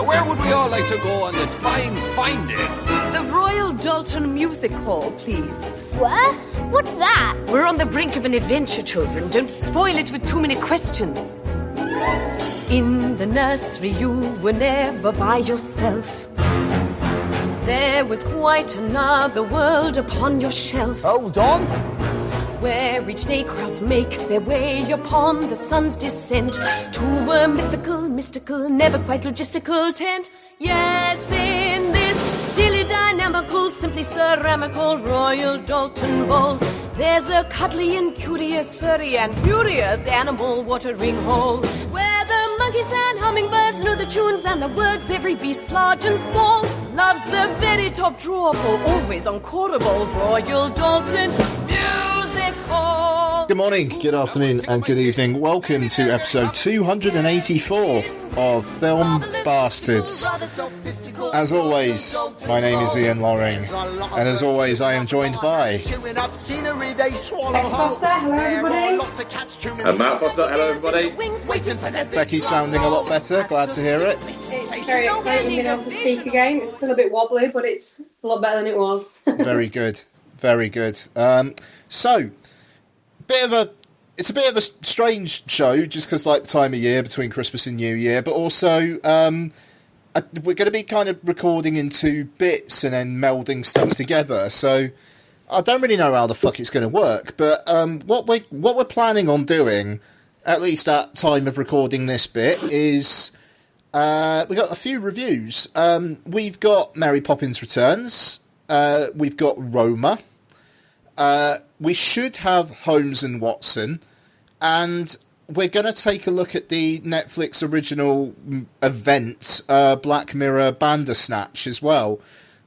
Now, where would we all like to go on this fine day? The Royal Dalton Music Hall, please. What? What's that? We're on the brink of an adventure, children. Don't spoil it with too many questions. In the nursery you were never by yourself. There was quite another world upon your shelf. Hold on. Where each day crowds make their way upon the sun's descent to a mystical, never quite logistical tent. Yes, in this dilly dynamical, simply ceramical Royal Dalton Bowl, there's a cuddly and curious, furry and furious animal watering hole, where the monkeys and hummingbirds know the tunes and the words every beast large and small loves the very top drawer full, always encoreable Royal Dalton Music Hall. Good morning, good afternoon and good evening. Welcome to episode 284 of Film Bastards. As always, my name is Ian Loring, and as always I am joined by Becky Foster, hello everybody. And Matt Foster, hello everybody. Becky's sounding a lot better, glad to hear it. It's very exciting being able to speak again. It's still a bit wobbly, but it's a lot better than it was. Very good, very good. So, it's a bit of a strange show, just because like the time of year between Christmas and New Year, but also we're going to be kind of recording in two bits and then melding stuff together. So I don't really know how the fuck it's going to work, but what we're planning on doing, at least at time of recording this bit, is we got a few reviews. We've got Mary Poppins Returns. We've got Roma. We should have Holmes and Watson, and we're going to take a look at the Netflix original event, Black Mirror Bandersnatch as well,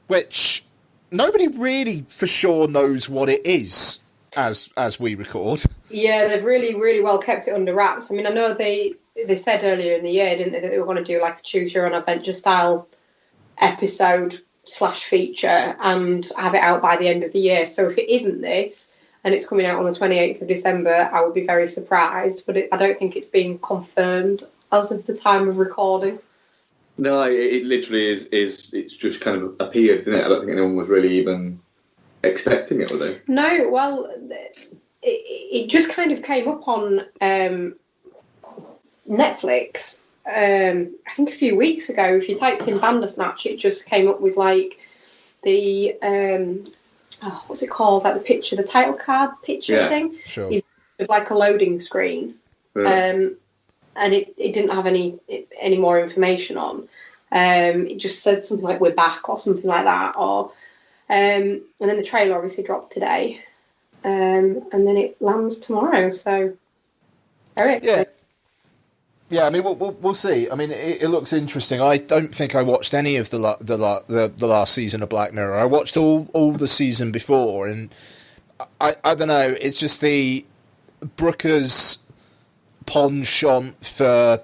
which nobody really for sure knows what it is as we record. Yeah, they've really well kept it under wraps. I mean, I know they said earlier in the year, didn't they, that they were going to do like a choose your own adventure style episode / feature and have it out by the end of the year. So if it isn't this, and it's coming out on the 28th of December, I would be very surprised, but I don't think it's been confirmed as of the time of recording. No, it literally is. It's just kind of appeared, didn't it? I don't think anyone was really even expecting it, were they? No, well, it just kind of came up on Netflix, I think a few weeks ago. If you typed in Bandersnatch, it just came up with like the... what's it called? Like the title card picture thing. Sure. It's like a loading screen, and it didn't have any more information on. It just said something like "we're back" or something like that, or and then the trailer obviously dropped today, and then it lands tomorrow. So, very excited. Yeah, I mean, we'll see. I mean, it looks interesting. I don't think I watched any of the last season of Black Mirror. I watched all the season before, and I don't know. It's just the Brooker's penchant for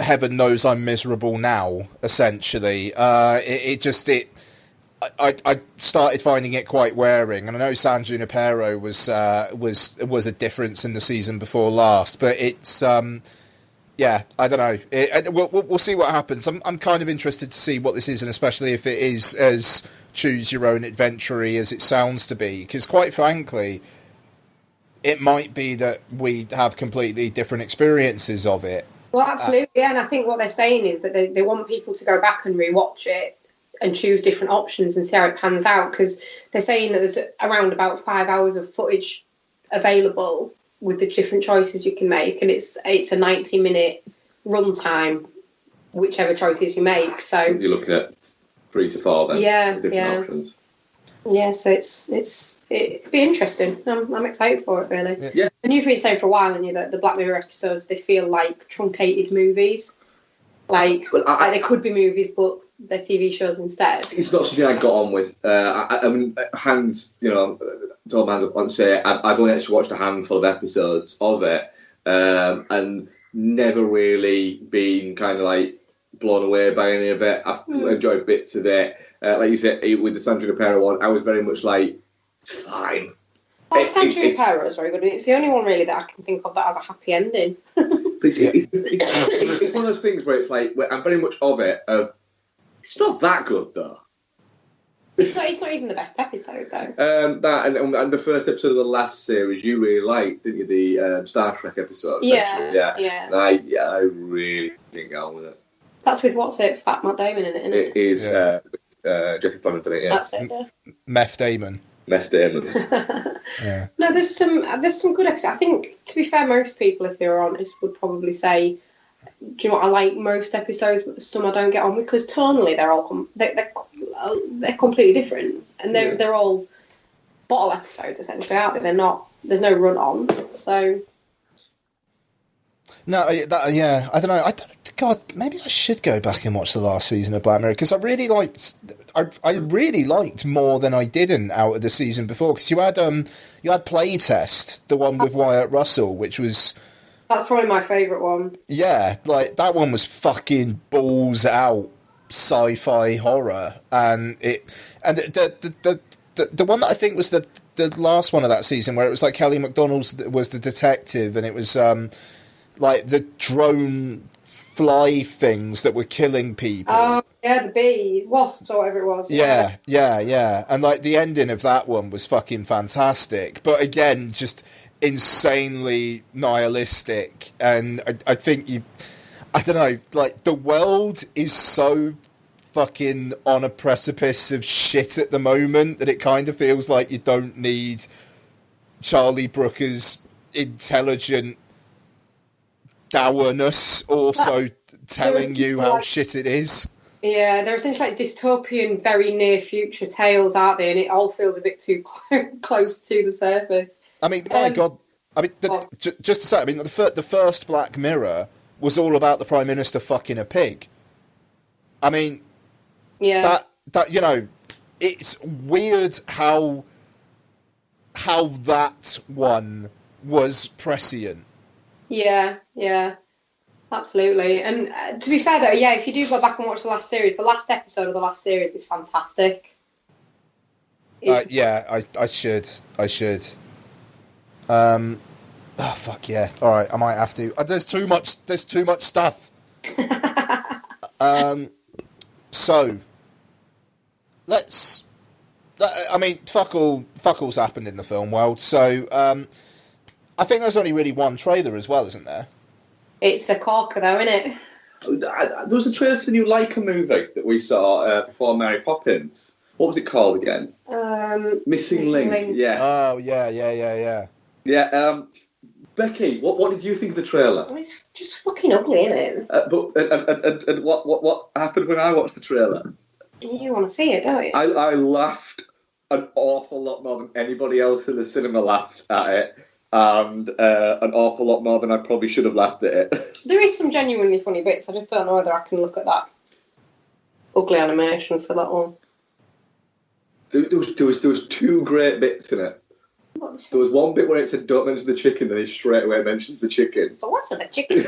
heaven knows I'm miserable now. Essentially, I started finding it quite wearing, and I know San Junipero was a difference in the season before last, but it's yeah, I don't know. We'll see what happens. I'm kind of interested to see what this is, and especially if it is as choose your own adventure-y as it sounds to be, because quite frankly, it might be that we have completely different experiences of it. Well, absolutely, yeah, and I think what they're saying is that they want people to go back and rewatch it and choose different options and see how it pans out, because they're saying that there's around about 5 hours of footage available with the different choices you can make, and it's a 90-minute runtime, whichever choices you make. So you're looking at 3 to 4 then, different options. Yeah, so it'd be interesting. I'm excited for it, really. Yeah. And you've been saying for a while, and that the Black Mirror episodes, they feel like truncated movies. Like they could be movies, but they're TV shows instead. It's not something I got on with. I mean, hands, told my hands up and say I've only actually watched a handful of episodes of it, and never really been kind of like blown away by any of it. I've enjoyed bits of it. Like you said, with the San Junipero one, I was very much like, fine. San Junipero is very good. It's the only one really that I can think of that has a happy ending. But it's one of those things where it's like, I'm very much of it. It's not that good, though. It's not even the best episode, though. That and the first episode of the last series you really liked, didn't you? The Star Trek episode. Yeah. And I really didn't get on with it. That's with Fat Matt Damon in it, isn't it? It is Jesse Plemons in it. Yeah. That's it. Yeah. Meth Damon. Yeah. No, there's some good episodes. I think, to be fair, most people, if they were honest, would probably say, do you know what, I like most episodes, but there's some I don't get on with, because tonally they're completely different, and they're all bottle episodes essentially, aren't they? They're not. There's no run on, so. No, I don't know. God, maybe I should go back and watch the last season of Black Mirror, because I really liked more than I didn't out of the season before. Because you had Playtest, the one with Wyatt Russell, which was. That's probably my favourite one. Yeah, like that one was fucking balls out sci-fi horror, and the one that I think was the last one of that season, where it was like Kelly MacDonald was the detective, and it was like the drone fly things that were killing people. Oh yeah, the bees, wasps, or whatever it was. Yeah, and like the ending of that one was fucking fantastic, but again, just insanely nihilistic. And I think I don't know, like the world is so fucking on a precipice of shit at the moment that it kind of feels like you don't need Charlie Brooker's intelligent dourness also telling you how shit it is. Yeah, they're essentially like dystopian, very near future tales, aren't they? And it all feels a bit too close to the surface. I mean, my God. I mean, just to say, I mean, the first Black Mirror was all about the Prime Minister fucking a pig. I mean, yeah, that you know, it's weird how that one was prescient. Yeah, absolutely. And to be fair, though, yeah, if you do go back and watch the last episode of the last series is fantastic. Yeah, I should. Oh fuck yeah! All right, I might have to. There's too much stuff. So let's. I mean, fuck all's happened in the film world. So I think there's only really one trailer as well, isn't there? It's a corker, though, isn't it? There was a trailer for the new Leica movie that we saw before Mary Poppins. What was it called again? Missing Link. Yeah. Oh yeah. Yeah. Becky, what did you think of the trailer? It's just fucking ugly, isn't it? And what happened when I watched the trailer? You want to see it, don't you? I laughed an awful lot more than anybody else in the cinema laughed at it, and an awful lot more than I probably should have laughed at it. There is some genuinely funny bits. I just don't know whether I can look at that ugly animation for that one. There was two great bits in it. There was one bit where it said don't mention the chicken, then he straight away mentions the chicken. But what's with the chicken?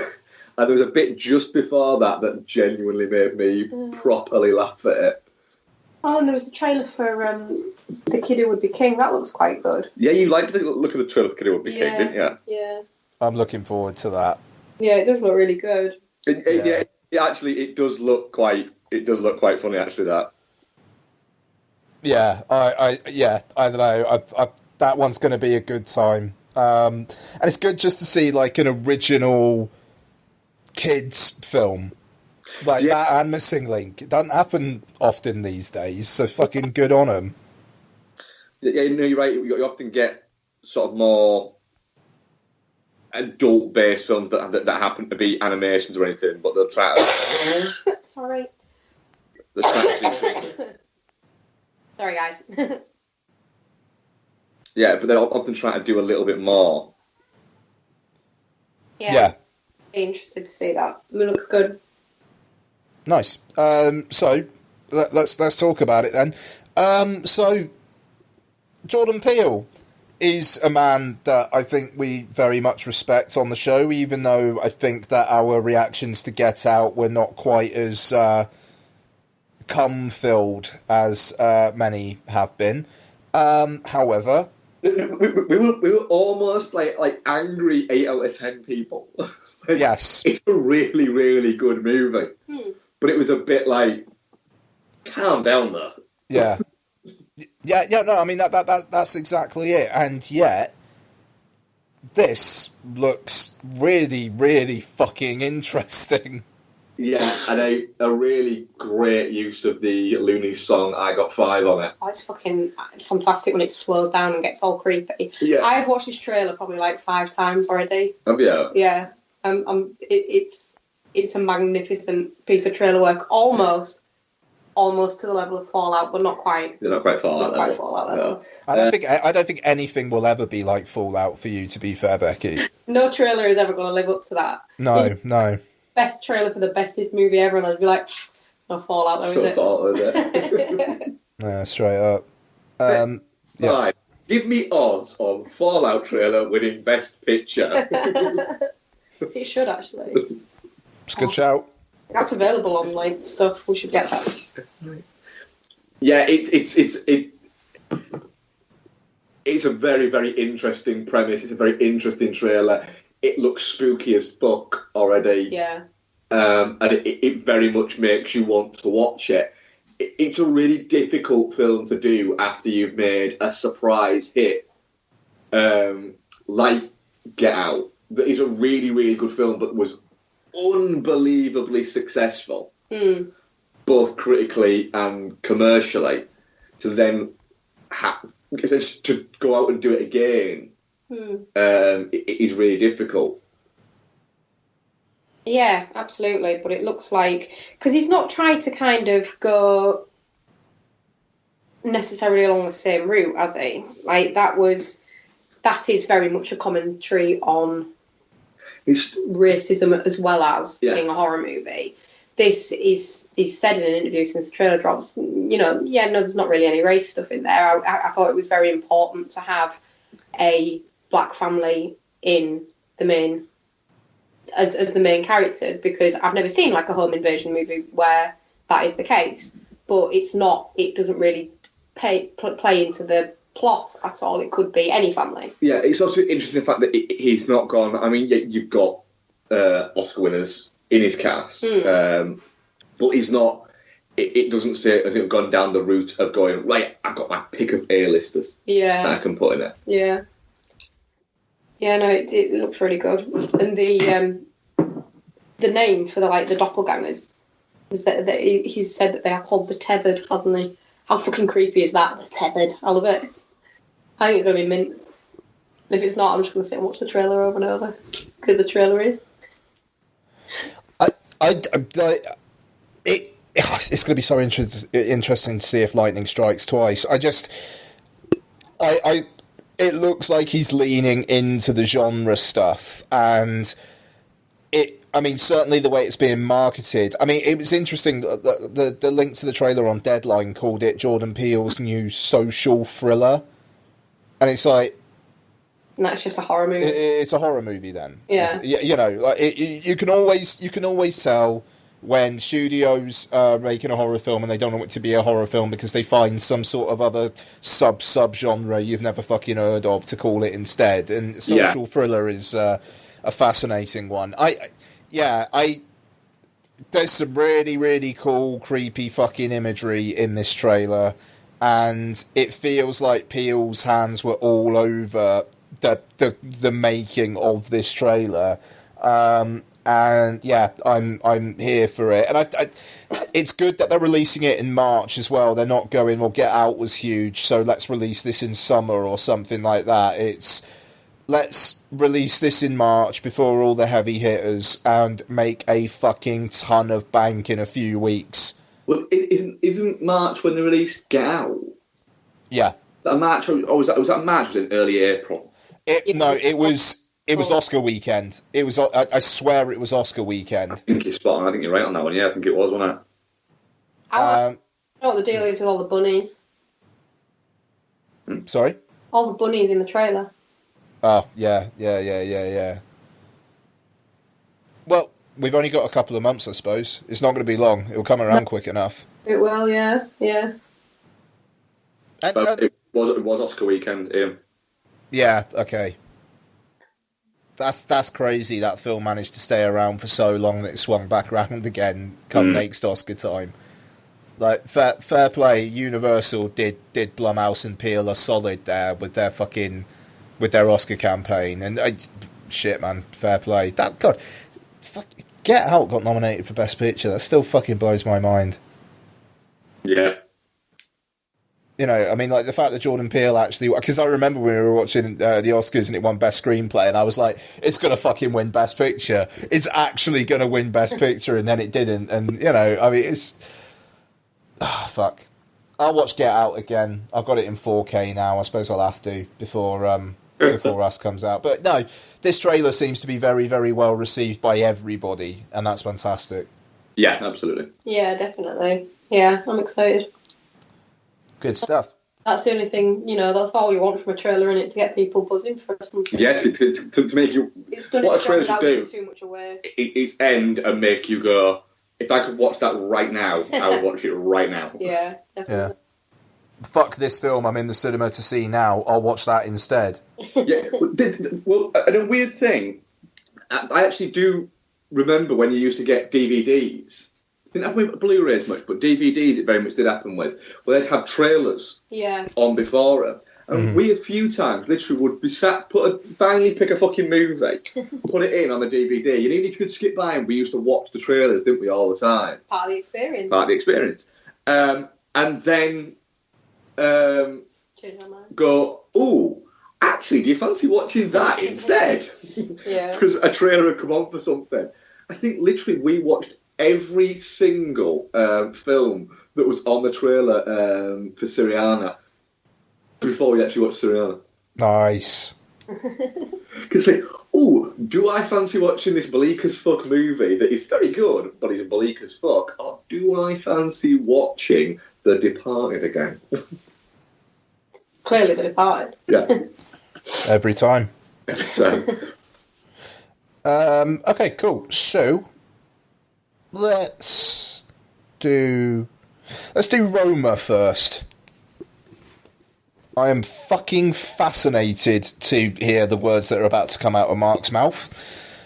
And there was a bit just before that genuinely made me properly laugh at it. Oh, and there was the trailer for The Kid Who Would Be King. That looks quite good. Yeah, you liked the look of the trailer for The Kid Who Would Be King, didn't you? Yeah. I'm looking forward to that. Yeah, it does look really good. It does look quite funny, actually, that. Yeah, I don't know. That one's going to be a good time. And it's good just to see, like, an original kids film. Like that and Missing Link. It doesn't happen often these days, so fucking good on them. Yeah, no, you're right. You often get sort of more adult-based films that happen to be animations or anything, but they'll try to... Sorry. Sorry, guys. Yeah, but they'll often try to do a little bit more. Yeah. Be interested to see that. It looks good. Nice. So let's talk about it then. So Jordan Peele is a man that I think we very much respect on the show, even though I think that our reactions to Get Out were not quite as cum-filled as many have been. However, we were almost like angry 8 out of 10 people. Yes. It's a really, really good movie. But it was a bit like, calm down there. Yeah. Yeah, no, I mean, that's exactly it. And yet, this looks really, really fucking interesting. Yeah, and a really great use of the Looney's song, I Got Five, on it. Oh, it's fucking fantastic when it slows down and gets all creepy. Yeah. I've watched this trailer probably like 5 times already. Yeah. Yeah. It's a magnificent piece of trailer work. Almost to the level of Fallout, but not quite. They're not quite Fallout level. I don't think anything will ever be like Fallout for you, to be fair, Becky. No trailer is ever going to live up to that. No. Best trailer for the bestest movie ever, and I'd be like, no Fallout, though, is it? Fallout, is it? Yeah, straight up. Yeah. Right. Give me odds on Fallout trailer winning Best Picture. It should, actually. It's a good shout. That's available on, like, stuff. We should get that. Yeah, it's a very, very interesting premise. It's a very interesting trailer. It looks spooky as fuck already. Yeah. And it very much makes you want to watch it. It's a really difficult film to do after you've made a surprise hit, like Get Out. That is a really, really good film, but was unbelievably successful, both critically and commercially. To then to go out and do it again, it is really difficult. Yeah, absolutely. But it looks like, because he's not tried to kind of go necessarily along the same route, has he? Like that is very much a commentary on racism as well as being a horror movie. This is said in an interview since the trailer drops. There's not really any race stuff in there. I thought it was very important to have a black family in the main as the main characters, because I've never seen like a home invasion movie where that is the case. But it's not. It doesn't really play into the plot at all. It could be any family. Yeah, it's also interesting the fact that he's not gone. I mean, you've got Oscar winners in his cast, but he's not. It doesn't say I think gone down the route of going right. I've got my pick of A-listers. Yeah, that I can put in it. Yeah. Yeah, no, it looks really good, and the name for the doppelgangers is that he's said that they are called the Tethered, hasn't he? How fucking creepy is that? The Tethered, I love it. I think it's gonna be mint. If it's not, I'm just gonna sit and watch the trailer over and over because the trailer is. It's going to be so interesting to see if lightning strikes twice. It looks like he's leaning into the genre stuff, and certainly the way it's being marketed. I mean, it was interesting. The link to the trailer on Deadline called it Jordan Peele's new social thriller, and it's like. And that's just a horror movie. It's a horror movie, then. Yeah. You can always tell when studios are making a horror film and they don't want it to be a horror film because they find some sort of other sub-genre you've never fucking heard of to call it instead. And social thriller is a fascinating one. There's some really, really cool, creepy fucking imagery in this trailer, and it feels like Peele's hands were all over the making of this trailer. And yeah, I'm here for it, and it's good that they're releasing it in March as well. They're not going, well, Get Out was huge, so let's release this in summer or something like that. It's let's release this in March before all the heavy hitters and make a fucking ton of bank in a few weeks. Well, isn't March when they released Get Out? Yeah. That March, or was that March? Was in early April? It was Oscar weekend. It was. I swear it was Oscar weekend. I think you're spot on. I think you're right on that one. Yeah, I think it was, wasn't it? I know what the deal is with all the bunnies. Sorry? All the bunnies in the trailer. Oh, yeah. Well, we've only got a couple of months, I suppose. It's not going to be long. It'll come around quick enough. It will, yeah. It was Oscar weekend, Ian. Yeah, okay. That's crazy. That film managed to stay around for so long that it swung back around again come next Oscar time. Like, fair play. Universal did Blumhouse and Peele a solid there with their Oscar campaign. And shit, man, fair play. That God, Get Out got nominated for Best Picture. That still fucking blows my mind. Yeah. You know, I mean, like, the fact that Jordan Peele actually... Because I remember when we were watching the Oscars and it won Best Screenplay, and I was like, it's going to fucking win Best Picture. It's actually going to win Best Picture, and then it didn't. And, you know, I mean, it's... Oh, fuck. I'll watch Get Out again. I've got it in 4K now. I suppose I'll have to before Us comes out. But no, this trailer seems to be very, very well received by everybody, and that's fantastic. Yeah, absolutely. Yeah, definitely. Yeah, I'm excited. Good stuff. That's the only thing, you know, that's all you want from a trailer, and to get people buzzing for something. Yeah, to make you... It's done what a trailer should do, too much away. It's end and make you go, if I could watch that right now, I would watch it right now. Yeah, definitely. Yeah. Fuck this film I'm in the cinema to see now. I'll watch that instead. Yeah, well, and a weird thing, I actually do remember when you used to get DVDs. Didn't happen with Blu-rays much, but DVDs it very much did happen with, where they'd have trailers on before them. And we a few times literally would be sat, finally pick a fucking movie, put it in on the DVD. And even if you could skip by them, we used to watch the trailers, didn't we, all the time? Part of the experience. Part of the experience. And then Change my mind. go, ooh, actually, do you fancy watching that instead? Yeah. Because a trailer had come on for something. I think literally we watched every single film that was on the trailer for Syriana before we actually watched Syriana. Nice. Because like, oh, do I fancy watching this bleak as fuck movie that is very good, but is bleak as fuck, or do I fancy watching The Departed again? Clearly The Departed. Yeah. Every time. Every time. Okay, cool. So let's do Roma first. I am fucking fascinated to hear the words that are about to come out of Mark's mouth.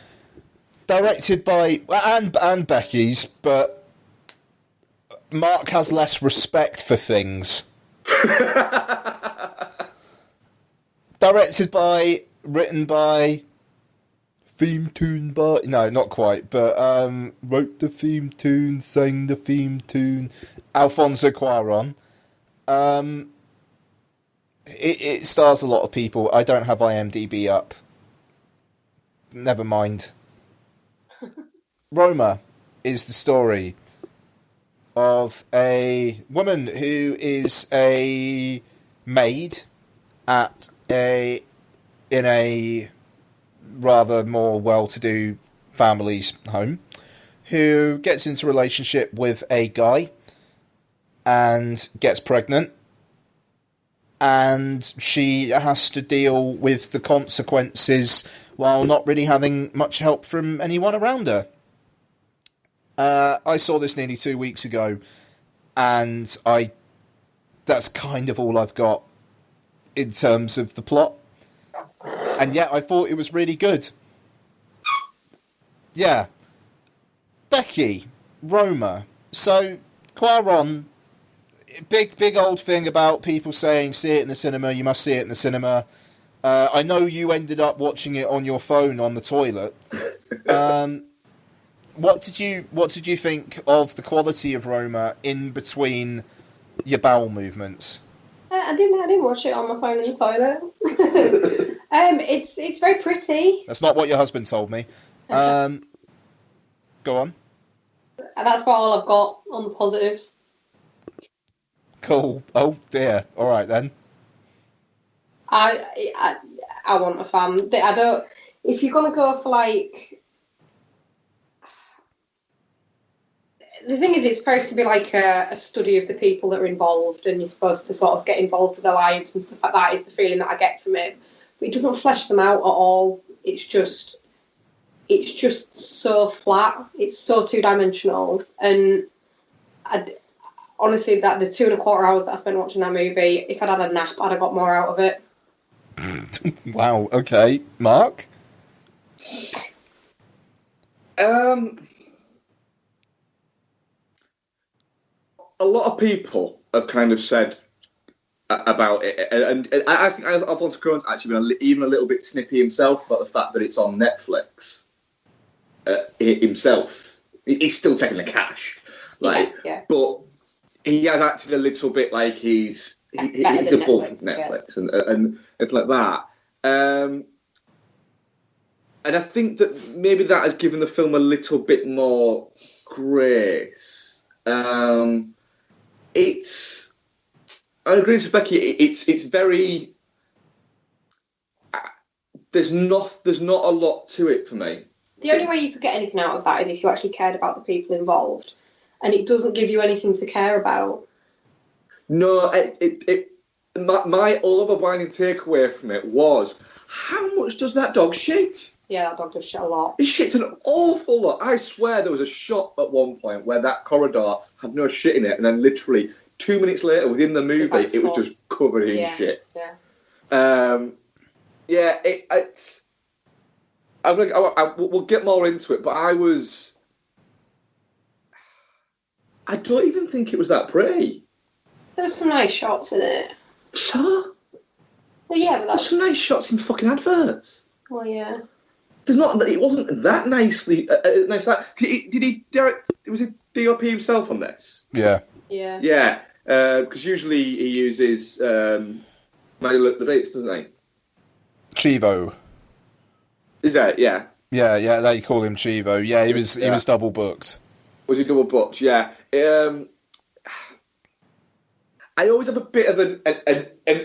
Directed by and Becky's, but Mark has less respect for things. Directed by, written by, theme tune by... No, not quite, but wrote the theme tune, sang the theme tune, Alfonso Cuarón. It stars a lot of people. I don't have IMDb up. Never mind. Roma is the story of a woman who is a maid in a rather more well-to-do family's home, who gets into a relationship with a guy and gets pregnant, and she has to deal with the consequences while not really having much help from anyone around her. I saw this nearly 2 weeks ago, and that's kind of all I've got in terms of the plot. And yet I thought it was really good. Yeah. Becky, Roma. So, Cuarón, big old thing about people saying, see it in the cinema, you must see it in the cinema. I know you ended up watching it on your phone on the toilet. What did you think of the quality of Roma in between your bowel movements? I didn't watch it on my phone in the toilet. It's very pretty. That's not what your husband told me. Go on. That's about all I've got on the positives. Cool. Oh dear. All right then. I want a fan. I don't. If you're gonna go for like, the thing is, it's supposed to be like a study of the people that are involved, and you're supposed to sort of get involved with their lives and stuff like that. Is the feeling that I get from it. But it doesn't flesh them out at all. It's just so flat. It's so two-dimensional, and honestly, that the 2.25 hours that I spent watching that movie, if I'd had a nap, I'd have got more out of it. Wow. Okay, Mark. A lot of people have kind of said about it, and I think Alfonso Cuarón's actually been even a little bit snippy himself about the fact that it's on Netflix. Himself, he's still taking the cash, but he has acted a little bit like he's above Netflix, and it's like that. And I think that maybe that has given the film a little bit more grace. I agree with Becky. It's very. There's not a lot to it for me. The only way you could get anything out of that is if you actually cared about the people involved, and it doesn't give you anything to care about. No, my overwhelming takeaway from it was how much does that dog shit? Yeah, that dog does shit a lot. He shits an awful lot. I swear there was a shot at one point where that corridor had no shit in it, and then literally 2 minutes later, within the movie, it was just covered in shit. Yeah. It's. We'll get more into it, but I don't even think it was that pretty. There's some nice shots in it. So? Well, yeah, but there's some nice shots in fucking adverts. Well, yeah. It wasn't that nicely. Nice. Did he direct? Was it DOP himself on this? Yeah. Yeah. Yeah. Because usually he uses Mario Look the Beats, doesn't he? Chivo. Is that? Yeah. Yeah. They call him Chivo. Yeah, he was double booked. Was he double booked? Yeah. I always have a bit of an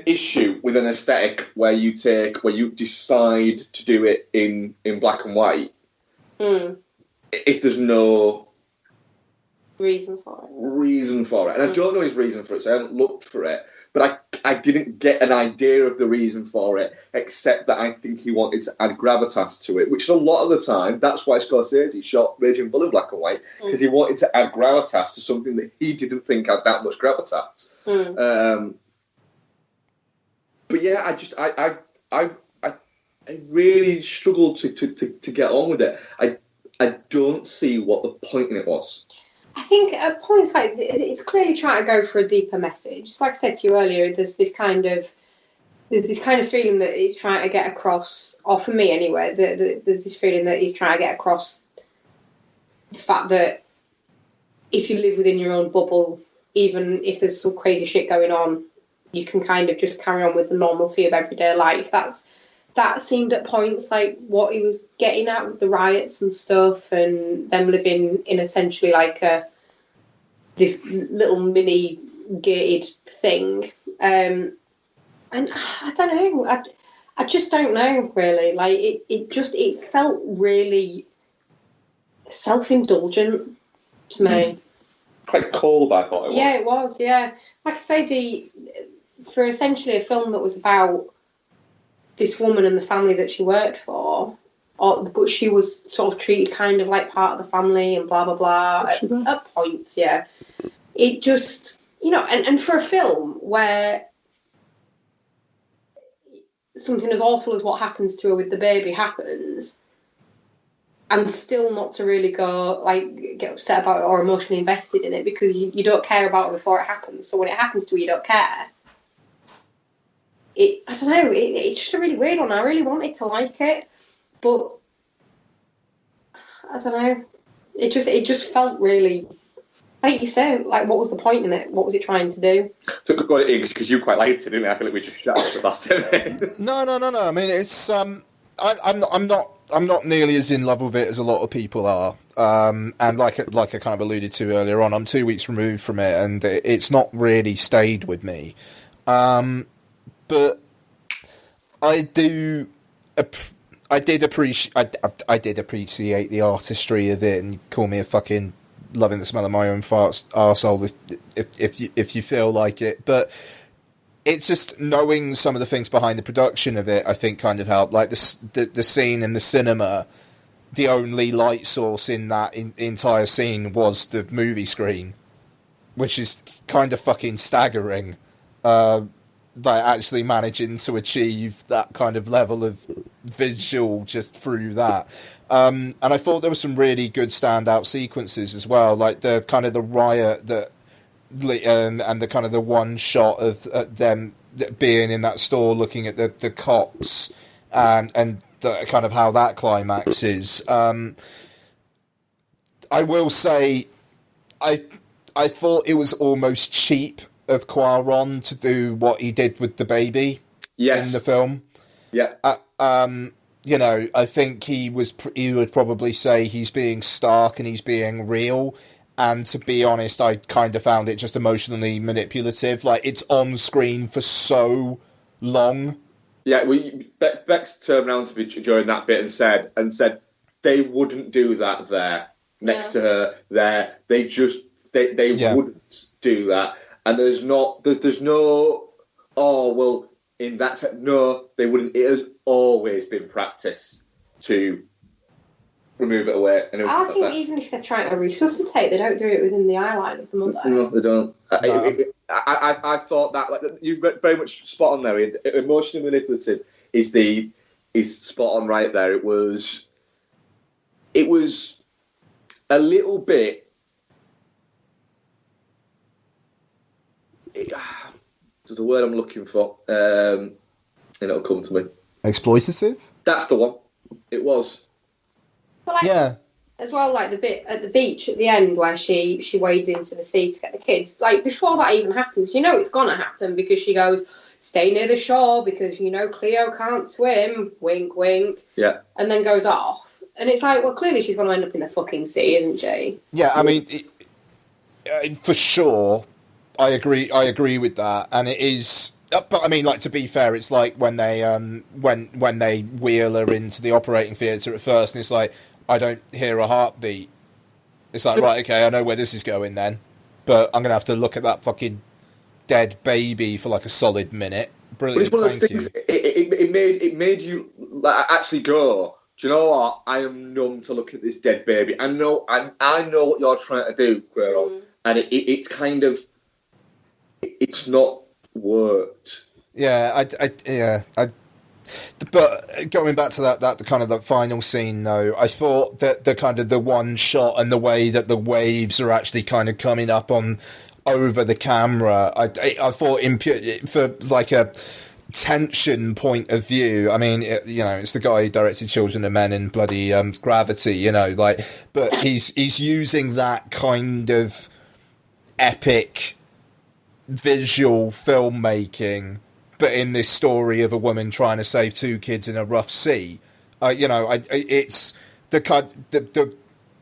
issue with an aesthetic where you decide to do it in black and white. If there's no reason for it. And I don't know his reason for it, so I haven't looked for it. But I didn't get an idea of the reason for it, except that I think he wanted to add gravitas to it, which is a lot of the time. That's why Scorsese shot Raging Bull in black and white, because he wanted to add gravitas to something that he didn't think had that much gravitas. But yeah, I really struggled to get on with it. I don't see what the point in it was. I think at points like it's clearly trying to go for a deeper message. Just like I said to you earlier, there's this kind of feeling that he's trying to get across, or for me anyway, there's this feeling that he's trying to get across the fact that if you live within your own bubble, even if there's some crazy shit going on, you can kind of just carry on with the normalcy of everyday life. That seemed at points like what he was getting at with the riots and stuff, and them living in essentially like this little mini gated thing. And I don't know. I just don't know really. Like it felt really self-indulgent to me. Quite cold, I thought it was. Yeah, it was. Yeah, like I say, for essentially a film that was about this woman and the family that she worked for, but she was sort of treated kind of like part of the family and blah, blah, blah, at points, yeah. It just, and for a film where something as awful as what happens to her with the baby happens, and still not to really go, like, get upset about it or emotionally invested in it because you don't care about it before it happens. So when it happens to her, you don't care. I don't know, it's just a really weird one. I really wanted to like it, but I don't know. It just felt really, like you said, like what was the point in it? What was it trying to do? So because you quite liked it, didn't you? I feel like we just shut up the last 10 minutes. No. I mean, it's I'm not nearly as in love with it as a lot of people are. And like I kind of alluded to earlier on, I'm 2 weeks removed from it, and it's not really stayed with me. But I did appreciate the artistry of it, and call me a fucking loving the smell of my own farts arsehole if you feel like it. But it's just knowing some of the things behind the production of it, I think, kind of helped. Like the scene in the cinema, the only light source in that entire scene was the movie screen, which is kind of fucking staggering. By actually managing to achieve that kind of level of visual just through that. And I thought there were some really good standout sequences as well, like the kind of the riot that, and the kind of the one shot of them being in that store looking at the cops, and the, kind of how that climaxes. I will say, I thought it was almost cheap of Cuarón to do what he did with the baby in the film. Yeah. You know, I think he would probably say he's being stark and he's being real. And to be honest, I kind of found it just emotionally manipulative. Like, it's on screen for so long. Yeah, Bex turned around to me during that bit and said they wouldn't do that there next to her there. They wouldn't do that. And there's no in that no, they wouldn't. It has always been practice to remove it away. And I think even if they're trying to resuscitate, they don't do it within the eyeline of the mother. No, they don't. No. I thought that, like, you very much spot on there. Emotionally manipulative is spot on right there. It was a little bit. There's a word I'm looking for, and it'll come to me. Exploitative? That's the one. It was. But like, yeah. As well, like the bit at the beach at the end where she wades into the sea to get the kids. Like, before that even happens, you know it's gonna happen, because she goes, "Stay near the shore because you know Cleo can't swim." Wink, wink. Yeah. And then goes off, and it's like, well, clearly she's gonna end up in the fucking sea, isn't she? Yeah, I mean, for sure. I agree with that, and it is. But I mean, like, to be fair, it's like when they when they wheel her into the operating theatre at first, and it's like, I don't hear a heartbeat. It's like, right, okay, I know where this is going then, but I'm gonna have to look at that fucking dead baby for like a solid minute. Brilliant, but it's one of those thank things. you. It made you like, actually go, do you know what? I am numb to look at this dead baby. I know what you're trying to do, Cuarón, and it's kind of. It's not worked. Yeah, but going back to that kind of the final scene, though, I thought that the kind of the one shot and the way that the waves are actually kind of coming up over the camera, I thought for like a tension point of view. I mean, it's the guy who directed Children of Men and bloody Gravity, but he's using that kind of epic visual filmmaking, but in this story of a woman trying to save two kids in a rough sea. It's the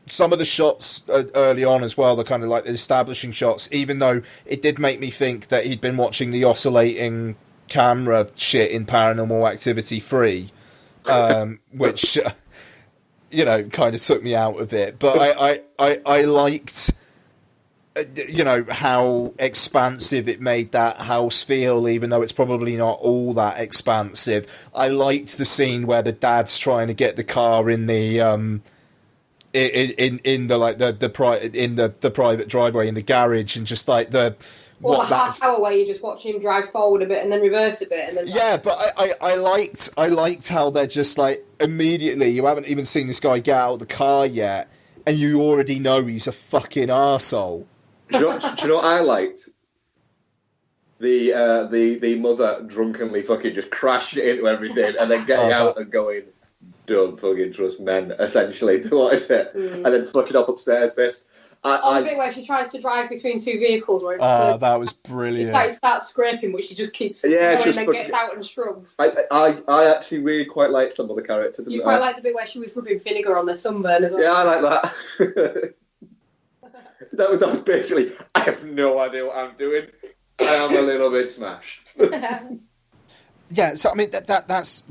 some of the shots early on as well, the kind of like the establishing shots, even though it did make me think that he'd been watching the oscillating camera shit in Paranormal Activity 3, which kind of took me out of it. But I liked how expansive it made that house feel, even though it's probably not all that expansive. I liked the scene where the dad's trying to get the car in the in the private driveway in the garage, and just like the half hour where you just watch him drive forward a bit and then reverse a bit, and then but I liked how they're just like, immediately, you haven't even seen this guy get out of the car yet, and you already know he's a fucking arsehole. Do you know what I liked? The mother drunkenly fucking just crashing into everything and then getting out and going, "Don't fucking trust men," essentially, to what is it? And then fucking up upstairs, best. The bit where she tries to drive between two vehicles, where that was brilliant. It starts scraping, but she just keeps going and then gets out and shrugs. I actually really quite liked some of the character. You quite like the bit where she was rubbing vinegar on their sunburn as well. Yeah, I like that. That was basically, I have no idea what I'm doing. I am a little bit smashed. Yeah, so I mean that's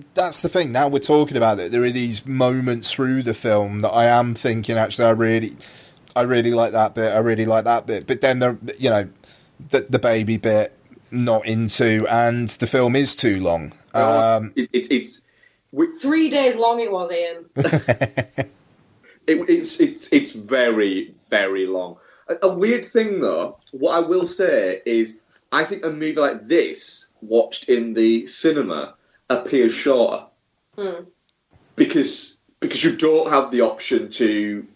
the thing. Now we're talking about it. There are these moments through the film that I am thinking, actually, I really like that bit. I really like that bit. But then the baby bit, not into, and the film is too long. It's 3 days long. It was, Ian. It's very, very long. A weird thing, though, what I will say is, I think a movie like this, watched in the cinema, appears shorter. because you don't have the option to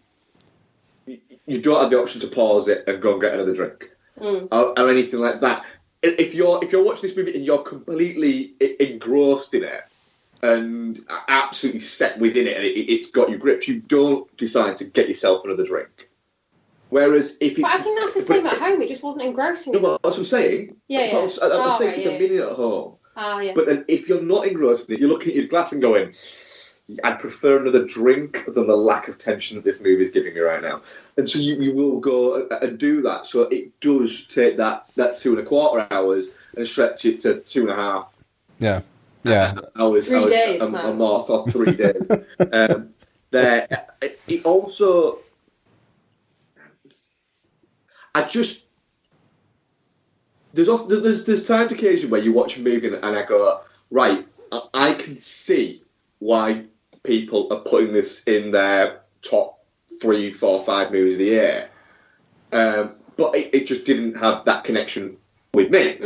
pause it and go and get another drink or anything like that. If you're watching this movie and you're completely engrossed in it and absolutely set within it and it's got you gripped, you don't decide to get yourself another drink. Whereas if it's... But I think that's the same at home. It just wasn't engrossing. No, well, that's what I'm saying. Yeah. I'm saying it's a minute at home. Yeah. But then if you're not engrossed in it, you're looking at your glass and going, I'd prefer another drink than the lack of tension that this movie is giving me right now. And so you will go and do that. So it does take that 2.25 hours and stretch it to 2.5. Yeah. Hours. 3 days, I'm man. off 3 days. It also... There's times occasion where you watch a movie and I go, right, I can see why people are putting this in their top 3, 4, 5 movies of the year. But it just didn't have that connection with me.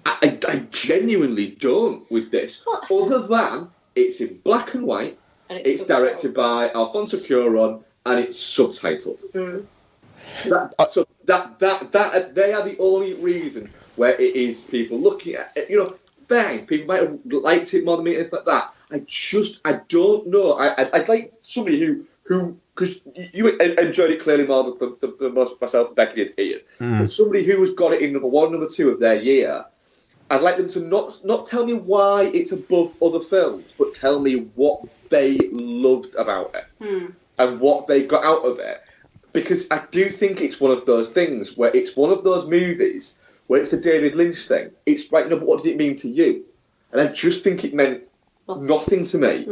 I genuinely don't with this. Other than it's in black and white, it's directed by Alfonso Cuarón, and it's subtitled. So that they are the only reason where it is people looking at it. Bang, people might have liked it more than me, anything like that. I don't know. I'd like somebody who because you enjoyed it clearly more than myself and Becky did, Ian. But somebody who has got it in number 1, number 2 of their year, I'd like them to not tell me why it's above other films, but tell me what they loved about it and what they got out of it. Because I do think it's one of those things where it's one of those movies where it's the David Lynch thing. It's right, no, but what did it mean to you? And I just think it meant nothing to me.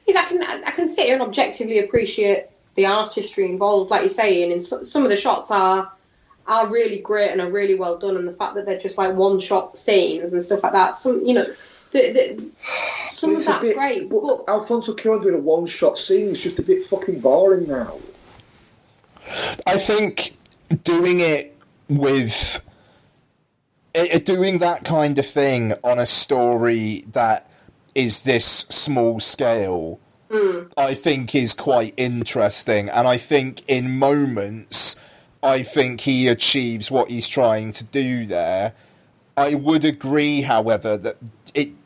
Because I can sit here and objectively appreciate the artistry involved, like you're saying, and some of the shots are really great and are really well done, and the fact that they're just like one-shot scenes and stuff like that. Some of that's great. But Alfonso Cuarón doing a one-shot scene is just a bit fucking boring now. I think doing it with... doing that kind of thing on a story that is this small scale, I think is quite interesting. And I think in moments, I think he achieves what he's trying to do there. I would agree, however, that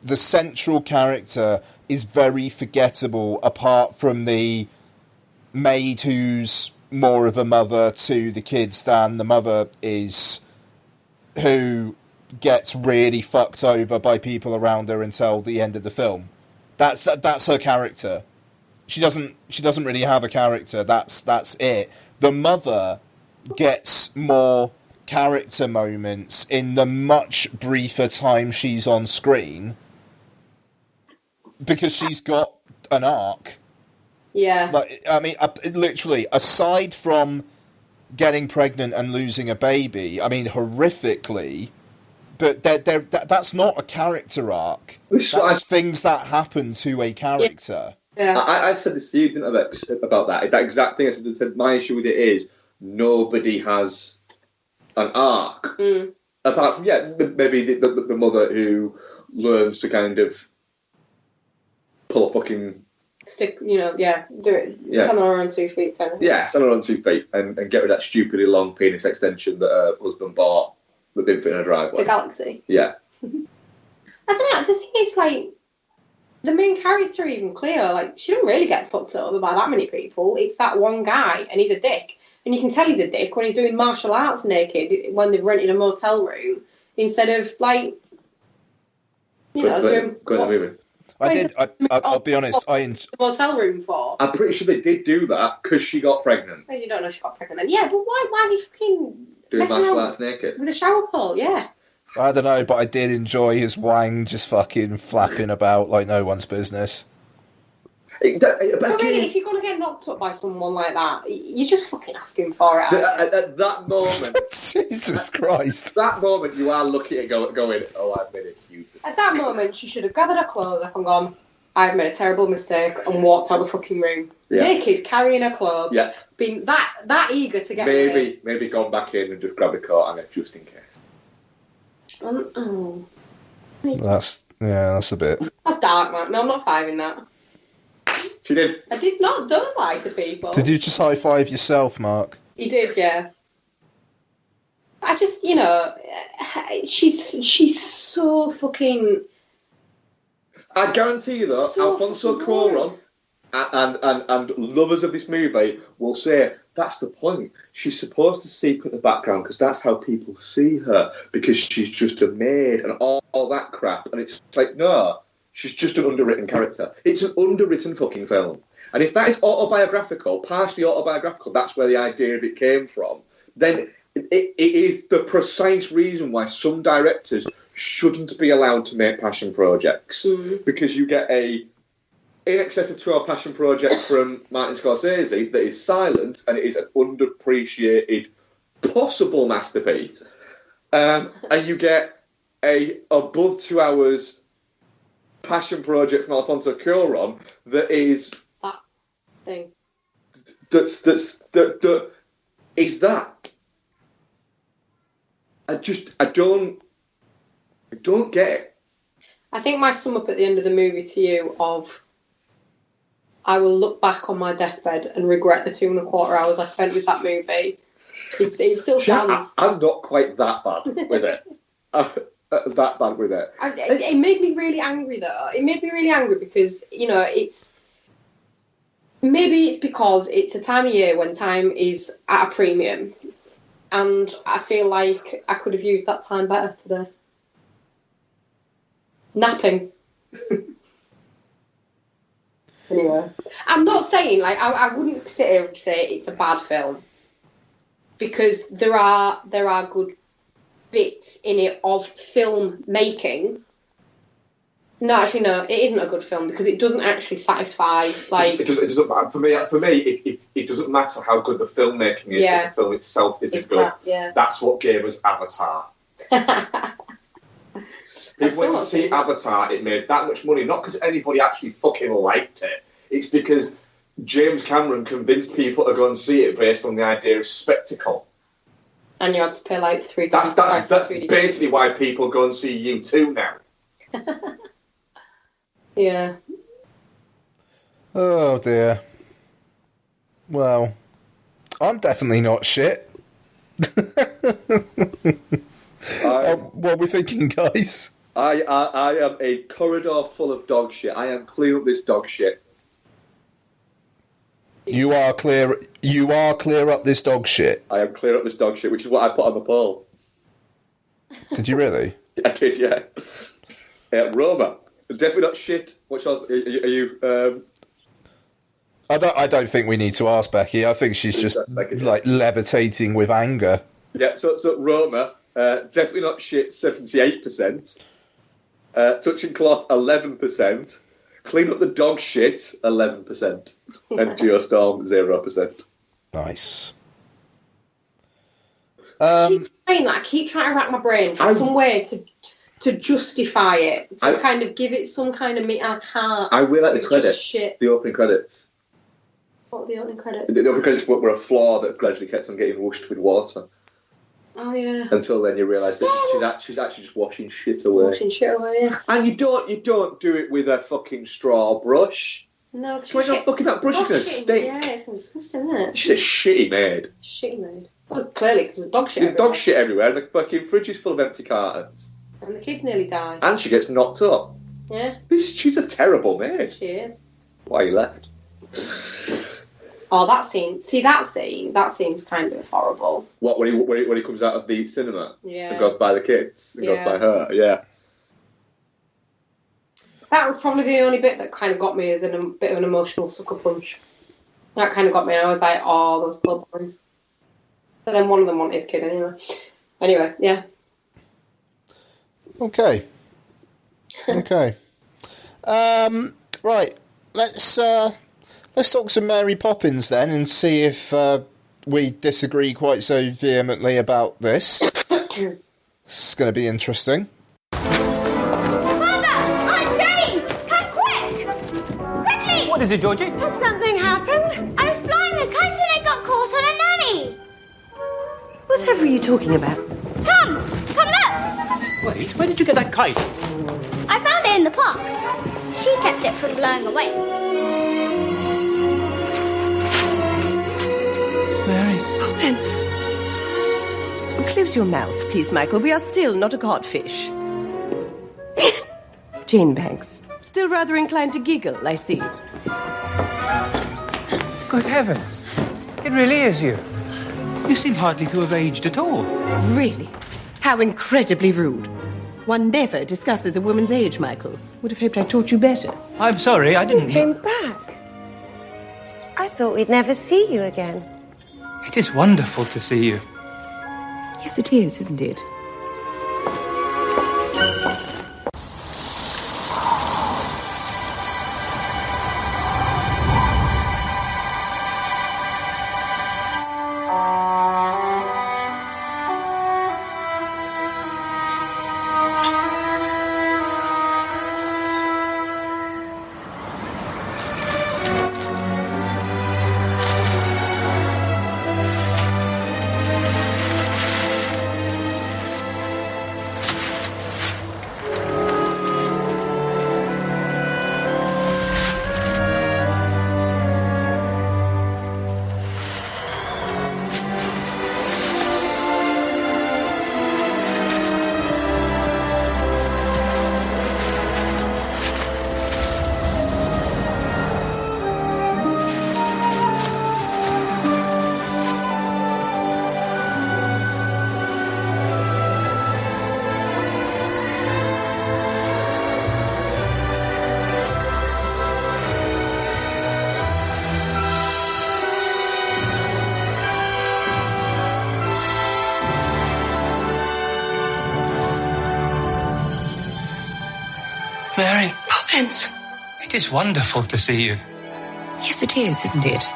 the central character is very forgettable, apart from the maid who's more of a mother to the kids than the mother is, who gets really fucked over by people around her until the end of the film. That's her character. She doesn't really have a character. That's it. The mother gets more character moments in the much briefer time she's on screen because she's got an arc. Yeah. Like, I mean, literally, aside from getting pregnant and losing a baby, I mean, horrifically, but that's not a character arc. That's things that happen to a character. Yeah. I said this to you, didn't I, about that? That exact thing. I said my issue with it is nobody has an arc. Apart from, maybe the mother who learns to kind of pull a fucking... Stick, do it. Yeah. Stand on her own 2 feet, kind of. Yeah, stand on her own 2 feet and get rid of that stupidly long penis extension that her husband bought that didn't fit in her driveway. The Galaxy. Yeah. I don't know, the thing is, like, the main character even clear, like, she don't really get fucked over by that many people. It's that one guy, and he's a dick. And you can tell he's a dick when he's doing martial arts naked when they've rented a motel room instead of, like, doing... Going to the movie. I'll be honest, the motel room for. I'm pretty sure they did do that because she got pregnant. Well, you don't know she got pregnant then. Yeah, but why is he fucking... Doing martial arts naked? With a shower pole, yeah. I don't know, but I did enjoy his wang just fucking flapping about like no one's business. But really, if you're going to get knocked up by someone like that, you're just fucking asking for it. At that moment... Jesus Christ. That moment, you are looking at going, oh, I've made a huge mistake. At that moment, she should have gathered her clothes up and gone, I've made a terrible mistake, and walked out the fucking room. Yeah. Naked, carrying her clothes, being that eager to get Maybe gone back in and just grabbed a coat on it, just in case. Oh. That's a bit... That's dark, man. No, I'm not fiving that. She did. I did not don't lie to people. Did you just high five yourself, Mark? He did, yeah. I just, she's so fucking. I guarantee you though, So Alfonso fucking Cuarón and lovers of this movie will say that's the point. She's supposed to seep in the background because that's how people see her, because she's just a maid and all that crap. And it's like, no, she's just an underwritten character. It's an underwritten fucking film. And if that is autobiographical, partially autobiographical, that's where the idea of it came from, then it is the precise reason why some directors shouldn't be allowed to make passion projects. Because you get a in excess of 2-hour passion project from Martin Scorsese that is silent and it is an underappreciated possible masterpiece. And you get a above 2 hours passion project from Alfonso Cuarón that is that thing. That is that. I don't get it. I think my sum up at the end of the movie to you of I will look back on my deathbed and regret the 2.25 hours I spent with that movie. It still stands. I'm not quite that bad with it. That bad with it. It made me really angry though. It made me really angry because, it's... Maybe it's because it's a time of year when time is at a premium. And I feel like I could have used that time better today. Napping. Anyway, I'm not saying, I wouldn't sit here and say it's a bad film. Because there are good bits in it of film making. No, actually, no, it isn't a good film because it doesn't actually satisfy. It doesn't matter. For me, it doesn't matter how good the filmmaking is. If the film itself isn't good. Yeah. That's what gave us Avatar. People went to see Avatar. It made that much money, not because anybody actually fucking liked it. It's because James Cameron convinced people to go and see it based on the idea of spectacle. And you had to pay like 3 times. That's basically why people go and see U2 now. Yeah. Oh dear. Well, I'm definitely not shit. What are we thinking, guys? I am a corridor full of dog shit. I am clear up this dog shit. You are clear up this dog shit. I am clear up this dog shit, which is what I put on the poll. Did you really? I did, yeah. Roma. Definitely not shit. What else? Are you I don't think we need to ask Becky. I think she's just like levitating with anger. Yeah, so Roma, definitely not shit, 78%. Touching cloth, 11%. Clean up the dog shit, 11%. And Geostorm, 0%. Nice. I keep trying to rack my brain for some way to justify it, to kind of give it some kind of meat. I can't. I really like the credits, the opening credits. What were the opening credits? The opening credits were a floor that gradually kept on getting washed with water. Oh yeah. Until then, you realise that she's actually just washing shit away. Washing shit away, yeah. And you don't do it with a fucking straw brush. No, because that brush is going to stink. Yeah, it's going to be disgusting, isn't it? She's a shitty maid. Shitty maid. Well, clearly, because there's dog shit everywhere. There's dog shit everywhere, and the fucking fridge is full of empty cartons. And the kids nearly die. And she gets knocked up. Yeah. She's a terrible maid. She is. Why you left? Oh, that scene. See, that scene's kind of horrible. What, when he comes out of the cinema? Yeah. And goes by the kids? And goes by her? Yeah. That was probably the only bit that kind of got me as a bit of an emotional sucker punch. That kind of got me, and I was like, oh, those poor boys. But then one of them wanted his kid anyway. Anyway, yeah. Okay. Right. Let's talk some Mary Poppins then and see if we disagree quite so vehemently about this. It's going to be interesting. Father! Aunt Jenny! Come quick! Quickly! What is it, Georgie? Has something happened? I was flying the kite and I got caught on a nanny. Whatever are you talking about? Come look! Wait, where did you get that kite? I found it in the park. She kept it from blowing away. Close your mouth, please, Michael. We are still not a codfish. Jane Banks. Still rather inclined to giggle, I see. Good heavens. It really is you. You seem hardly to have aged at all. Really? How incredibly rude. One never discusses a woman's age, Michael. Would have hoped I taught you better. I'm sorry, I didn't... You came back. I thought we'd never see you again. It is wonderful to see you. Yes, it is, isn't it? Mary, Poppins! it is wonderful to see you. Yes, it is, isn't it?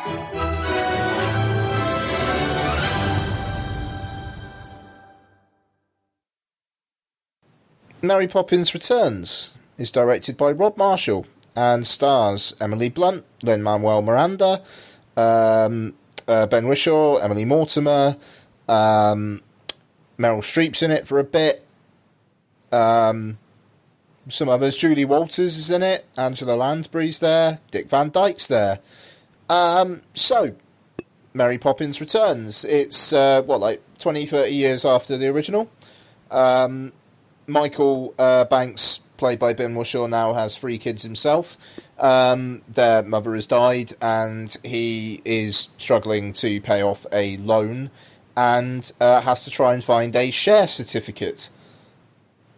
Mary Poppins Returns is directed by Rob Marshall and stars Emily Blunt, Lin-Manuel Miranda, Ben Whishaw, Emily Mortimer, Meryl Streep's in it for a bit, some others. Julie Walters is in it, Angela Lansbury's there, Dick Van Dyke's there. So, Mary Poppins Returns. It's, 20, 30 years after the original. Michael Banks, played by Ben Whishaw, now has 3 kids himself. Their mother has died, and he is struggling to pay off a loan, and has to try and find a share certificate.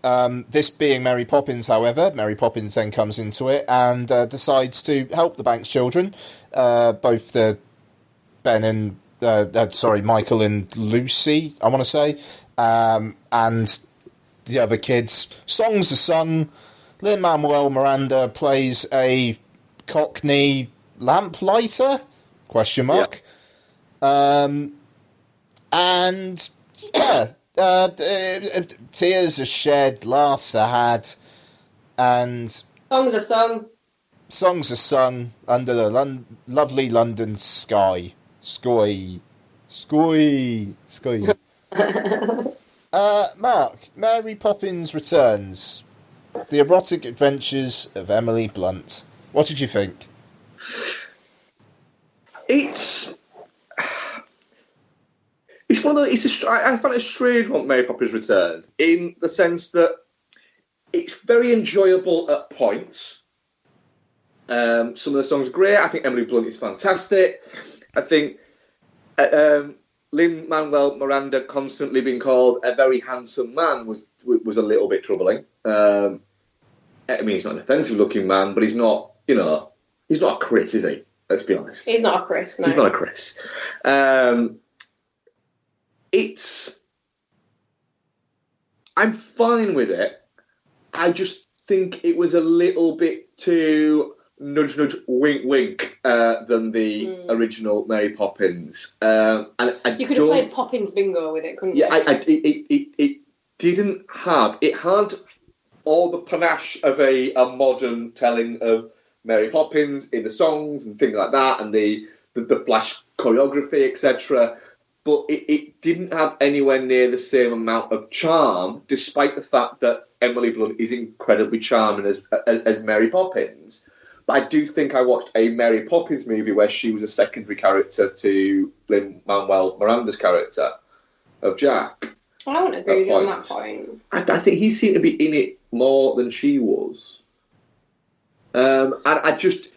This being Mary Poppins, however, Mary Poppins then comes into it and decides to help the Banks children, both the Michael and Lucy, I want to say, and the other kids. Songs are sung. Lin-Manuel Miranda plays a Cockney lamplighter? ? Yeah. And yeah. Tears are shed, laughs are had, and Songs are sung. Songs are sung under the lovely London sky. Sky. Mark, Mary Poppins Returns. The Erotic Adventures of Emily Blunt. What did you think? It's one of the. I find it a strange one, Mary Poppins Returns, in the sense that it's very enjoyable at points. Some of the songs are great. I think Emily Blunt is fantastic. I think Lin-Manuel Miranda constantly being called a very handsome man was a little bit troubling. I mean, he's not an offensive-looking man, but he's not. He's not a Chris, is he? Let's be honest. He's not a Chris. No. He's not a Chris. I'm fine with it. I just think it was a little bit too nudge, nudge, wink, wink than the original Mary Poppins. And you could have played Poppins Bingo with it, couldn't you? Yeah, it didn't have... It had all the panache of a modern telling of Mary Poppins in the songs and things like that, and the flash choreography, etc., but it didn't have anywhere near the same amount of charm, despite the fact that Emily Blunt is incredibly charming as Mary Poppins. But I do think I watched a Mary Poppins movie where she was a secondary character to Lin-Manuel Miranda's character of Jack. I wouldn't agree with you on that point. I think he seemed to be in it more than she was. And I just...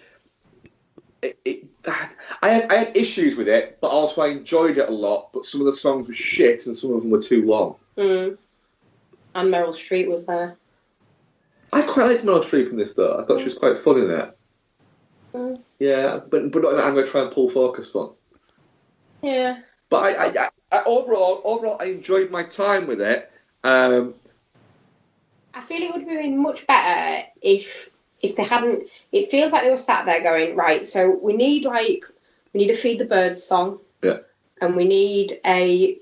I had issues with it, but also I enjoyed it a lot, but some of the songs were shit and some of them were too long. And Meryl Streep was there. I quite liked Meryl Streep in this, though. I thought she was quite fun in it. Yeah, but not in an I'm going to try and pull focus fun. Yeah. But I overall, I enjoyed my time with it. I feel it would have been much better if they hadn't. It feels like they were sat there going, right, so we need a Feed the Birds song. Yeah. And we need a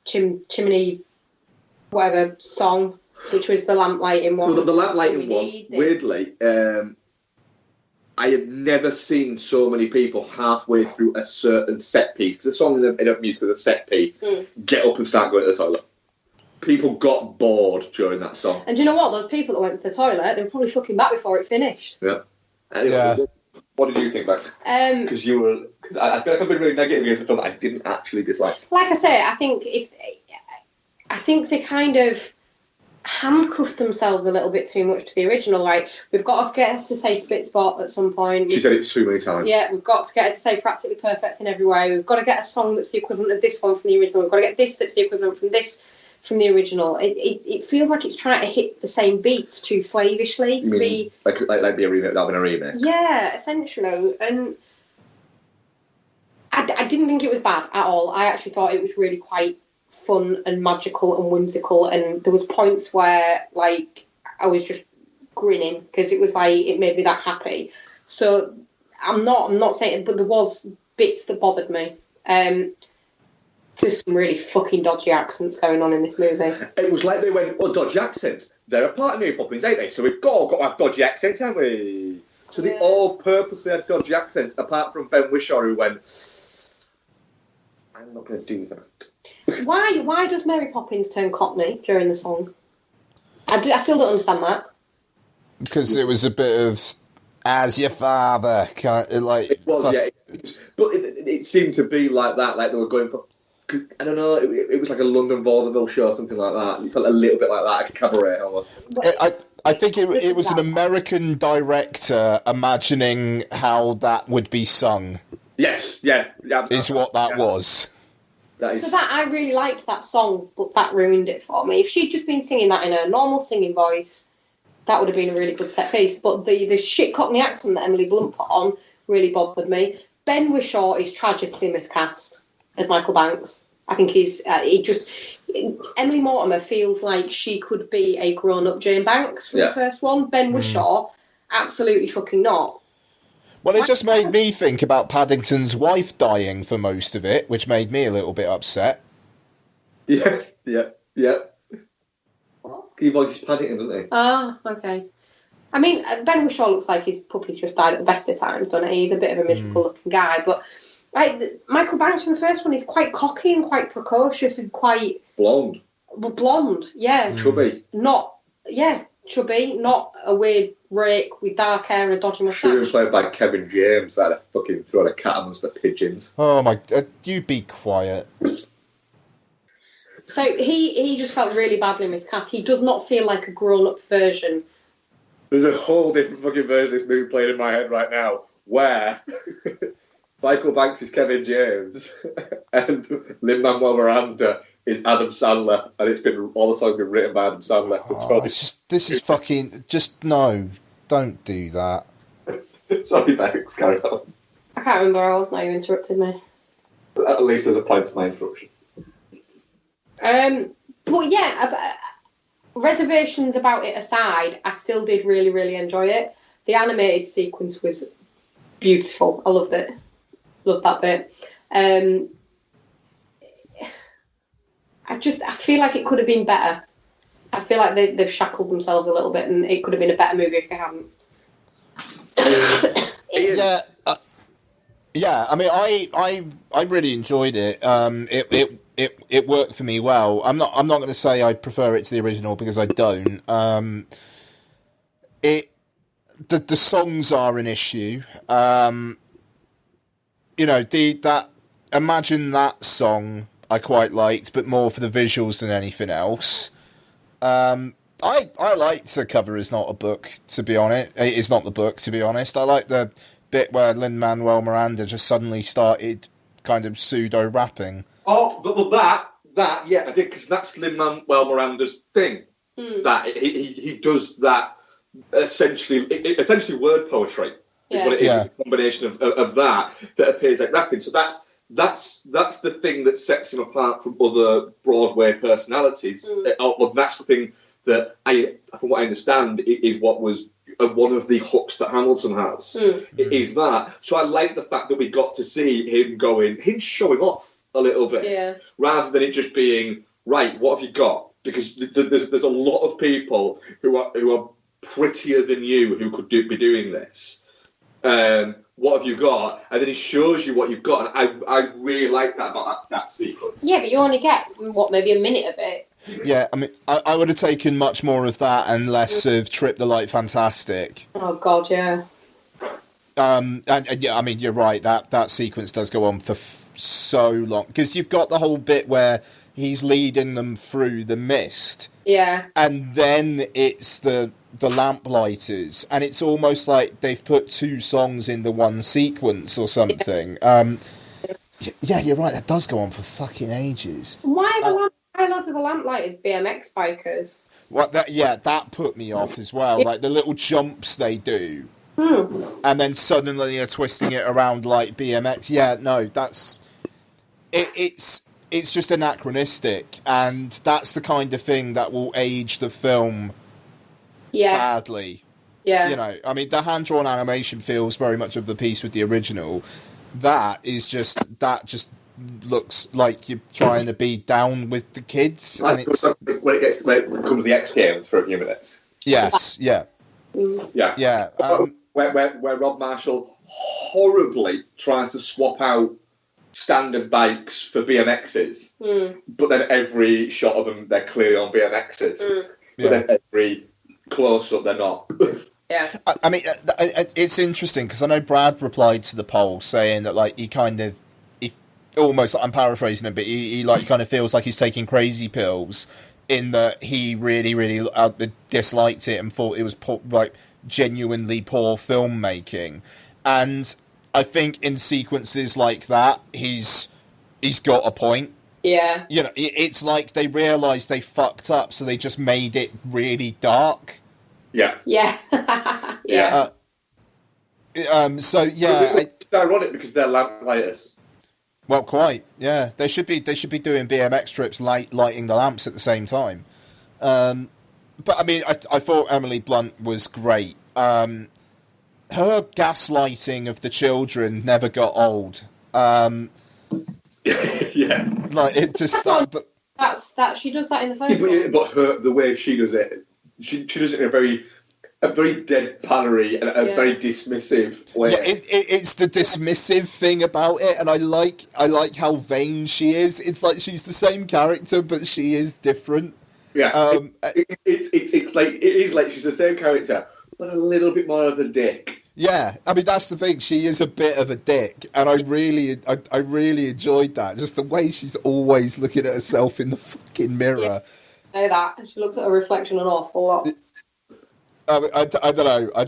chimney whatever song, which was the lamp lighting one. Well, the lamp lighting one, weirdly, I have never seen so many people halfway through a certain set piece, because a song in a musical is a set piece, get up and start going to the toilet. People got bored during that song. And do you know what? Those people that went to the toilet, they were probably fucking back before it finished. Yeah. Anyway, what did you think, Max? Because you were... Cause I feel like I've been really negative against the film that I didn't actually dislike. Like I say, I think they kind of handcuffed themselves a little bit too much to the original. Like, we've got to get us to say split spot at some point. She said it too many times. Yeah, we've got to get her to say practically perfect in every way. We've got to get a song that's the equivalent of this one from the original. We've got to get this that's the equivalent from this from the original. It feels like it's trying to hit the same beats too slavishly to be like be a remake, having a remake. Yeah, essentially. And I didn't think it was bad at all. I actually thought it was really quite fun and magical and whimsical, and there was points where like I was just grinning because it was like it made me that happy. So I'm not saying, but there was bits that bothered me. There's some really fucking dodgy accents going on in this movie. It was like they went, oh, dodgy accents. They're a part of Mary Poppins, ain't they? So we've all got to have dodgy accents, haven't we? So they all purposely had dodgy accents, apart from Ben Whishaw, who went, I'm not going to do that. Why does Mary Poppins turn Cockney during the song? I still don't understand that. Because it was a bit of, as your father, kind of, like... It was, yeah. But it seemed to be like that, like they were going for... I don't know, it was like a London vaudeville show or something like that. It felt a little bit like that, like a cabaret almost. I think it was an American director imagining how that would be sung. Yes, yeah. Is what that was. I really liked that song, but that ruined it for me. If she'd just been singing that in her normal singing voice, that would have been a really good set piece. But the shit Cockney accent that Emily Blunt put on really bothered me. Ben Whishaw is tragically miscast as Michael Banks. I think Emily Mortimer feels like she could be a grown-up Jane Banks from the first one. Ben Whishaw, absolutely fucking not. Well, it just made me think about Paddington's wife dying for most of it, which made me a little bit upset. Yeah. He voiced Paddington, doesn't he? Ah, okay. I mean, Ben Whishaw looks like his puppy's just died at the best of times, doesn't he? He's a bit of a miserable-looking guy, but Michael Banks from the first one is quite cocky and quite precocious and quite... Blonde. Blonde, yeah. Chubby. Chubby, not a weird rake with dark hair and a dodgy moustache. She was played by Kevin James, that had fucking thrown a cat amongst the pigeons. Oh my... you be quiet. So he just felt really badly miscast. He does not feel like a grown-up version. There's a whole different fucking version of this movie playing in my head right now, where Michael Banks is Kevin James and Lin-Manuel Miranda is Adam Sandler, and all the songs have been written by Adam Sandler. This is fucking... Just no, don't do that. Sorry, Banks, carry on. I can't remember where I was now you interrupted me. At least there's a point to my interruption. But yeah, reservations about it aside, I still did really, really enjoy it. The animated sequence was beautiful. I loved it. Loved that bit. I feel like it could have been better. I feel like they've shackled themselves a little bit, and it could have been a better movie if they hadn't. Yeah. I mean, I really enjoyed it. It worked for me well. I'm not going to say I prefer it to the original because I don't. The songs are an issue. Imagine that song I quite liked, but more for the visuals than anything else. I liked the cover is not a book, to be honest. It's not the book, to be honest. I like the bit where Lin-Manuel Miranda just suddenly started kind of pseudo-rapping. Oh, well, that, yeah, I did, because that's Lin-Manuel Miranda's thing. That he does that essentially word poetry is what it is. Yeah. It's a combination of that appears like rapping. So that's the thing that sets him apart from other Broadway personalities. Well, that's the thing that from what I understand, is what was one of the hooks that Hamilton has. Is that? So I like the fact that we got to see him showing off a little bit, rather than it just being right. What have you got? Because there's a lot of people who are prettier than you who could be doing this. What have you got? And then he shows you what you've got. And I really like that about that sequence. Yeah, but you only get, maybe a minute of it. Yeah, I mean, I would have taken much more of that and less of Trip the Light Fantastic. Oh, God, yeah. And yeah, I mean, you're right, that sequence does go on for so long. Because you've got the whole bit where he's leading them through the mist. Yeah. And then it's the lamplighters, and it's almost like they've put two songs into one sequence or something. Yeah, you're right, that does go on for fucking ages. Why lots of the lamplighters BMX bikers? That put me off as well. Like the little jumps they do. And then suddenly they're twisting it around like BMX. Yeah, no, that's... It's just anachronistic, and that's the kind of thing that will age the film badly. Yeah. You know, I mean, the hand-drawn animation feels very much of the piece with the original. That just looks like you're trying to be down with the kids. And it's... when it comes to the X Games for a few minutes. Yes, yeah. Yeah. Where Rob Marshall horribly tries to swap out standard bikes for BMXs, but then every shot of them, they're clearly on BMXs. But then every close-up, they're not. Yeah. I mean, it's interesting, because I know Brad replied to the poll saying that, like, he almost, I'm paraphrasing him, but he like, kind of feels like he's taking crazy pills, in that he really, really disliked it and thought it was, like, genuinely poor filmmaking. And I think in sequences like that, he's got a point. Yeah. You know, it's like they realised they fucked up, so they just made it really dark. Yeah. Yeah. Yeah. So yeah, it's ironic because they're lamplighters. Well, quite. Yeah, they should be doing BMX trips, lighting the lamps at the same time. But I mean, I thought Emily Blunt was great. Her gaslighting of the children never got old. Yeah, like it just that she does that in the first one. But the way she does it, she does it in a very deadpannery and a very dismissive way. Yeah, it's the dismissive thing about it, and I like how vain she is. It's like she's the same character, but she is different. Yeah, it is like she's the same character, but a little bit more of a dick. Yeah, I mean that's the thing. She is a bit of a dick, and I really enjoyed that. Just the way she's always looking at herself in the fucking mirror. Yeah, I know that. She looks at her reflection an awful lot. I don't know. I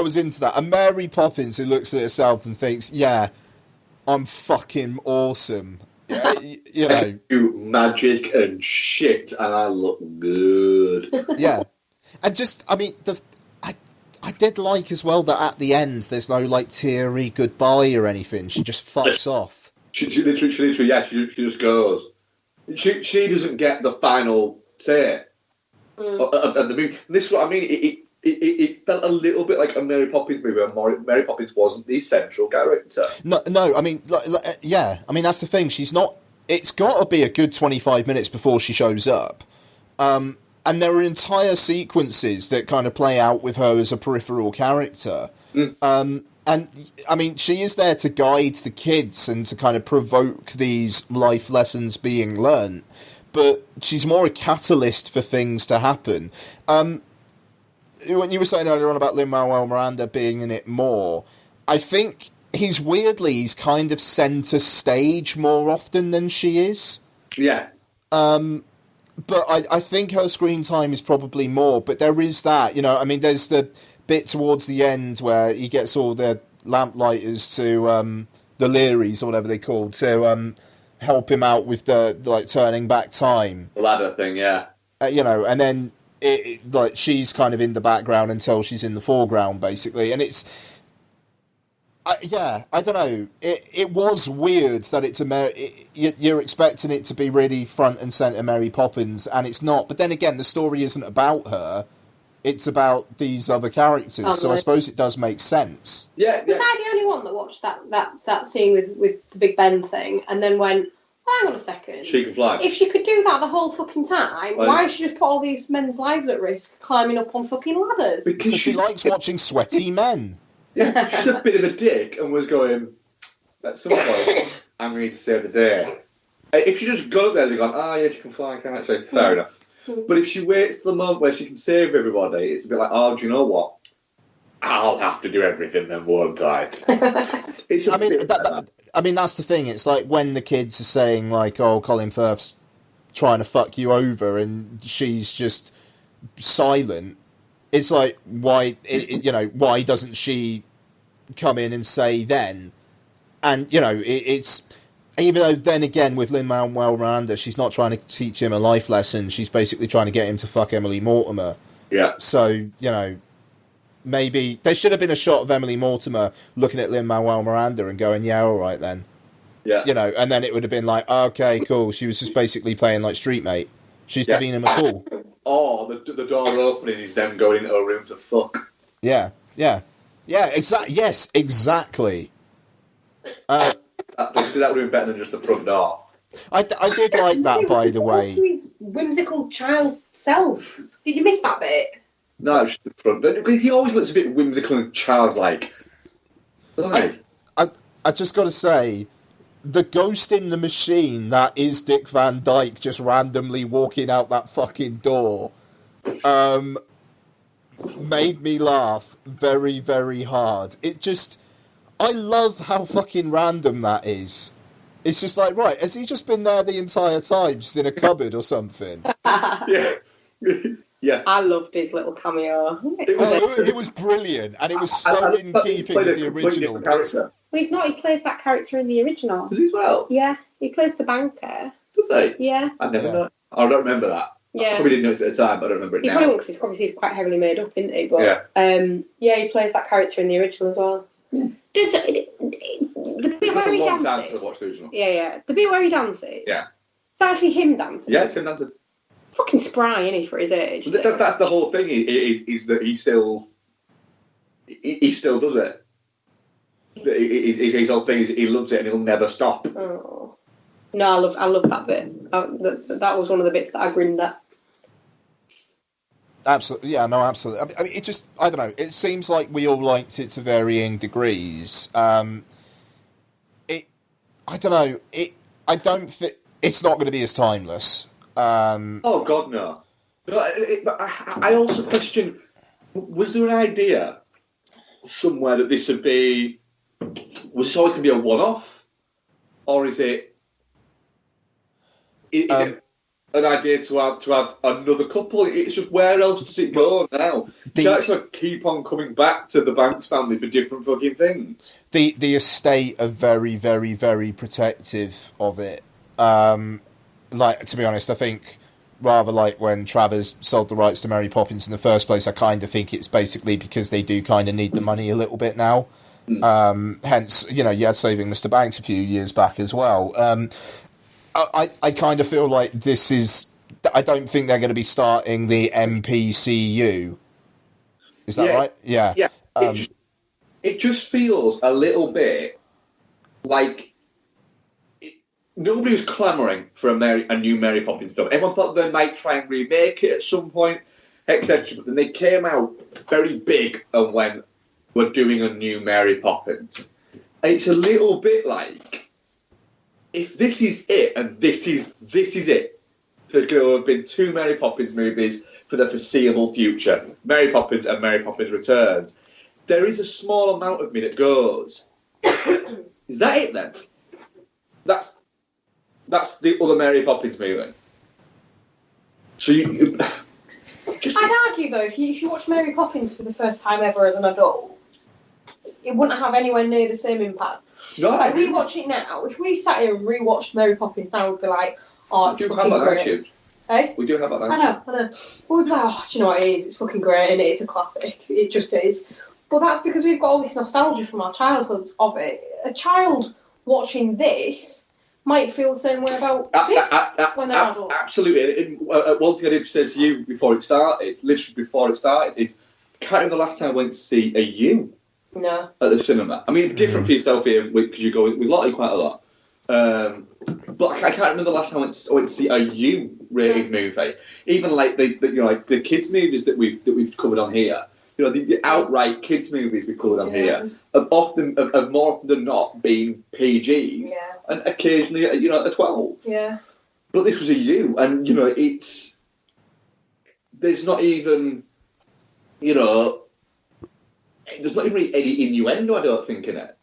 was into that. And Mary Poppins, who looks at herself and thinks, "Yeah, I'm fucking awesome." You know, I do magic and shit, and I look good. Yeah, and just I mean I did like as well that at the end there's no like teary goodbye or anything. She just fucks off. She literally, yeah, she just goes. She doesn't get the final say of the movie. And this is what I mean. It felt a little bit like a Mary Poppins movie where Mary Poppins wasn't the central character. No. I mean, yeah. I mean, that's the thing. She's not. It's got to be a good 25 minutes before she shows up. And there are entire sequences that kind of play out with her as a peripheral character. And, I mean, she is there to guide the kids and to kind of provoke these life lessons being learnt. But she's more a catalyst for things to happen. When you were saying earlier on about Lin-Manuel Miranda being in it more, I think he's kind of centre stage more often than she is. Yeah. But I think her screen time is probably more. But there is that, I mean, there's the bit towards the end where he gets all the lamplighters to the Learys or whatever they call to help him out with the turning back time. The ladder thing, yeah. And then she's kind of in the background until she's in the foreground, basically, and it's. I don't know. It was weird that it's you're expecting it to be really front and centre Mary Poppins, and it's not. But then again, the story isn't about her; it's about these other characters. So I suppose it does make sense. Yeah. Was I the only one that watched that scene with the Big Ben thing, and then went, hang on a second, she can fly. If she could do that the whole fucking time, why did she just put all these men's lives at risk climbing up on fucking ladders? Because she likes watching sweaty men. Yeah, she's a bit of a dick and was going, at some point, I'm going to save the day. If she just got up there and gone, yeah, she can fly, can't she? Fair enough. But if she waits till the moment where she can save everybody, it's a bit like, do you know what? I'll have to do everything then, won't I? I mean, that's the thing. It's like when the kids are saying, like, Colin Firth's trying to fuck you over and she's just silent. It's like, why doesn't she come in and say then? And, it's... Even though, then again, with Lin-Manuel Miranda, she's not trying to teach him a life lesson. She's basically trying to get him to fuck Emily Mortimer. Yeah. So, maybe... There should have been a shot of Emily Mortimer looking at Lin-Manuel Miranda and going, yeah, all right then. Yeah. And then it would have been like, okay, cool. She was just basically playing like Street Mate. She's giving him a call. The door opening is them going into a room to fuck. Yeah. Yes, exactly. That would have been better than just the front door. I did like that, by the way. His whimsical child self. Did you miss that bit? No, it's just the front door. Because he always looks a bit whimsical and childlike. I just got to say, the ghost in the machine that is Dick Van Dyke just randomly walking out that fucking door made me laugh very, very hard. I love how fucking random that is. It's just like, right, has he just been there the entire time, just in a cupboard or something? Yeah. Yeah. I loved his little cameo. It was brilliant, and it was so in keeping with the original. Well, he's not. He plays that character in the original. Does he as well? Yeah, he plays the banker. Does he? Yeah. I never know. I don't remember that. Yeah. I probably didn't notice at the time, but I don't remember it now. Probably won't, because obviously he's quite heavily made up, isn't he? But, he plays that character in the original as well. Yeah. Does the bit where he dances? To watch the original. Yeah. The bit where he dances. Yeah. It's actually him dancing. Yeah, it's him dancing. Fucking spry, isn't he, for his age? That's the whole thing. Is that he still does it. His whole thing is he loves it and he'll never stop. Oh. No, I love that bit. That was one of the bits that I grinned at. Absolutely, yeah, no, absolutely. I mean, it just, I don't know, it seems like we all liked it to varying degrees. I don't know, I don't think, it's not going to be as timeless. Oh, God, no. But I also question, was there an idea somewhere that this would be, was this always going to be a one-off? Or is it an idea to have another couple? It's just, where else does it go now? You actually keep on coming back to the Banks family for different fucking things. The estate are very, very, very protective of it. Like, to be honest, I think rather like when Travers sold the rights to Mary Poppins in the first place, I kind of think it's basically because they do kind of need the money a little bit now. Hence, you had Saving Mr. Banks a few years back as well. I kind of feel like this is... I don't think they're going to be starting the MPCU. Is that right? Yeah. Yeah. It just feels a little bit like... Nobody was clamouring for a new Mary Poppins film. Everyone thought they might try and remake it at some point, etc. But then they came out very big and went, we're doing a new Mary Poppins. And it's a little bit like, if this is it, and this is it, there's going to have been two Mary Poppins movies for the foreseeable future, Mary Poppins and Mary Poppins Returns. There is a small amount of me that goes, Is that it then? That's the other Mary Poppins movie. So I'd argue though, if you watch Mary Poppins for the first time ever as an adult, it wouldn't have anywhere near the same impact. No, like we watch it now. If we sat here and rewatched Mary Poppins now, we'd be like, "Oh, it's fucking great." Hey? We do have that. I know. But we'd be like, "Oh, do you know what it is? It's fucking great, and it's a classic. It just is." But that's because we've got all this nostalgia from our childhoods of it. A child watching this might feel the same way about this when they're adults. Absolutely. One thing I did say to you before it started, literally before it started, is I can't remember the last time I went to see a U. No. At the cinema. I mean, different for yourself here because you go with Lottie quite a lot. But I can't remember the last time I went to see a U-rated movie. Even like the kids movies that we've covered on here. You know, the outright kids movies we've covered on here have more often than not been PGs and occasionally a 12. Yeah. But this was a U, and there's not even there's not even really any innuendo, I don't think, in it.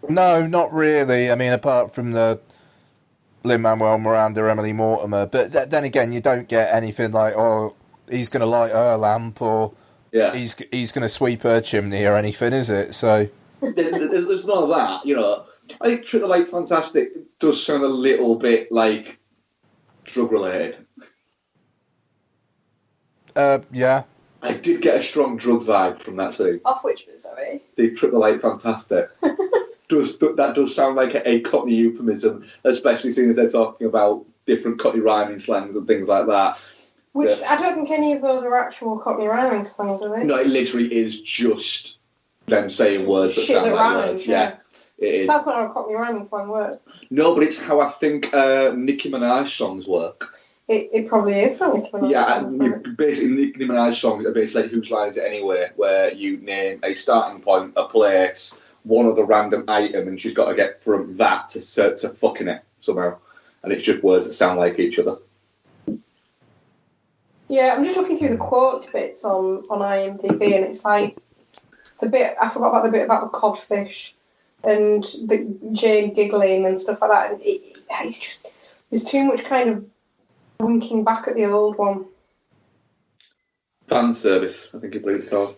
No, not really. I mean, apart from the Lin-Manuel Miranda, Emily Mortimer. But then again, you don't get anything like, oh, he's going to light her lamp or he's going to sweep her chimney or anything, is it? So there's none of that, I think Trick the Light Fantastic does sound a little bit like drug-related. Yeah. I did get a strong drug vibe from that scene. Off which bit, sorry? The Trick the Light Fantastic. That does sound like a Cockney euphemism, especially seeing as they're talking about different Cockney rhyming slangs and things like that. Which, I don't think any of those are actual Cockney rhyming slangs, are they? No, it literally is just them saying words that Shit sound that like rhymes, words. Yeah. It is. So that's not a Cockney rhyming slang word. No, but it's how I think Nicki Minaj songs work. It probably is how Nicki Minaj Yeah, basically Nicki Minaj songs are basically like Whose Line Is It Anyway, where you name a starting point, a place, one other random item, and she's got to get from that to fucking it somehow. And it's just words that sound like each other. Yeah, I'm just looking through the quotes bits on IMDb, and it's like I forgot about the bit about the codfish and the Jane giggling and stuff like that. And it's just, there's too much kind of winking back at the old one. Fan service, I think it believes it's called.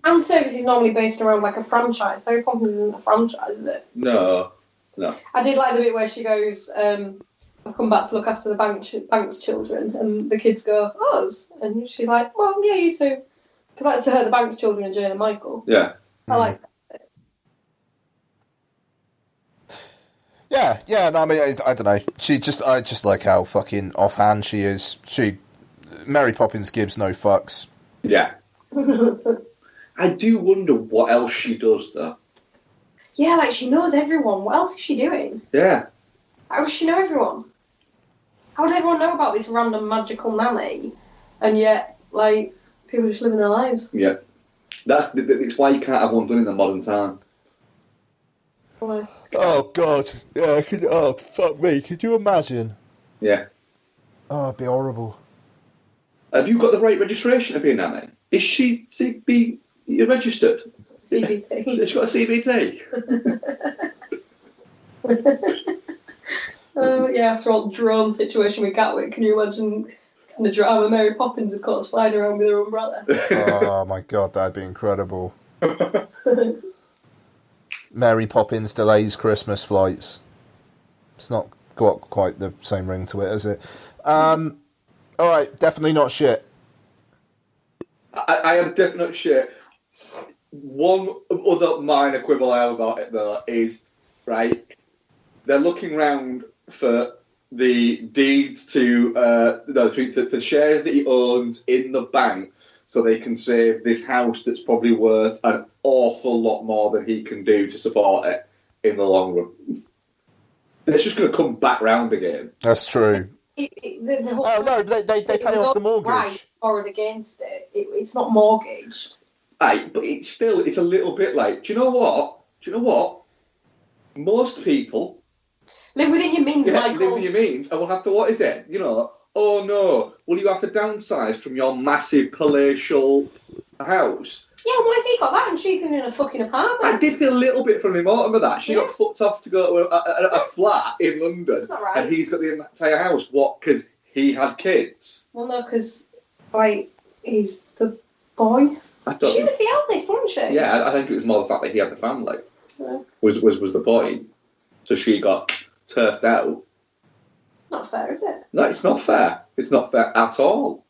Fan service is normally based around like a franchise. Mary Poppins isn't a franchise, is it? No. I did like the bit where she goes, I've come back to look after the bank's children, and the kids go, us? And she's like, well, yeah, you too. Because like, to her, the bank's children are Jane and Michael. Yeah. I like that. Yeah, no, I mean, I don't know. I just like how fucking offhand she is. Mary Poppins gives no fucks. Yeah. I do wonder what else she does, though. Yeah, like, she knows everyone. What else is she doing? Yeah. How does she know everyone? How would everyone know about this random magical nanny? And yet, like, people just living their lives. Yeah. It's why you can't have one done in the modern time. Why? Oh, God. Yeah, fuck me. Could you imagine? Yeah. Oh, it'd be horrible. Have you got the right registration to be a nanny? Is she CB registered? CBT. She's got a CBT? Yeah, after all the drone situation with Gatwick, can you imagine the drama Mary Poppins, of course, flying around with her umbrella? Oh, my God, that'd be incredible. Mary Poppins delays Christmas flights. It's not got quite the same ring to it, is it? Alright, definitely not shit. I am definitely not shit. One other minor quibble I have about it, though, is, right, they're looking round for the deeds to the shares that he owns in the bank so they can save this house that's probably worth an awful lot more than he can do to support it in the long run. It's just going to come back round again. That's true. They pay off the mortgage. Right, or against it. It's not mortgaged. Right, but it's a little bit like, do you know what? Most people live within your means, Michael. Live within your means, and we'll have to, what is it? Oh no, will you have to downsize from your massive palatial a house. Yeah, why's he got that and she's in a fucking apartment? I did feel a little bit for an immortal with that. She got fucked off to go to a flat in London, That's not right. and he's got the entire house. What? Because he had kids? Well, no, because, like, he's the boy. She was the eldest, wasn't she? Yeah, I think it was more the fact that he had the family. Yeah. Was the point. So she got turfed out. Not fair, is it? No, it's not fair. It's not fair at all.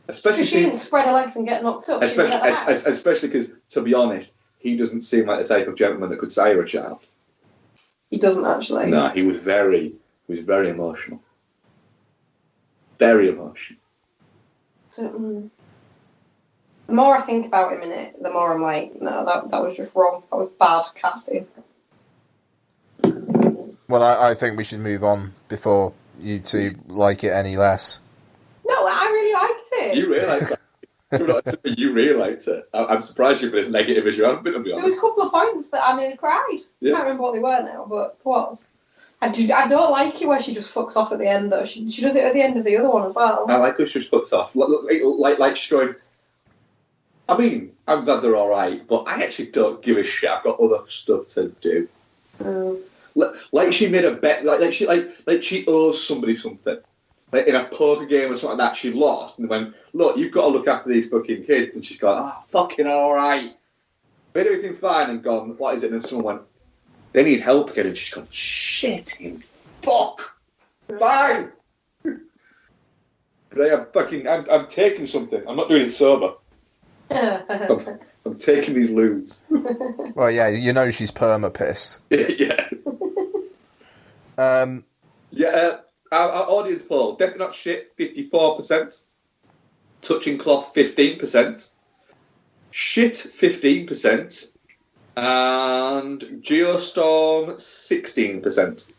Especially she didn't spread her legs and get knocked up. Especially because, to be honest, he doesn't seem like the type of gentleman that could sire a child. He doesn't actually. No, he was very emotional. Very emotional. So, the more I think about him in it, the more I'm like, no, that was just wrong. That was bad casting. Well, I think we should move on before you two like it any less. No, I really liked it. You really liked it. You really liked it. I'm surprised you've been as negative as you have been, to be honest. There was a couple of points that I nearly cried. Yeah. I can't remember what they were now, but it was. I don't like it where she just fucks off at the end, though. She does it at the end of the other one as well. I like when she just fucks off. Like she's going, I mean, I'm glad they're alright, but I actually don't give a shit. I've got other stuff to do. Like she made a bet, like she owes somebody something. Like in a poker game or something like that, she lost and went, look, you've got to look after these fucking kids. And she's gone, fucking alright. Made everything fine and gone, what is it? And someone went, they need help again. And she's gone, shit, fuck, fine. But I'm taking something. I'm not doing it sober. I'm taking these lewds. Well, yeah, you know she's perma-pissed. Yeah. Our audience poll, definitely not shit, 54%. Touching cloth, 15%. Shit, 15%. And Geostorm, 16%.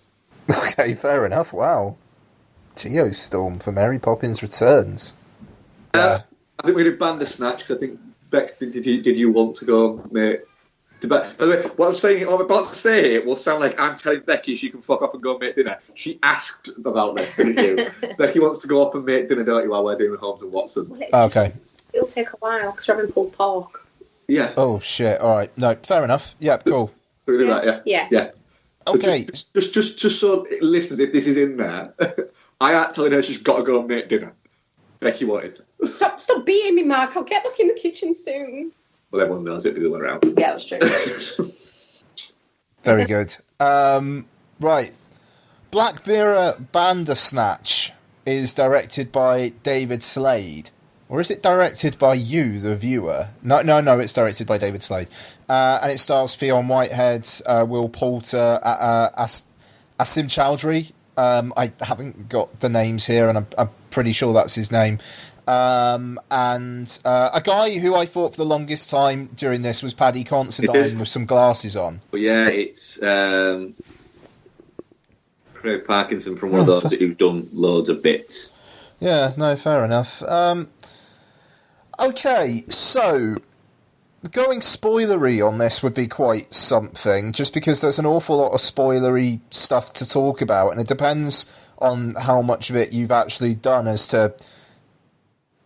Okay, fair enough, wow. Geostorm for Mary Poppins Returns. I think we did Bandersnatch, because I think Bex, did you want to go, mate? By the way, what I'm about to say will sound like I'm telling Becky she can fuck off and go make dinner. She asked about this, didn't you? Becky wants to go up and make dinner, don't you, while we're doing Holmes and Watson. Well, okay. It'll take a while, because we're having pulled pork. Yeah. Oh, shit, alright. No, fair enough. Yeah, cool. We do that, Yeah. So okay. Just so listeners, if this is in there, I ain't telling her she's got to go and make dinner. Becky wanted. Stop beating me, Mark. I'll get back in the kitchen soon. Well, everyone knows it the other way around. Yeah, that's true. Very good. Right. Black Mirror Bandersnatch is directed by David Slade. Or is it directed by you, the viewer? No, it's directed by David Slade. And it stars Fionn Whitehead, Will Poulter, Asim Chowdhury. I haven't got the names here, and I'm pretty sure that's his name. And a guy who I thought for the longest time during this was Paddy Considine with some glasses on. But yeah, it's Craig Parkinson from one of those who's done loads of bits. Yeah, no, fair enough. Okay, so going spoilery on this would be quite something, just because there's an awful lot of spoilery stuff to talk about, and it depends on how much of it you've actually done as to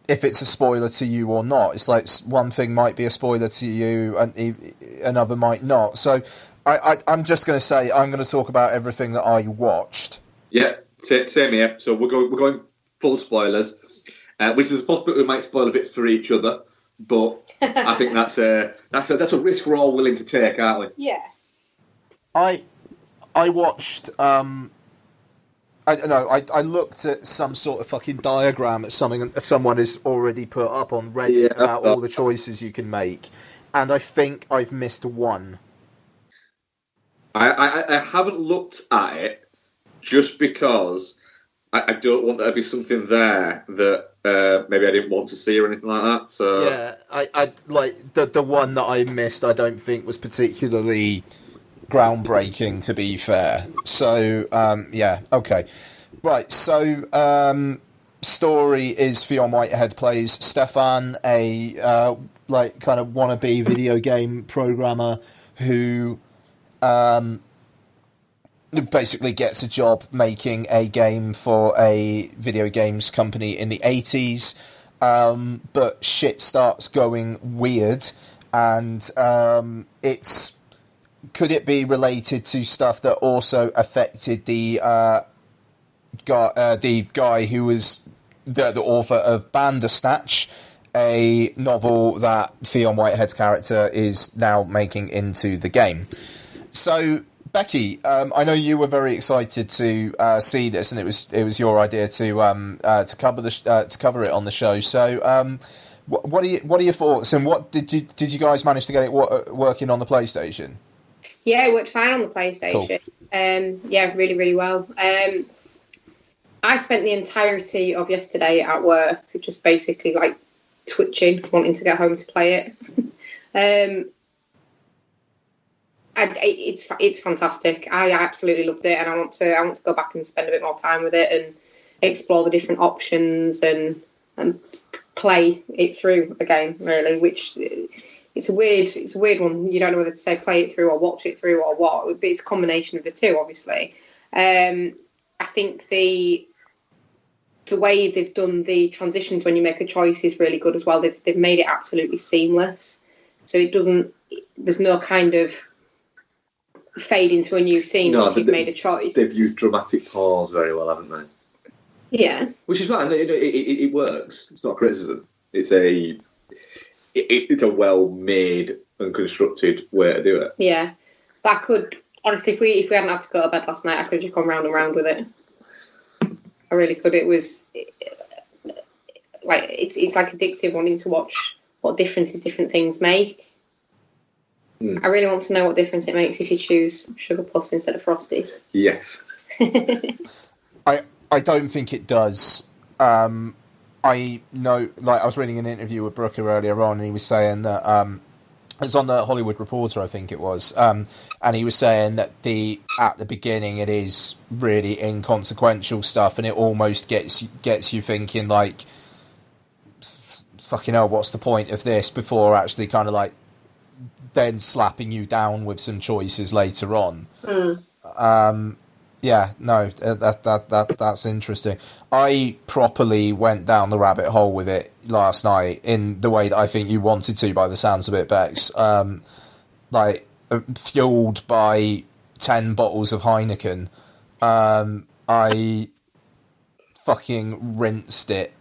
if it's a spoiler to you or not. It's like one thing might be a spoiler to you and another might not. So I'm just going to say I'm going to talk about everything that I watched. Yeah, same here. So we're going full spoilers, which is a possibility we might spoil a bit for each other, but I think that's a risk we're all willing to take, aren't we? Yeah. I watched. I looked at some sort of fucking diagram that someone has already put up on Reddit about all the choices you can make, and I think I've missed one. I haven't looked at it just because I don't want there to be something there that maybe I didn't want to see or anything like that. So yeah, I like the one that I missed. I don't think was particularly groundbreaking, to be fair. So yeah, okay, right. So story is Fionn Whitehead plays Stefan, a kind of wannabe video game programmer who basically gets a job making a game for a video games company in the 80s. but shit starts going weird, and could it be related to stuff that also affected the guy who was the author of Bandersnatch, a novel that Fionn Whitehead's character is now making into the game. So, Becky, I know you were very excited to see this, and it was your idea to cover it on the show. So, what are your thoughts, and what did you guys manage to get it working on the PlayStation? Yeah, it worked fine on the PlayStation. Cool. Yeah, really, really well. I spent the entirety of yesterday at work just basically like twitching, wanting to get home to play it. It's fantastic. I absolutely loved it, and I want to go back and spend a bit more time with it and explore the different options and play it through again. Really, which it's a weird one. You don't know whether to say play it through or watch it through or what. But it's a combination of the two, obviously. I think the way they've done the transitions when you make a choice is really good as well. They've made it absolutely seamless, so it doesn't. There's no kind of fade into a new scene once you've made a choice. They've used dramatic pause very well, haven't they? Yeah, which is fine. It works. It's not a criticism. It's a well made and constructed way to do it. Yeah, but I could honestly, if we hadn't had to go to bed last night, I could have just gone round and round with it. I really could. It was like it's like addictive, wanting to watch what differences different things make. I really want to know what difference it makes if you choose Sugar Puffs instead of Frosties. Yes. I don't think it does. I know, like, I was reading an interview with Brooker earlier on, and he was saying that it was on the Hollywood Reporter, I think it was, and he was saying that at the beginning it is really inconsequential stuff, and it almost gets you thinking, like, fucking hell, what's the point of this, before actually kind of like then slapping you down with some choices later on. Yeah, no, that's interesting. I properly went down the rabbit hole with it last night in the way that I think you wanted to, by the sounds of it, Bex. Like, fueled by 10 bottles of Heineken. I fucking rinsed it.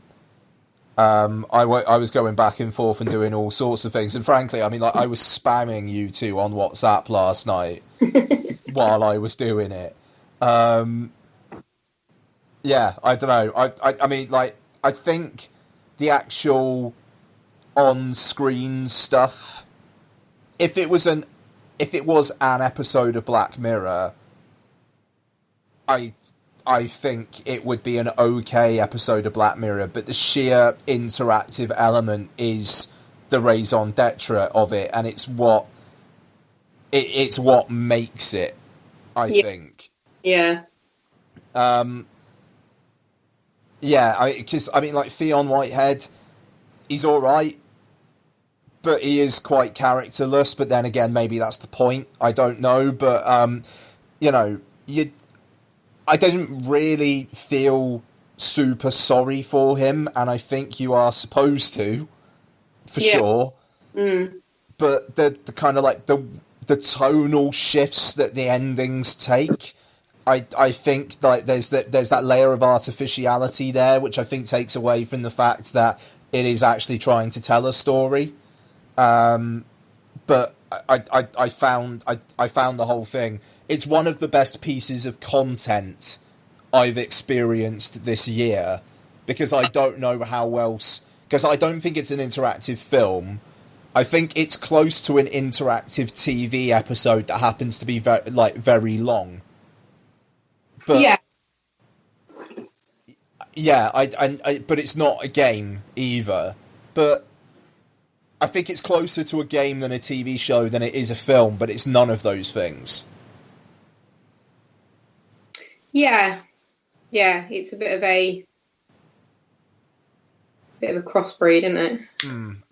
I was going back and forth and doing all sorts of things, and frankly, I mean, like, I was spamming you two on WhatsApp last night while I was doing it. Yeah, I don't know. I mean, like, I think the actual on-screen stuff, if it was an episode of Black Mirror, I think it would be an okay episode of Black Mirror, but the sheer interactive element is the raison d'etre of it, and it's what makes it, I think. Yeah. Yeah, because I mean, like, Fionn Whitehead, he's all right, but he is quite characterless. But then again, maybe that's the point. I don't know, but you know, I didn't really feel super sorry for him, and I think you are supposed to, for sure. But the kind of like the tonal shifts that the endings take, I think like there's that layer of artificiality there, which I think takes away from the fact that it is actually trying to tell a story. But I found the whole thing. It's one of the best pieces of content I've experienced this year, because I don't know how else. Because I don't think it's an interactive film. I think it's close to an interactive TV episode that happens to be very long. But, yeah, but it's not a game either. But I think it's closer to a game than a TV show than it is a film, but it's none of those things. Yeah, it's a bit of a crossbreed, isn't it?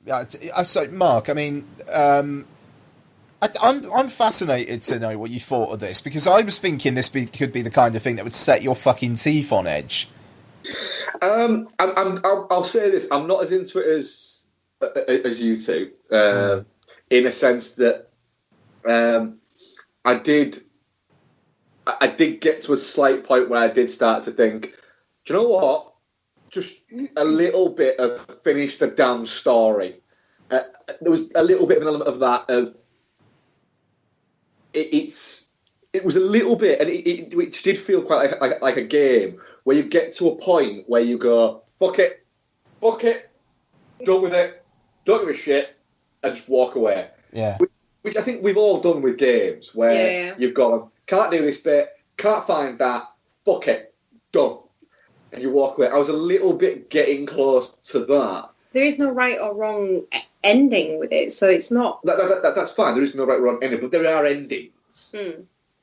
Yeah. So, Mark, I mean, I'm fascinated to know what you thought of this, because I was thinking this could be the kind of thing that would set your fucking teeth on edge. I'll say this: I'm not as into it as you two, in a sense that I did get to a slight point where I did start to think, do you know what? Just a little bit of finish the damn story. There was a little bit of an element of that. It was a little bit, and it did feel quite like a game where you get to a point where you go, fuck it, done with it, don't give a shit, and just walk away. Yeah. Which I think we've all done with games where you've gone, can't do this bit, can't find that, fuck it, done. And you walk away. I was a little bit getting close to that. There is no right or wrong ending with it, so it's not... That's fine, there is no right or wrong ending, but there are endings.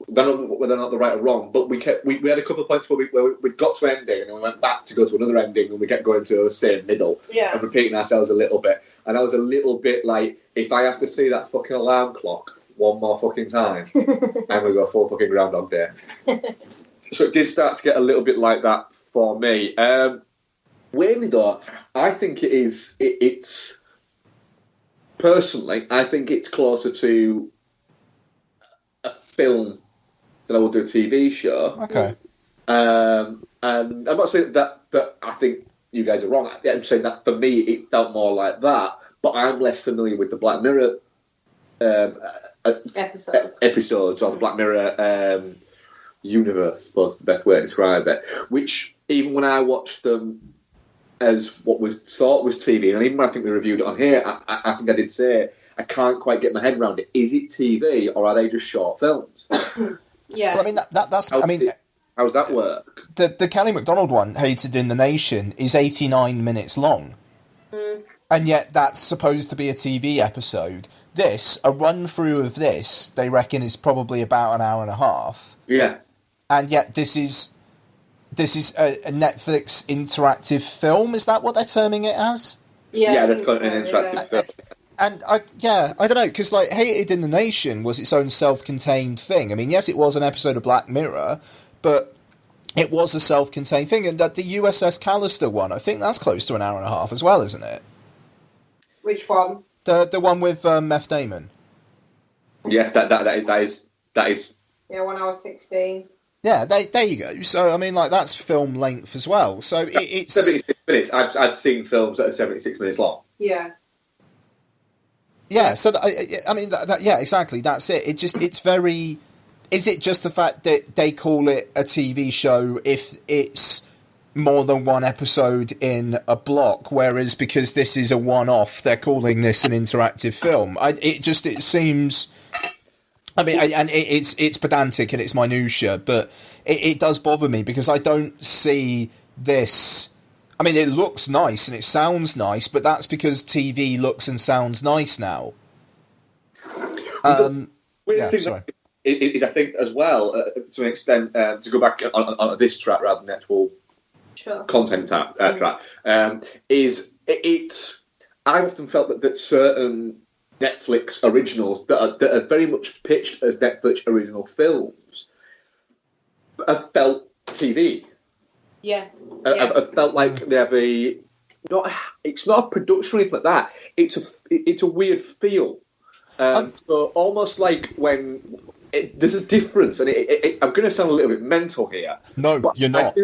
They're not the right or wrong, but we had a couple of points where we got to ending and then we went back to go to another ending and we kept going to the same middle and repeating ourselves a little bit. And I was a little bit like, if I have to see that fucking alarm clock one more fucking time, I'm going to go full fucking Groundhog Day. So it did start to get a little bit like that for me. Weirdly though, I think it's personally, I think it's closer to a film than I would do a TV show. Okay. And I'm not saying that I think you guys are wrong. I'm saying that for me, it felt more like that. But I'm less familiar with the Black Mirror episodes or the Black Mirror universe, I suppose is the best way to describe it. Which, even when I watched them as what was thought was TV, and even when I think we reviewed it on here, I think I did say, I can't quite get my head around it. Is it TV or are they just short films? Yeah. Well, I mean, that's... I mean... How does that work? The Kelly MacDonald one, Hated in the Nation, is 89 minutes long. And yet that's supposed to be a TV episode. A run-through of this, they reckon is probably about an hour and a half. Yeah. And yet this is a Netflix interactive film. Is that what they're terming it as? Yeah, that's called an interactive film. And I don't know, because like Hated in the Nation was its own self-contained thing. I mean, yes, it was an episode of Black Mirror, but it was a self-contained thing. And that the USS Callister one, I think that's close to an hour and a half as well, isn't it? Which one? The one with Meth Damon. Yes, that is. Yeah, 1 hour 16. Yeah, there you go. So I mean, like that's film length as well. So it's 76 minutes. I've seen films that are 76 minutes long. Yeah. Yeah. So I mean, yeah, exactly. That's it. It's very. Is it just the fact that they call it a TV show if it's more than one episode in a block, whereas because this is a one-off, they're calling this an interactive film? It seems. I mean, and it's pedantic and it's minutiae, but it does bother me because I don't see this. I mean, it looks nice and it sounds nice, but that's because TV looks and sounds nice now. Sorry. Is I think as well to an extent to go back on this track rather than the actual content track is it. I've often felt that certain Netflix originals that are very much pitched as Netflix original films have felt TV. Yeah. I've felt like they have it's not a production or anything like that. It's a weird feel. So almost like when there's a difference, and I'm going to sound a little bit mental here. No, but you're not.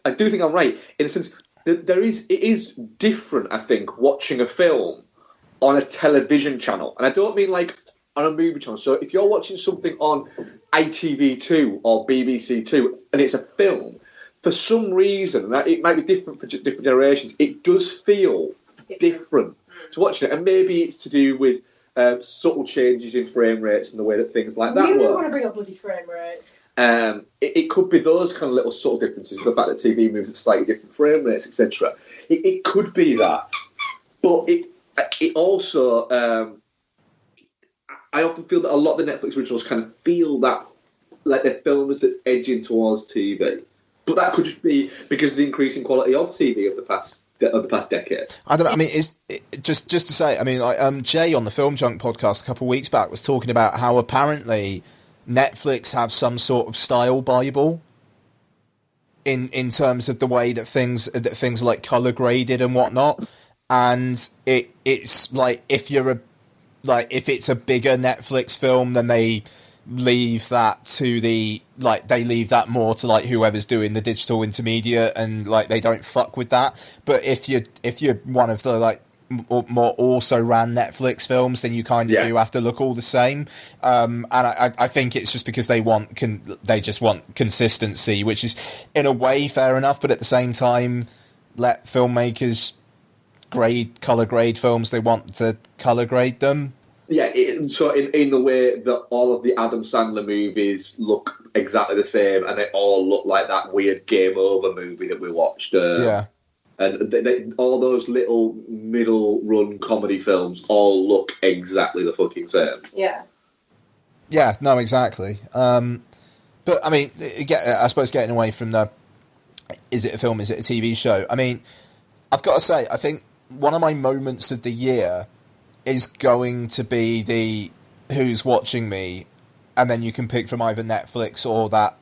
I do think I'm right in a sense that it is different. I think watching a film on a television channel, and I don't mean like on a movie channel. So if you're watching something on ITV2 or BBC2 and it's a film, for some reason that it might be different for different generations, it does feel different to watching it, and maybe it's to do with subtle changes in frame rates and the way that things like that work. You don't want to bring up bloody frame rates. It could be those kind of little subtle differences, the fact that TV moves at slightly different frame rates, etc. It could be that, but it also I often feel that a lot of the Netflix originals kind of feel that like they're films that's edging towards TV, but that could just be because of the increasing quality of TV of the past decade. I don't know. I mean, just to say. I mean, like Jay on the Film Junk podcast a couple of weeks back was talking about how apparently Netflix have some sort of style bible, in terms of the way that things are like color graded and whatnot, and it's like if it's a bigger Netflix film, then they leave that more to like whoever's doing the digital intermediate, and like they don't fuck with that. But if you're one of the like more also ran Netflix films, then you kind of do have to look all the same. And I think it's just because they just want consistency, which is in a way fair enough, but at the same time, let filmmakers color grade films they want to color grade them. Yeah, so in the way that all of the Adam Sandler movies look exactly the same, and they all look like that weird Game Over movie that we watched. And all those little middle-run comedy films all look exactly the fucking same. Yeah. Yeah, no, exactly. But, I mean, I suppose getting away from the is it a film, is it a TV show? I mean, I've got to say, I think one of my moments of the year is going to be the Who's Watching Me, and then you can pick from either Netflix or that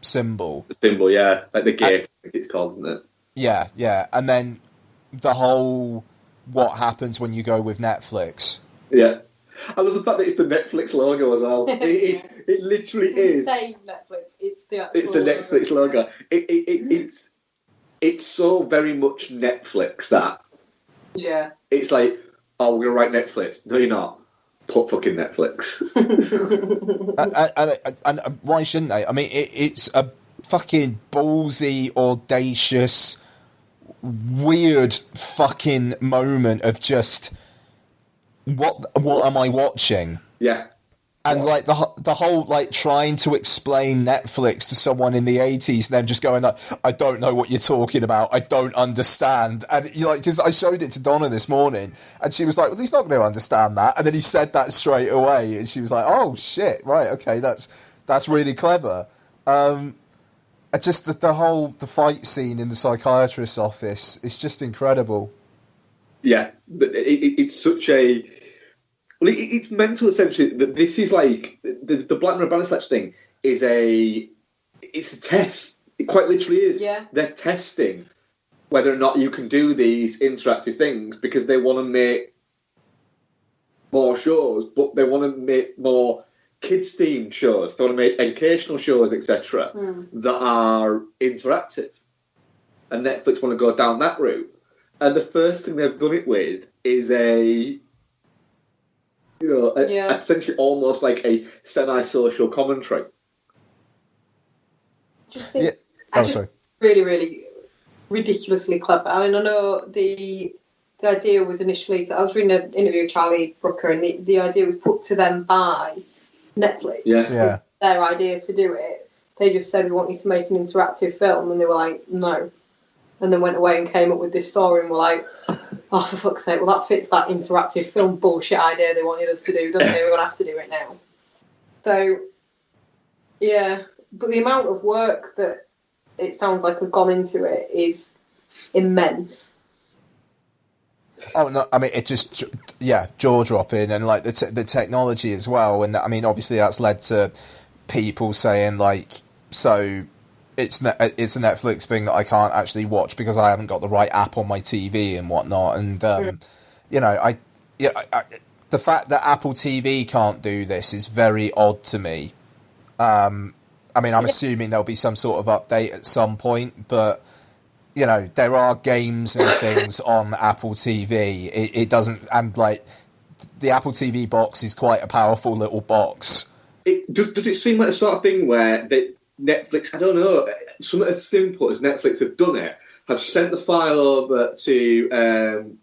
symbol. The symbol, yeah. Like the gate, I think it's called, isn't it? Yeah, yeah. And then the whole what happens when you go with Netflix. Yeah. I love the fact that it's the Netflix logo as well. It literally is. Same Netflix. It's the Netflix logo. It's so very much Netflix that. Yeah. It's like, oh, we're going to write Netflix. No, you're not. Put fucking Netflix. and why shouldn't they? I mean, it's a fucking ballsy, audacious, weird fucking moment of just what am I watching? Yeah. And like the whole like trying to explain Netflix to someone in the 80s, and them just going like, I don't know what you're talking about, I don't understand. And you like, because I showed it to Donna this morning, and she was like, well, he's not going to understand that. And then he said that straight away, and she was like, oh shit, right, okay, that's really clever. Just the fight scene in the psychiatrist's office is just incredible. Yeah, it's such a. Well, it's mental essentially that this is like the Black Mirror Bandersnatch thing is it's a test. It quite literally is. Yeah. They're testing whether or not you can do these interactive things because they want to make more shows, but they want to make more kids-themed shows. They want to make educational shows, etc., that are interactive. And Netflix want to go down that route. And the first thing they've done it with is essentially almost like a semi-social commentary. Really, really ridiculously clever. I mean, I know the idea was initially, I was reading an interview with Charlie Brooker, and the idea was put to them by Netflix. Yeah. Their idea to do it. They just said, we want you to make an interactive film, and they were like, no. And then went away and came up with this story, and were like, oh, for fuck's sake, well, that fits that interactive film bullshit idea they wanted us to do, doesn't it? We're going to have to do it now. So, yeah. But the amount of work that it sounds like has gone into it is immense. Oh, no, I mean, it just, jaw-dropping, and, like, the technology as well, and, I mean, obviously that's led to people saying, like, so it's a Netflix thing that I can't actually watch because I haven't got the right app on my TV and whatnot, and, the fact that Apple TV can't do this is very odd to me. I mean, I'm assuming there'll be some sort of update at some point, but there are games and things on Apple TV. It doesn't, and like the Apple TV box is quite a powerful little box. Does it seem like the sort of thing where Netflix, I don't know, something as simple as Netflix have done it, have sent the file over to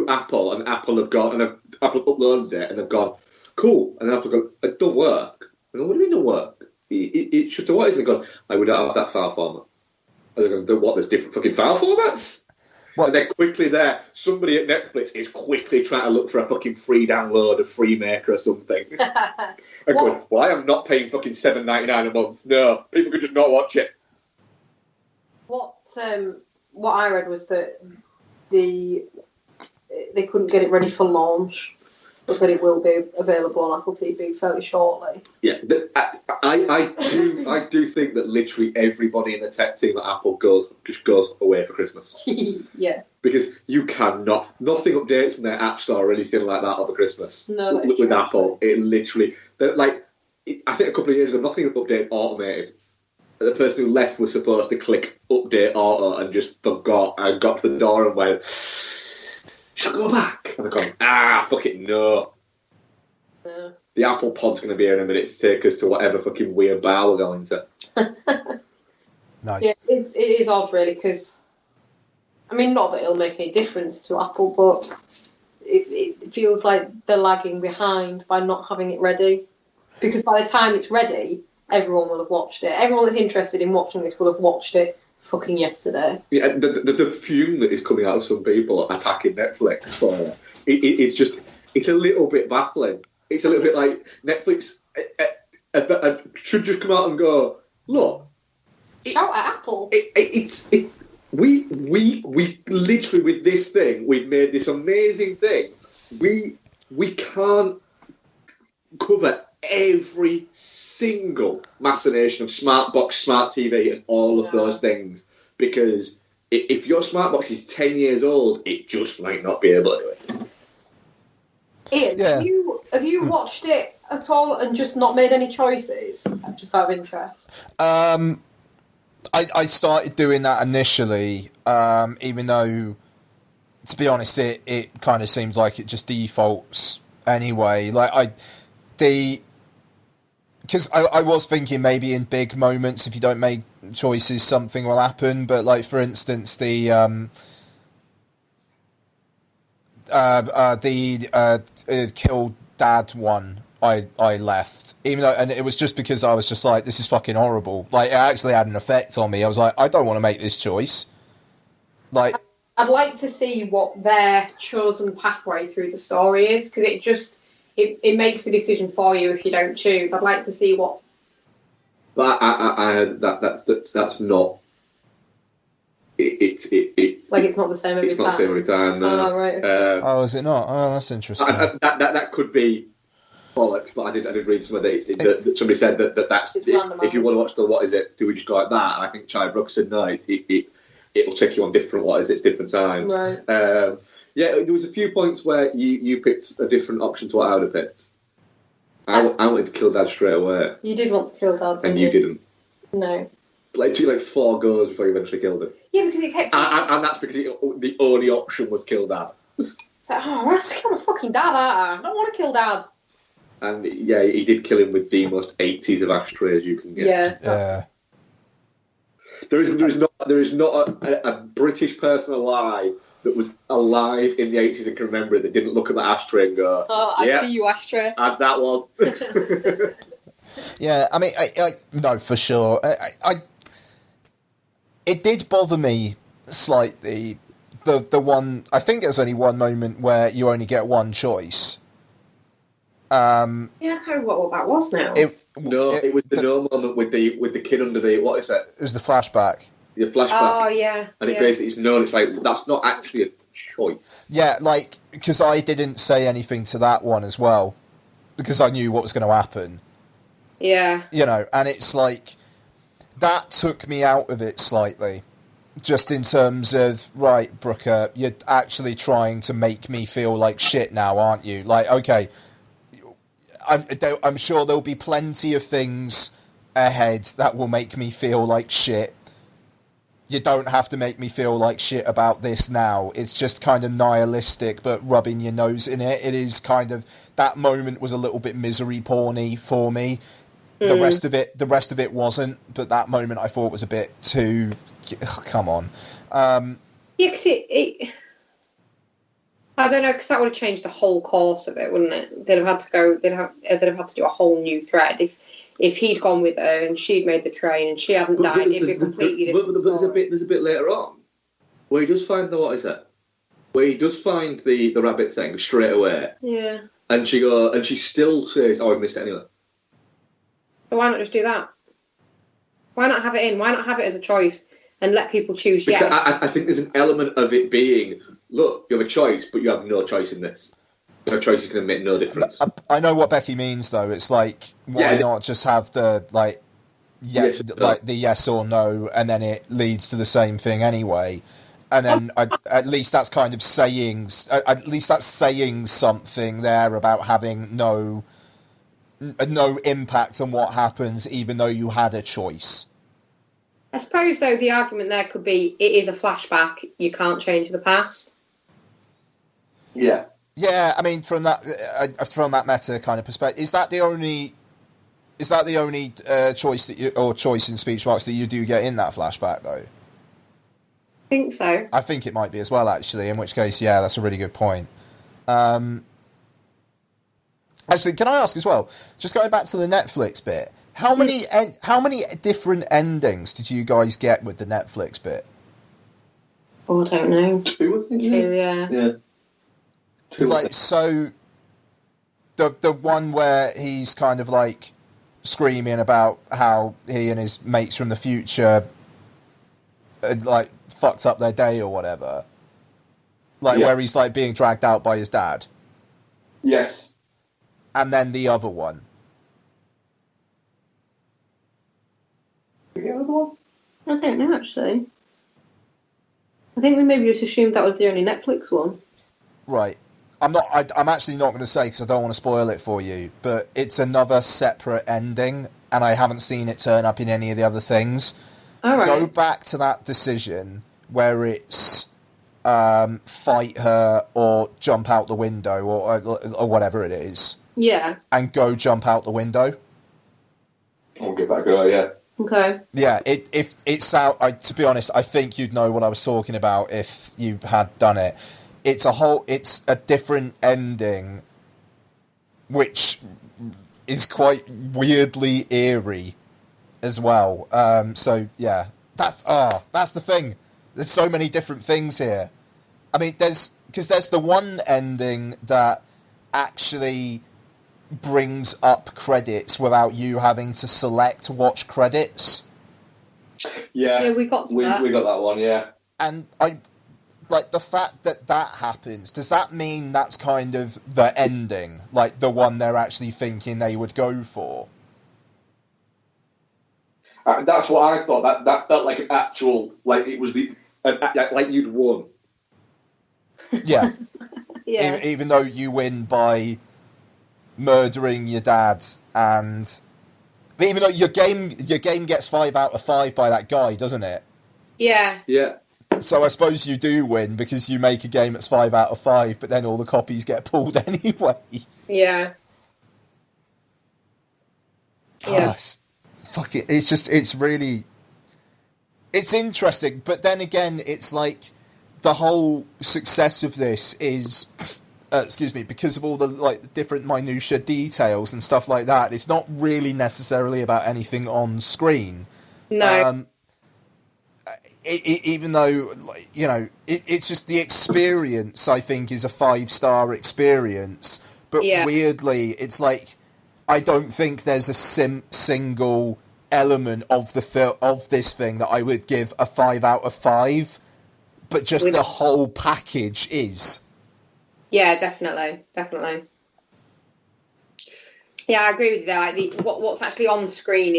Apple, and Apple have gone, and Apple uploaded it, and they've gone, cool, and Apple gone, it don't work. And what do you mean it don't work? It should have what is it gone? We don't have that file format. And they're going, what, there's different fucking file formats? What? And then quickly somebody at Netflix is quickly trying to look for a fucking free download of Freemaker or something. And going, well, I am not paying fucking $7.99 a month. No, people could just not watch it. What I read was that they couldn't get it ready for launch but it will be available on Apple TV fairly shortly. Yeah, I do think that literally everybody in the tech team at Apple just goes away for Christmas. Yeah. Because you cannot, nothing updates from their App Store or anything like that over Christmas. No, with Apple. It literally, I think a couple of years ago, nothing update automated. The person who left was supposed to click update auto and just forgot and got to the door and went, should I go back? And I've gone, fuck it, no. The Apple Pod's going to be here in a minute to take us to whatever fucking weird bar we're going to. Nice. Yeah, it is odd, really, because, I mean, not that it'll make any difference to Apple, but it feels like they're lagging behind by not having it ready. Because by the time it's ready, everyone will have watched it. Everyone that's interested in watching this will have watched it fucking yesterday. Yeah, the fume that is coming out of some people attacking Netflix for it's just, it's a little bit baffling. It's a little bit like Netflix should just come out and go, look. Shout at Apple. We literally, with this thing, we've made this amazing thing. We can't cover every single machination of smart box, smart TV, and all of those things, because if your smart box is 10 years old, it just might not be able to do it. Ian, have you watched it at all and just not made any choices, just out of interest? I started doing that initially, even though, to be honest, it kind of seems like it just defaults anyway. Because I was thinking maybe in big moments, if you don't make choices, something will happen. But like, for instance, the kill dad one, I left, even though, and it was just because I was just like, this is fucking horrible. Like, it actually had an effect on me. I was like, I don't want to make this choice. Like, I'd like to see what their chosen pathway through the story is, because it just it makes a decision for you if you don't choose. I'd like to see what. But that's not. It's not the same every time. It's not the same every time. No. Oh, right. Okay. Is it not? Oh, that's interesting. That could be bollocks, but I did read somewhere that somebody said that's if you want to watch the what is it? Do we just go like that? And I think Charlie Brooker said no. It'll take you on different what is it? It's different times. Right. Yeah, there was a few points where you picked a different option to what I would have picked. I wanted to kill Dad straight away. You did want to kill Dad, and you didn't. No. But it took you 4 goes before you eventually killed him. Yeah, because it kept. And that's because the only option was kill Dad. It's like, I have to kill my fucking dad, I don't want to kill Dad. And yeah, he did kill him with the most 80s of ashtrays you can get. Yeah. There is not a British person alive that was alive in the 80s and can remember it that didn't look at the ashtray and go, I see you, ashtray. Add that one. Yeah, I mean, no, for sure. It did bother me slightly. The one, I think there's only one moment where you only get one choice. Yeah, I can't remember what that was now. It was the no moment with the kid under the, what is it? It was the flashback. The flashback. Oh, yeah. And it basically is known, it's like, that's not actually a choice. Yeah, like, because I didn't say anything to that one as well, because I knew what was going to happen. Yeah. You know, and it's like, that took me out of it slightly. Just in terms of, right, Brooker, you're actually trying to make me feel like shit now, aren't you? Like, okay, I'm sure there'll be plenty of things ahead that will make me feel like shit. You don't have to make me feel like shit about this now. It's just kind of nihilistic, but rubbing your nose in it. It is kind of, that moment was a little bit misery porny for me. The rest of it wasn't, but that moment I thought was a bit too, come on. Yeah, because I don't know, because that would have changed the whole course of it, wouldn't it? They'd have had to do a whole new thread. If he'd gone with her and she'd made the train and she hadn't died, it'd be completely different. But there's a bit later on where he does find where he does find the rabbit thing straight away. Yeah. And she still says, "Oh, I missed it anyway." So why not just do that? Why not have it in? Why not have it as a choice and let people choose? Because yes. I think there's an element of it being, look, you have a choice, but you have no choice in this. Your choice is going to make no difference. I know what Becky means, though. It's like, why not just have the, like, Yes, like the yes or no, and then it leads to the same thing anyway. And then at least that's kind of saying, at least that's saying something there about having no impact on what happens, even though you had a choice. I suppose, though, the argument there could be it is a flashback. You can't change the past. Yeah. Yeah, I mean, from that meta kind of perspective, is that the only choice that choice in speech marks that you do get in that flashback, though? I think so. I think it might be as well, actually. In which case, yeah, that's a really good point. Actually, can I ask as well? Just going back to the Netflix bit, how many different endings did you guys get with the Netflix bit? Oh, I don't know. Two, yeah. Yeah. Like, so the one where he's kind of like screaming about how he and his mates from the future like fucked up their day or whatever, like where he's like being dragged out by his dad. Yes. And then the other one. The other one? I don't know, actually. I think we maybe just assumed that was the only Netflix one. Right. I'm actually not going to say because I don't want to spoil it for you, but it's another separate ending, and I haven't seen it turn up in any of the other things. All right. Go back to that decision where it's fight her or jump out the window or whatever it is. Yeah. And go jump out the window. I'll give that a go, yeah. Okay. Yeah, if it's out. To be honest, I think you'd know what I was talking about if you had done it. It's a different ending, which is quite weirdly eerie as well. So yeah, that's the thing. There's so many different things here. I mean, there's the one ending that actually brings up credits without you having to select watch credits. Yeah, we got that. We got that one, yeah. And I like the fact that happens. Does that mean that's kind of the ending, like the one they're actually thinking they would go for? That's what I thought. That felt like an actual, like it was like you'd won. Yeah. Yeah. Even though you win by murdering your dad, and even though your game gets 5 out of 5 by that guy, doesn't it? Yeah. Yeah. So I suppose you do win because you make a game that's 5 out of 5, but then all the copies get pulled anyway. Yeah. Yeah. Fuck it. It's really, it's interesting, but then again, it's like the whole success of this is, because of all the like different minutiae details and stuff like that. It's not really necessarily about anything on screen. No. Even though, you know, it's just the experience, I think, is a 5-star experience. But weirdly, it's like, I don't think there's a single element of this thing that I would give a 5 out of 5. But just the whole package is. Yeah, definitely. Yeah, I agree with you there. Like what's actually on screen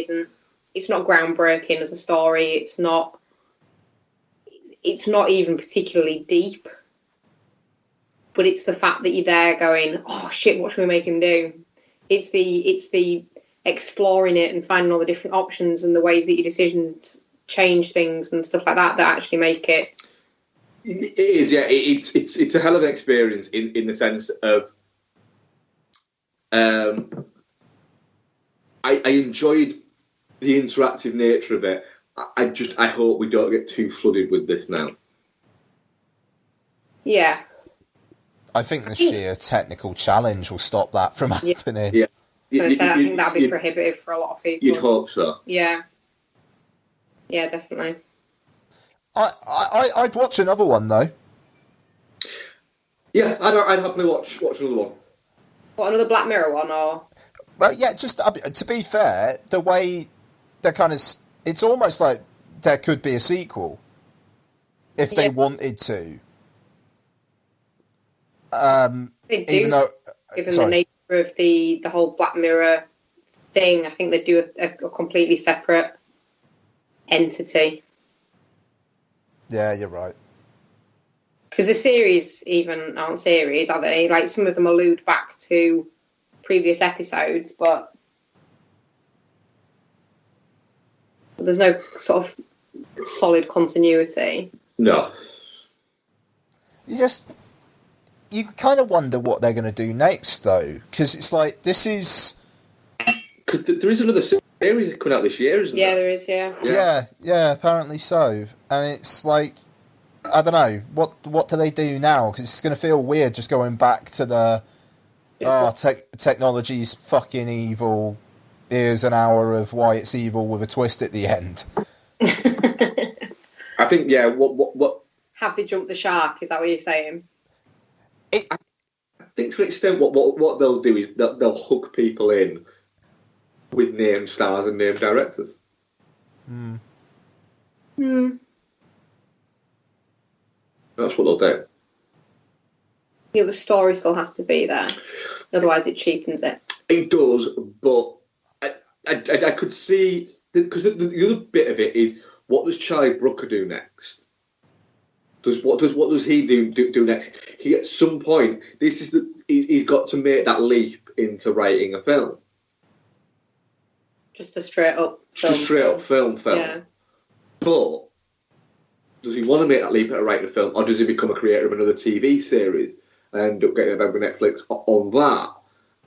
it's not groundbreaking as a story. It's not even particularly deep. But it's the fact that you're there going, oh shit, what should we make him do? It's the exploring it and finding all the different options and the ways that your decisions change things and stuff like that actually make it. It is, yeah. It's a hell of an experience in the sense of I enjoyed the interactive nature of it. I hope we don't get too flooded with this now. Yeah. I think the sheer technical challenge will stop that from happening. Yeah. I think that'd be prohibitive for a lot of people. You'd hope so. Yeah. Yeah, definitely. I'd watch another one though. Yeah, I'd happily watch another one. What, another Black Mirror one, or? Well, yeah. Just to be fair, the way they're kind of, it's almost like there could be a sequel if they wanted to. They do, even though, given sorry. the nature of the whole Black Mirror thing. I think they do a completely separate entity. Yeah, you're right. Because the series even aren't series, are they? Like, some of them allude back to previous episodes, but there's no sort of solid continuity. No. You kind of wonder what they're going to do next, though, because it's like, this is... Because there is another series coming out this year, isn't there? Yeah, there is, yeah. Yeah, apparently so. And it's like, I don't know, what do they do now? Because it's going to feel weird just going back to the, technology's fucking evil, here's an hour of why it's evil with a twist at the end. I think, yeah, what... Have they jumped the shark, is that what you're saying? I think to an extent what they'll do is they'll hook people in with named stars and named directors. That's what they'll do. Yeah, the story still has to be there. Otherwise it cheapens it. It does, but I could see... Because the other bit of it is, what does Charlie Brooker do next? What does he do next? He, at some point, he's got to make that leap into writing a film. Just a straight up film. Yeah. But does he want to make that leap into writing a film, or does he become a creator of another TV series and end up getting a bag with Netflix on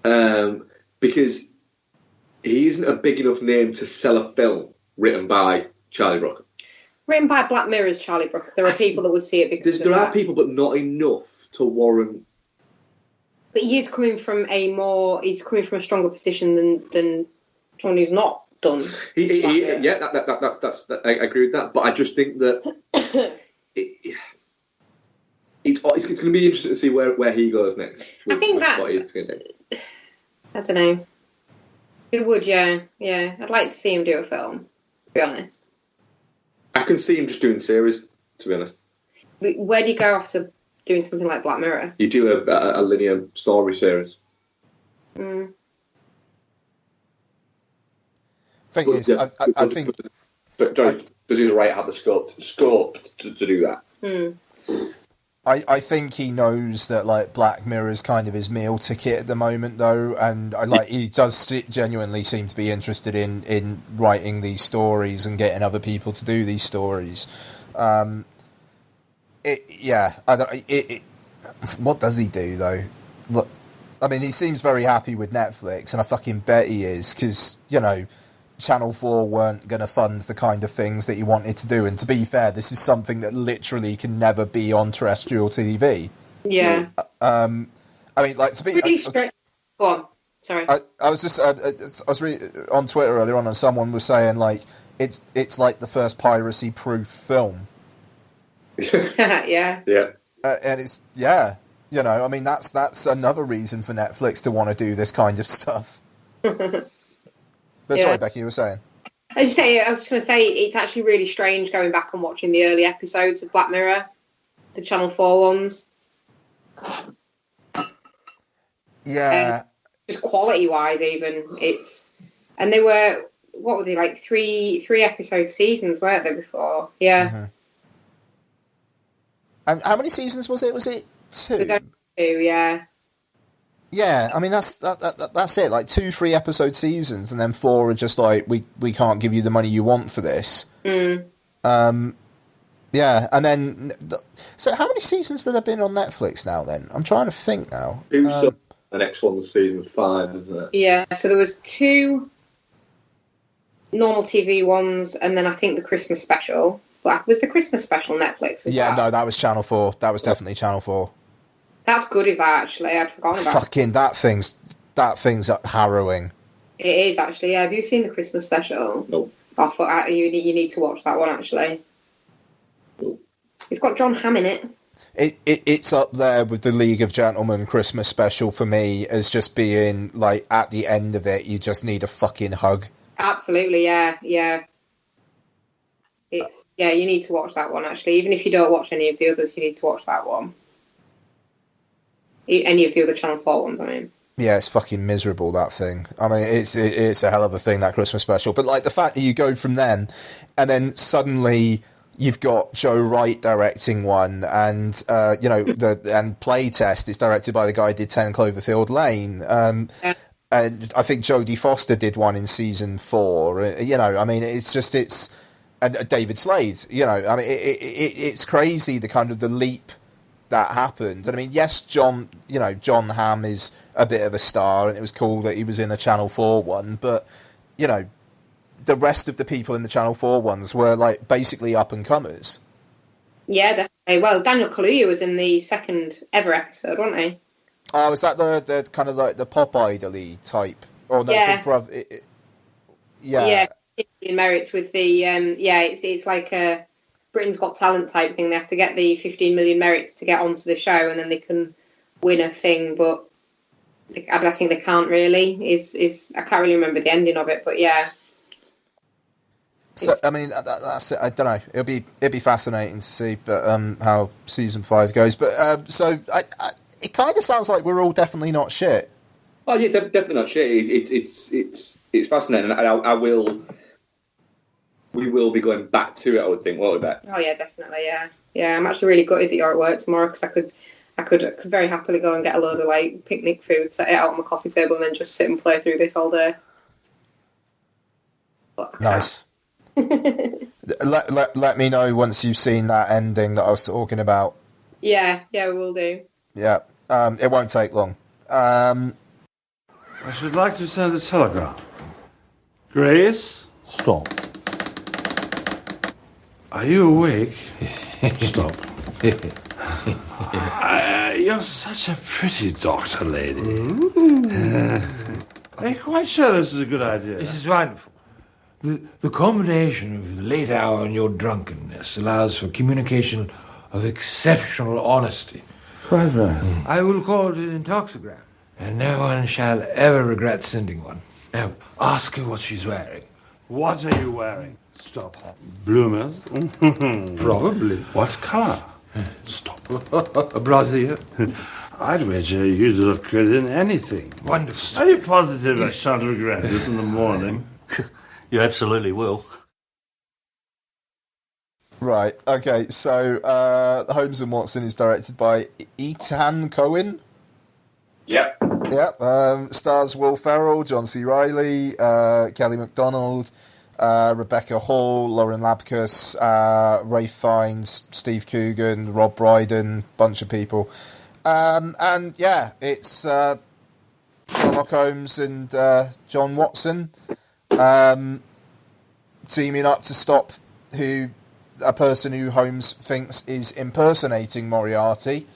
that? Because he isn't a big enough name to sell a film written by Charlie Brooker. Written by Black Mirror's Charlie Brooker. There are people that would see it because there are people, but not enough to warrant. But he's coming from a stronger position than someone who's not done. That's I agree with that. But I just think that it's going to be interesting to see where he goes next. I think that. What he's going to do. I don't know. It would, yeah. I'd like to see him do a film. To be honest. I can see him just doing series, to be honest. Where do you go after doing something like Black Mirror? You do a linear story series. Thing is, I think... Does he right have the scope to do that? I think he knows that, like, Black Mirror is kind of his meal ticket at the moment, though, and he does genuinely seem to be interested in writing these stories and getting other people to do these stories. What does he do, though? Look, I mean, he seems very happy with Netflix, and I fucking bet he is, because, Channel 4 weren't going to fund the kind of things that he wanted to do. And to be fair, this is something that literally can never be on terrestrial TV. Yeah. I mean, like, to be... Really go on. Sorry. I was just... I was reading on Twitter earlier on, and someone was saying, like, it's like the first piracy-proof film. Yeah. Yeah. And it's... Yeah. I mean, that's another reason for Netflix to want to do this kind of stuff. But sorry, Becky, you were saying? I was just going to say, it's actually really strange going back and watching the early episodes of Black Mirror, the Channel 4 ones. Yeah. Just quality-wise, even. And they were, what were they, like three episode seasons, weren't they, before? Yeah. Mm-hmm. And how many seasons was it? Was it 2? 2, yeah. Yeah, I mean, that's it, like 2-3 episode seasons, and then 4 are just like, we can't give you the money you want for this. Yeah, and then... So how many seasons have there been on Netflix now, then? I'm trying to think now. The next one's season 5, isn't it? Yeah, so there was 2 normal TV ones, and then I think the Christmas special. Was the Christmas special Netflix as well? No, that was Channel 4. That was definitely Channel 4. That's good, is that, actually? I'd forgotten about it. Fucking, that thing's harrowing. It is, actually, yeah. Have you seen the Christmas special? No. I thought you need to watch that one, actually. No. It's got John Hamm in it. It's up there with the League of Gentlemen Christmas special for me as just being, like, at the end of it, you just need a fucking hug. Absolutely, yeah. You need to watch that one, actually. Even if you don't watch any of the others, you need to watch that one. any of the other Channel 4 ones, I mean. Yeah, it's fucking miserable, that thing. I mean, it's a hell of a thing, that Christmas special. But, like, the fact that you go from then, and then suddenly you've got Joe Wright directing one, and, and Playtest is directed by the guy who did 10 Cloverfield Lane. And I think Jodie Foster did one in season 4. I mean, and David Slade, I mean, it's crazy, the kind of the leap that happened. And I mean, yes, John Hamm is a bit of a star, and it was cool that he was in a Channel 4 one, but, the rest of the people in the Channel 4 ones were, like, basically up-and-comers. Yeah, definitely. Well, Daniel Kaluuya was in the second ever episode, wasn't he? Oh, is that the kind of like the pop idol-y type? Or no, yeah. Big Brother? Yeah, 15 merits with the it's like a Britain's Got Talent type thing. They have to get the 15 million merits to get onto the show, and then they can win a thing. But I think they can't really. I can't really remember the ending of it, but yeah. So I mean, that's it. I don't know. It'll be fascinating to see, but how season 5 goes. But it kind of sounds like we're all definitely not shit. Oh yeah, definitely not shit. It's fascinating, and we will be going back to it, I would think, won't we, Bet? Oh yeah, definitely. Yeah. I'm actually really gutted that you're at work tomorrow, because I could very happily go and get a load of like picnic food, set it out on my coffee table, and then just sit and play through this all day. Nice. let me know once you've seen that ending that I was talking about. Yeah, we will do. Yeah, it won't take long. I should like to send a telegram. Grace? Stop. Are you awake? Stop. You're such a pretty doctor, lady. Are you quite sure this is a good idea? This is wonderful. The combination of the late hour and your drunkenness allows for communication of exceptional honesty. Quite right. I will call it an intoxigram, and no one shall ever regret sending one. Now, ask her what she's wearing. What are you wearing? Stop. Bloomers? Probably. What colour? Stop. A brassiere? I'd wager you'd look good in anything. Wonderful. Are you positive I shan't regret this in the morning? You absolutely will. Right, okay, so Holmes and Watson is directed by Ethan Cohen. Yep. Yep. Stars Will Ferrell, John C. Reilly, Kelly MacDonald, Rebecca Hall, Lauren Lapkus, Ralph Fiennes, Steve Coogan, Rob Brydon, bunch of people. And yeah, it's Sherlock Holmes and John Watson teaming up to stop a person who Holmes thinks is impersonating Moriarty,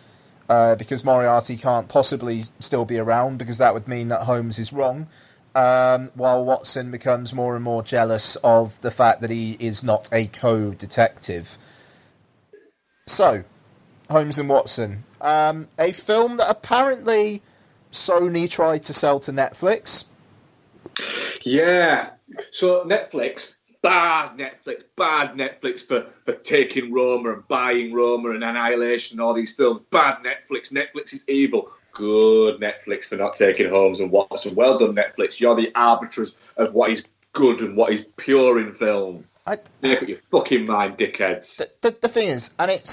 because Moriarty can't possibly still be around, because that would mean that Holmes is wrong, while Watson becomes more and more jealous of the fact that he is not a co-detective. So, Holmes and Watson, a film that apparently Sony tried to sell to Netflix. Yeah. So Netflix, bad Netflix for taking Roma and buying Roma and Annihilation and all these films. Bad Netflix. Netflix is evil. Good Netflix for not taking Holmes and Watson. Well done, Netflix. You're the arbiters of what is good and what is pure in film. Make up your fucking mind, dickheads. The thing is, and it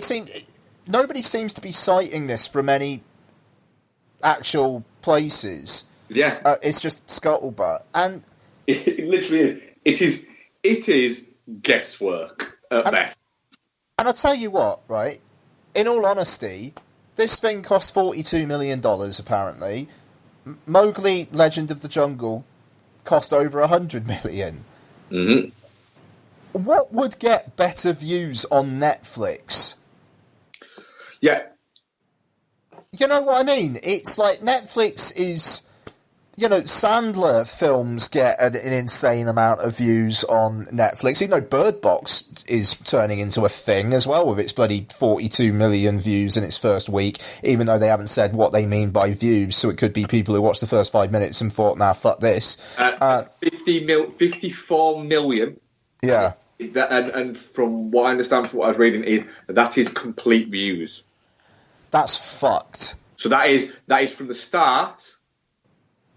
seems nobody seems to be citing this from any actual places. Yeah. It's just scuttlebutt, and it literally is. It is guesswork at best. And I'll tell you what, right? In all honesty, this thing cost $42 million, apparently. Mowgli, Legend of the Jungle, cost over $100 million. Mm-hmm. What would get better views on Netflix? Yeah. You know what I mean? It's like Netflix is... Sandler films get an insane amount of views on Netflix, even though Bird Box is turning into a thing as well, with its bloody 42 million views in its first week, even though they haven't said what they mean by views, so it could be people who watched the first 5 minutes and thought, nah, fuck this. 54 million. Yeah. And from what I understand from what I was reading, that is complete views. That's fucked. So that is from the start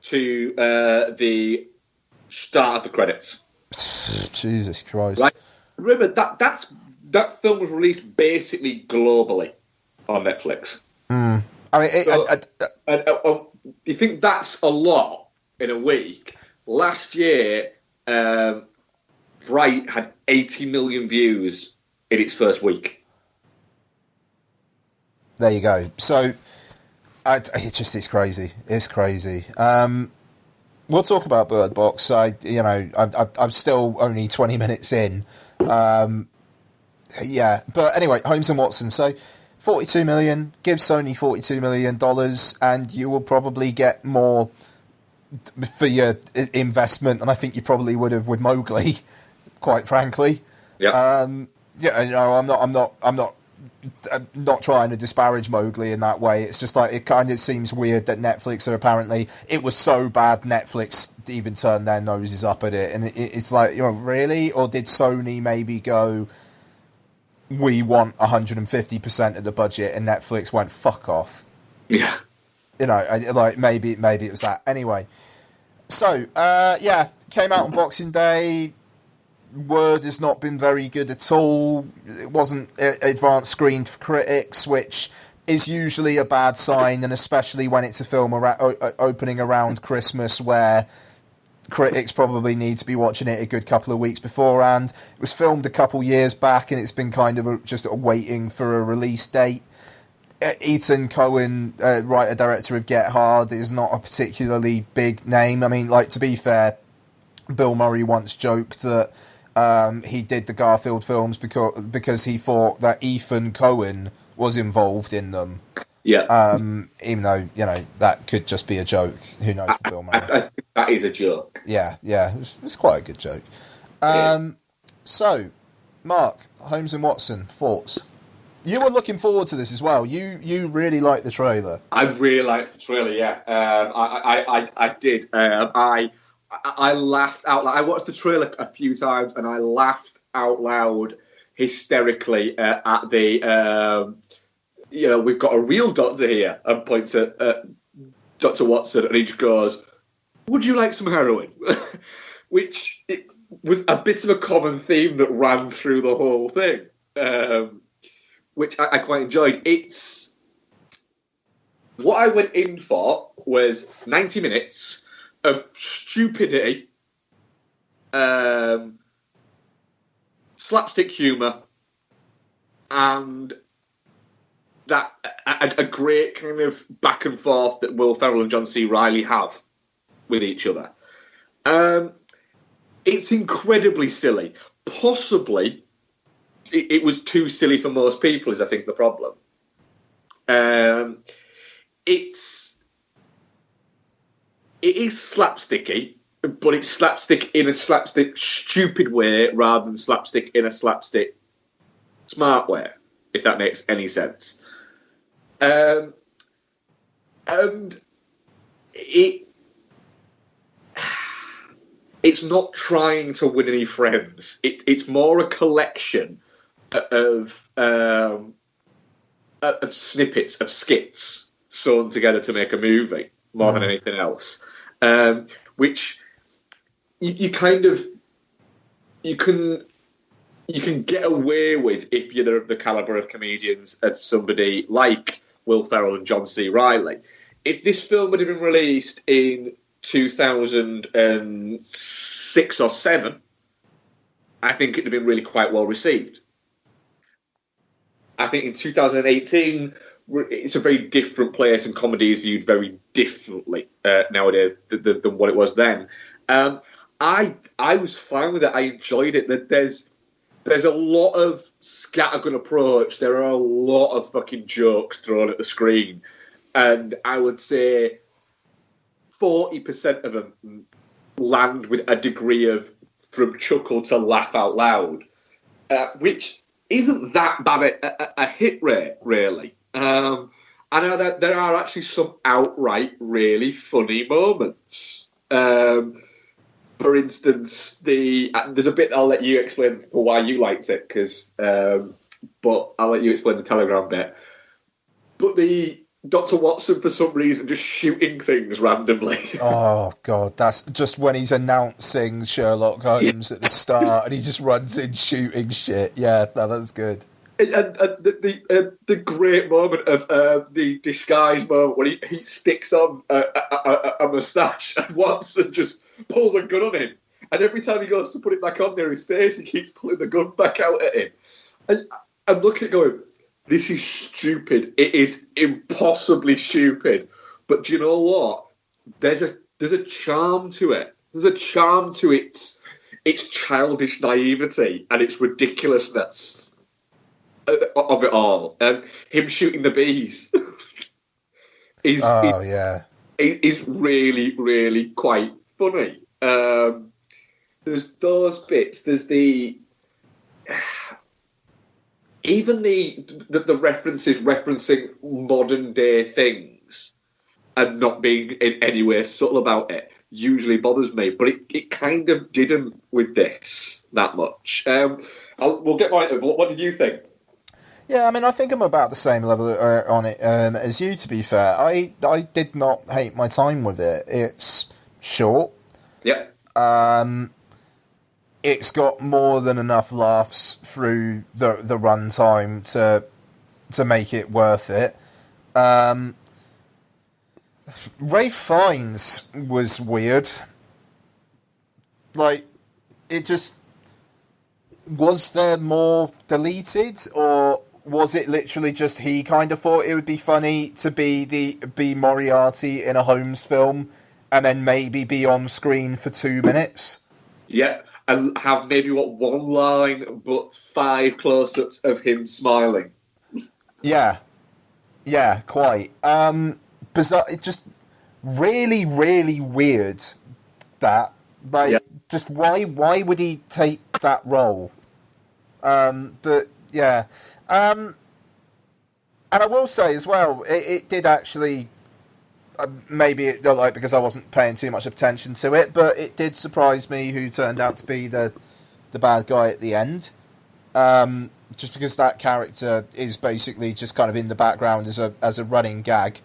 to the start of the credits. Jesus Christ! Right. Remember that film was released basically globally on Netflix. I mean, do you think that's a lot in a week? Last year, Bright had 80 million views in its first week. There you go. So, it's crazy. It's crazy. We'll talk about Bird Box. I'm still only 20 minutes in. Yeah, but anyway, Holmes and Watson. So, 42 million. Give Sony $42 million, and you will probably get more for your investment. And I think you probably would have with Mowgli, quite frankly. Yeah. I'm not trying to disparage Mowgli in that way. It's just like it kind of seems weird that Netflix are apparently it was so bad Netflix even turned their noses up at it, and it's like, really? Or did Sony maybe go, we want 150% of the budget, and Netflix went, fuck off? Yeah. Maybe it was that. Anyway, so came out on Boxing Day. Word has not been very good at all. It wasn't advanced screened for critics, which is usually a bad sign, and especially when it's a film opening around Christmas, where critics probably need to be watching it a good couple of weeks beforehand. It was filmed a couple years back, and it's been kind of just waiting for a release date. Ethan Cohen, writer-director of Get Hard, is not a particularly big name. I mean, to be fair, Bill Murray once joked that he did the Garfield films because he thought that Ethan Cohen was involved in them. Yeah. Even though, that could just be a joke. Who knows for Bill Murray? I think that is a joke. Yeah. It's quite a good joke. So, Mark, Holmes and Watson, thoughts? You were looking forward to this as well. You really liked the trailer. I really liked the trailer, yeah. I did. I laughed out loud. I watched the trailer a few times, and I laughed out loud hysterically at the, we've got a real doctor here, and points at Dr. Watson, and he just goes, would you like some heroin? Which was a bit of a common theme that ran through the whole thing, which I quite enjoyed. It's what I went in for was 90 minutes of stupidity, slapstick humour, and that a great kind of back and forth that Will Ferrell and John C. Reilly have with each other. It's incredibly silly. Possibly, it was too silly for most people, is I think the problem. It is slapsticky, but it's slapstick in a slapstick stupid way rather than slapstick in a slapstick smart way, if that makes any sense. And it's not trying to win any friends. It's more a collection of snippets, of skits sewn together to make a movie more than anything else. Which you can get away with if you're the caliber of comedians of somebody like Will Ferrell and John C. Reilly. If this film had been released in 2006 or 7, I think it'd have been really quite well received. I think in 2018, it's a very different place, and comedy is viewed very differently nowadays than what it was then. I was fine with it. I enjoyed it. That there's a lot of scattergun approach. There are a lot of fucking jokes thrown at the screen, and I would say 40% of them land with a degree of from chuckle to laugh out loud, which isn't that bad a hit rate, really. I know that there are actually some outright really funny moments. For instance, there's a bit I'll let you explain for why you liked it, but I'll let you explain the Telegram bit. But the Dr. Watson, for some reason, just shooting things randomly. Oh, God, that's just when he's announcing Sherlock Holmes at the start and he just runs in shooting shit. Yeah, no, that's good. And the great moment of the disguise moment when he sticks on a moustache and Watson just pulls a gun on him. And every time he goes to put it back on near his face, he keeps pulling the gun back out at him. And I'm looking at it going, this is stupid. It is impossibly stupid. But do you know what? There's a charm to it. There's a charm to its childish naivety and its ridiculousness of it all. Him shooting the bees is really, really quite funny. There's those bits. There's even the references referencing modern day things and not being in any way subtle about it usually bothers me, but it kind of didn't with this that much. We'll get right over. What did you think? Yeah, I mean, I think I'm about the same level on it as you, to be fair. I did not hate my time with it. It's short. Yeah. It's got more than enough laughs through the runtime to make it worth it. Ralph Fiennes was weird. Like, it just... Was there more deleted, or was it literally just he kind of thought it would be funny to be Moriarty in a Holmes film and then maybe be on screen for 2 minutes? Yeah. And have maybe one line, but 5 close-ups of him smiling. Yeah, quite. Bizarre. It's just really, really weird. That just why would he take that role? But yeah, and I will say as well, it did actually. Maybe it, like, because I wasn't paying too much attention to it, but it did surprise me who turned out to be the bad guy at the end. Just because that character is basically just kind of in the background as a running gag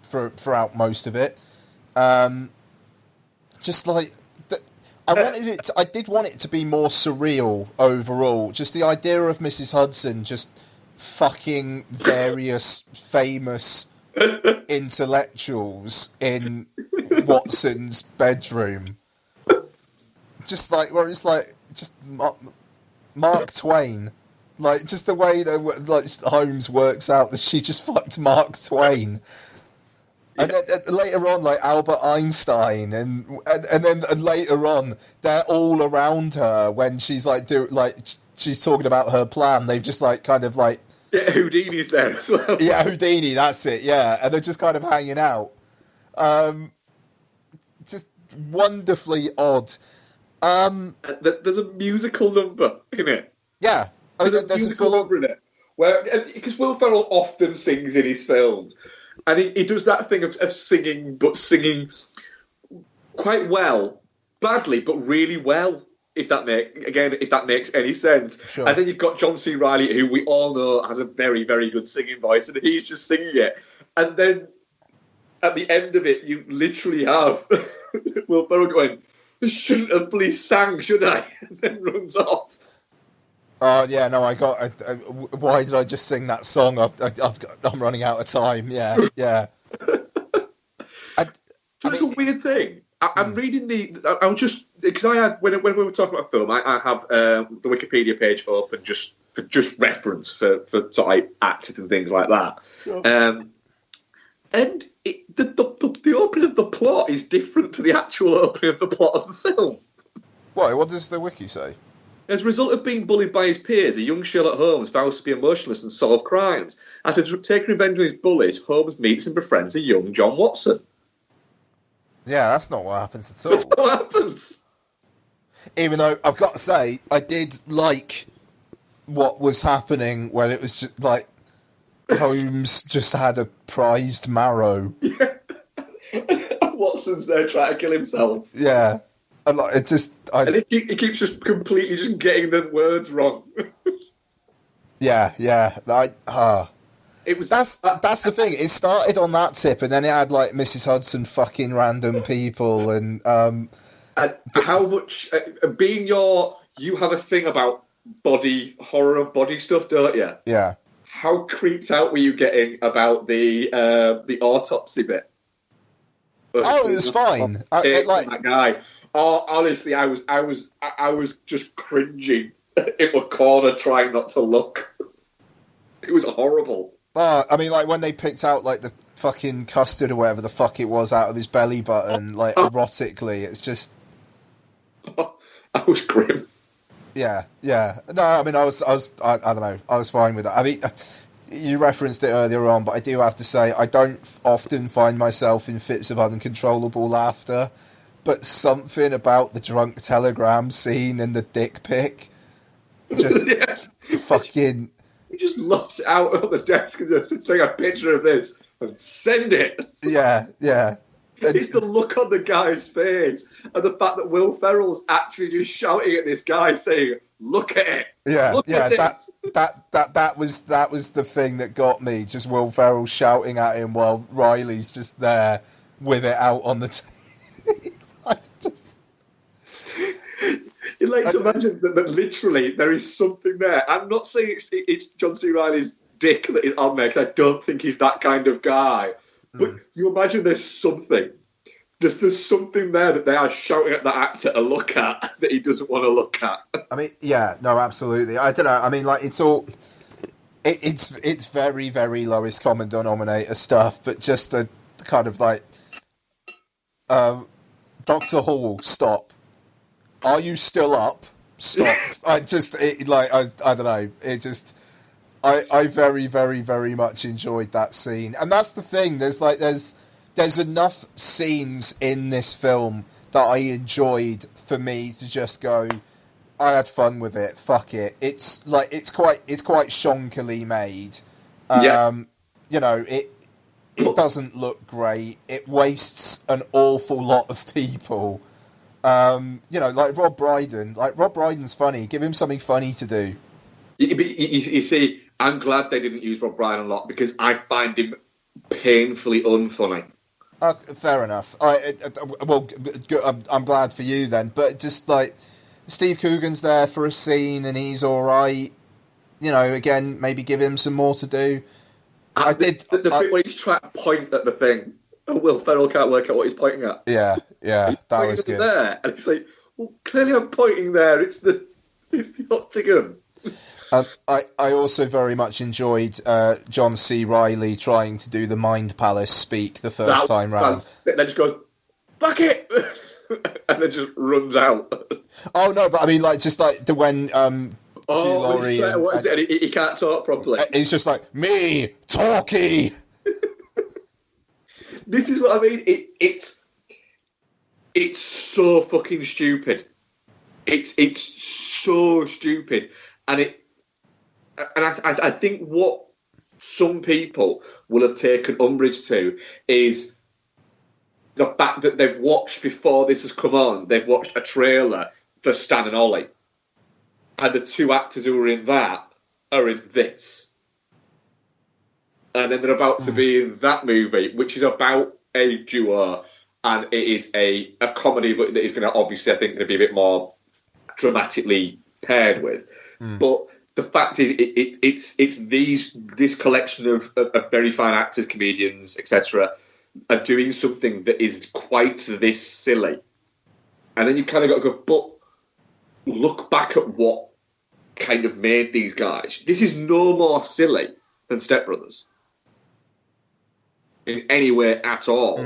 throughout most of it. Just like I did want it to be more surreal overall. Just the idea of Mrs. Hudson just fucking various famous intellectuals in Watson's bedroom, just like where it's like just Mark Twain, like just the way that like Holmes works out that she just fucked Mark Twain, and then later on like Albert Einstein, and then later on they're all around her when she's like she's talking about her plan. They've just like kind of like. Yeah, Houdini's there as well. Yeah, Houdini, that's it, yeah. And they're just kind of hanging out. Just wonderfully odd. There's a musical number in it. Yeah. There's a musical number in it. Because Will Ferrell often sings in his films. And he does that thing of singing, but singing quite well. Badly, but really well. If that makes any sense. Sure. And then you've got John C. Reilly, who we all know has a very, very good singing voice, and he's just singing it. And then at the end of it, you literally have Will Ferrell going, "I shouldn't have please sang, should I?" And then runs off. Oh yeah, no, why did I just sing that song? I'm running out of time. Yeah. It's a weird thing. I'm reading I was just because I had when we were talking about film, I have the Wikipedia page open just reference for sort of like actors and things like that. Sure. And the opening of the plot is different to the actual opening of the plot of the film. Why? What does the wiki say? As a result of being bullied by his peers, a young Sherlock Holmes vows to be emotionless and solve crimes. After taking revenge on his bullies, Holmes meets and befriends a young John Watson. Yeah, that's not what happens at all. That's not what happens. Even though, I've got to say, I did like what was happening when it was just like Holmes just had a prized marrow. Yeah. Watson's there trying to kill himself. Yeah. And like, it just... And he keeps just completely just getting the words wrong. Yeah. That's the thing. It started on that tip, and then it had like Mrs. Hudson fucking random people, and how much being you have a thing about body horror and body stuff, don't you? Yeah. How creeped out were you getting about the autopsy bit? Oh, it was fine. That guy. Oh, honestly, I was just cringing in a corner, trying not to look. It was horrible. I mean, like when they picked out like the fucking custard or whatever the fuck it was out of his belly button, like erotically, it's just. I was grim. Yeah. No, I mean, I don't know. I was fine with that. I mean, you referenced it earlier on, but I do have to say I don't often find myself in fits of uncontrollable laughter. But something about the drunk telegram scene and the dick pic, just fucking. He just lops it out on the desk and just take a picture of this and send it. Yeah. It's the look on the guy's face and the fact that Will Ferrell's actually just shouting at this guy saying, "Look at it." Yeah. That was the thing that got me. Just Will Ferrell shouting at him while Riley's just there with it out on the TV. You like to imagine that literally there is something there. I'm not saying it's John C. Reilly's dick that is on there, because I don't think he's that kind of guy. But you imagine there's something. There's something there that they are shouting at the actor to look at that he doesn't want to look at. I mean, yeah, no, absolutely. I don't know. I mean, like, it's all... It's very, very lowest common denominator stuff, but just the kind of, like... Dr. Hall, stop. Are you still up? Stop. I don't know. It just... I very, very, very much enjoyed that scene. And that's the thing. There's enough scenes in this film that I enjoyed for me to just go, I had fun with it. Fuck it. It's quite shonkily made. You know, it doesn't look great. It wastes an awful lot of people. You know, like Rob Brydon. Like, Rob Brydon's funny. Give him something funny to do. You see, I'm glad they didn't use Rob Brydon a lot, because I find him painfully unfunny. Fair enough. I'm glad for you then. But just, like, Steve Coogan's there for a scene and he's all right. You know, again, maybe give him some more to do. The bit where he's trying to point at the thing, and Will Ferrell can't work out what he's pointing at. Yeah, that was good. There, and it's like, well, clearly I'm pointing there. It's the octagon. I also very much enjoyed John C. Reilly trying to do the Mind Palace speak the first time round. Then just goes, "Fuck it," and then just runs out. Oh no, but I mean, like, just like when Laurie what is it? He can't talk properly. He's just like, me talkie. This is what I mean. It's so fucking stupid. It's so stupid, and I think what some people will have taken umbrage to is the fact that they've watched, before this has come on, they've watched a trailer for Stan and Ollie, and the two actors who are in that are in this, and then they're about to be in that movie, which is about a duo, and it is a comedy, but that is going to obviously, I think, going to be a bit more dramatically paired with, but the fact is, it's this collection of very fine actors, comedians, etc., are doing something that is quite this silly, and then you kind of got to go, but look back at what kind of made these guys. This is no more silly than Step Brothers in any way at all.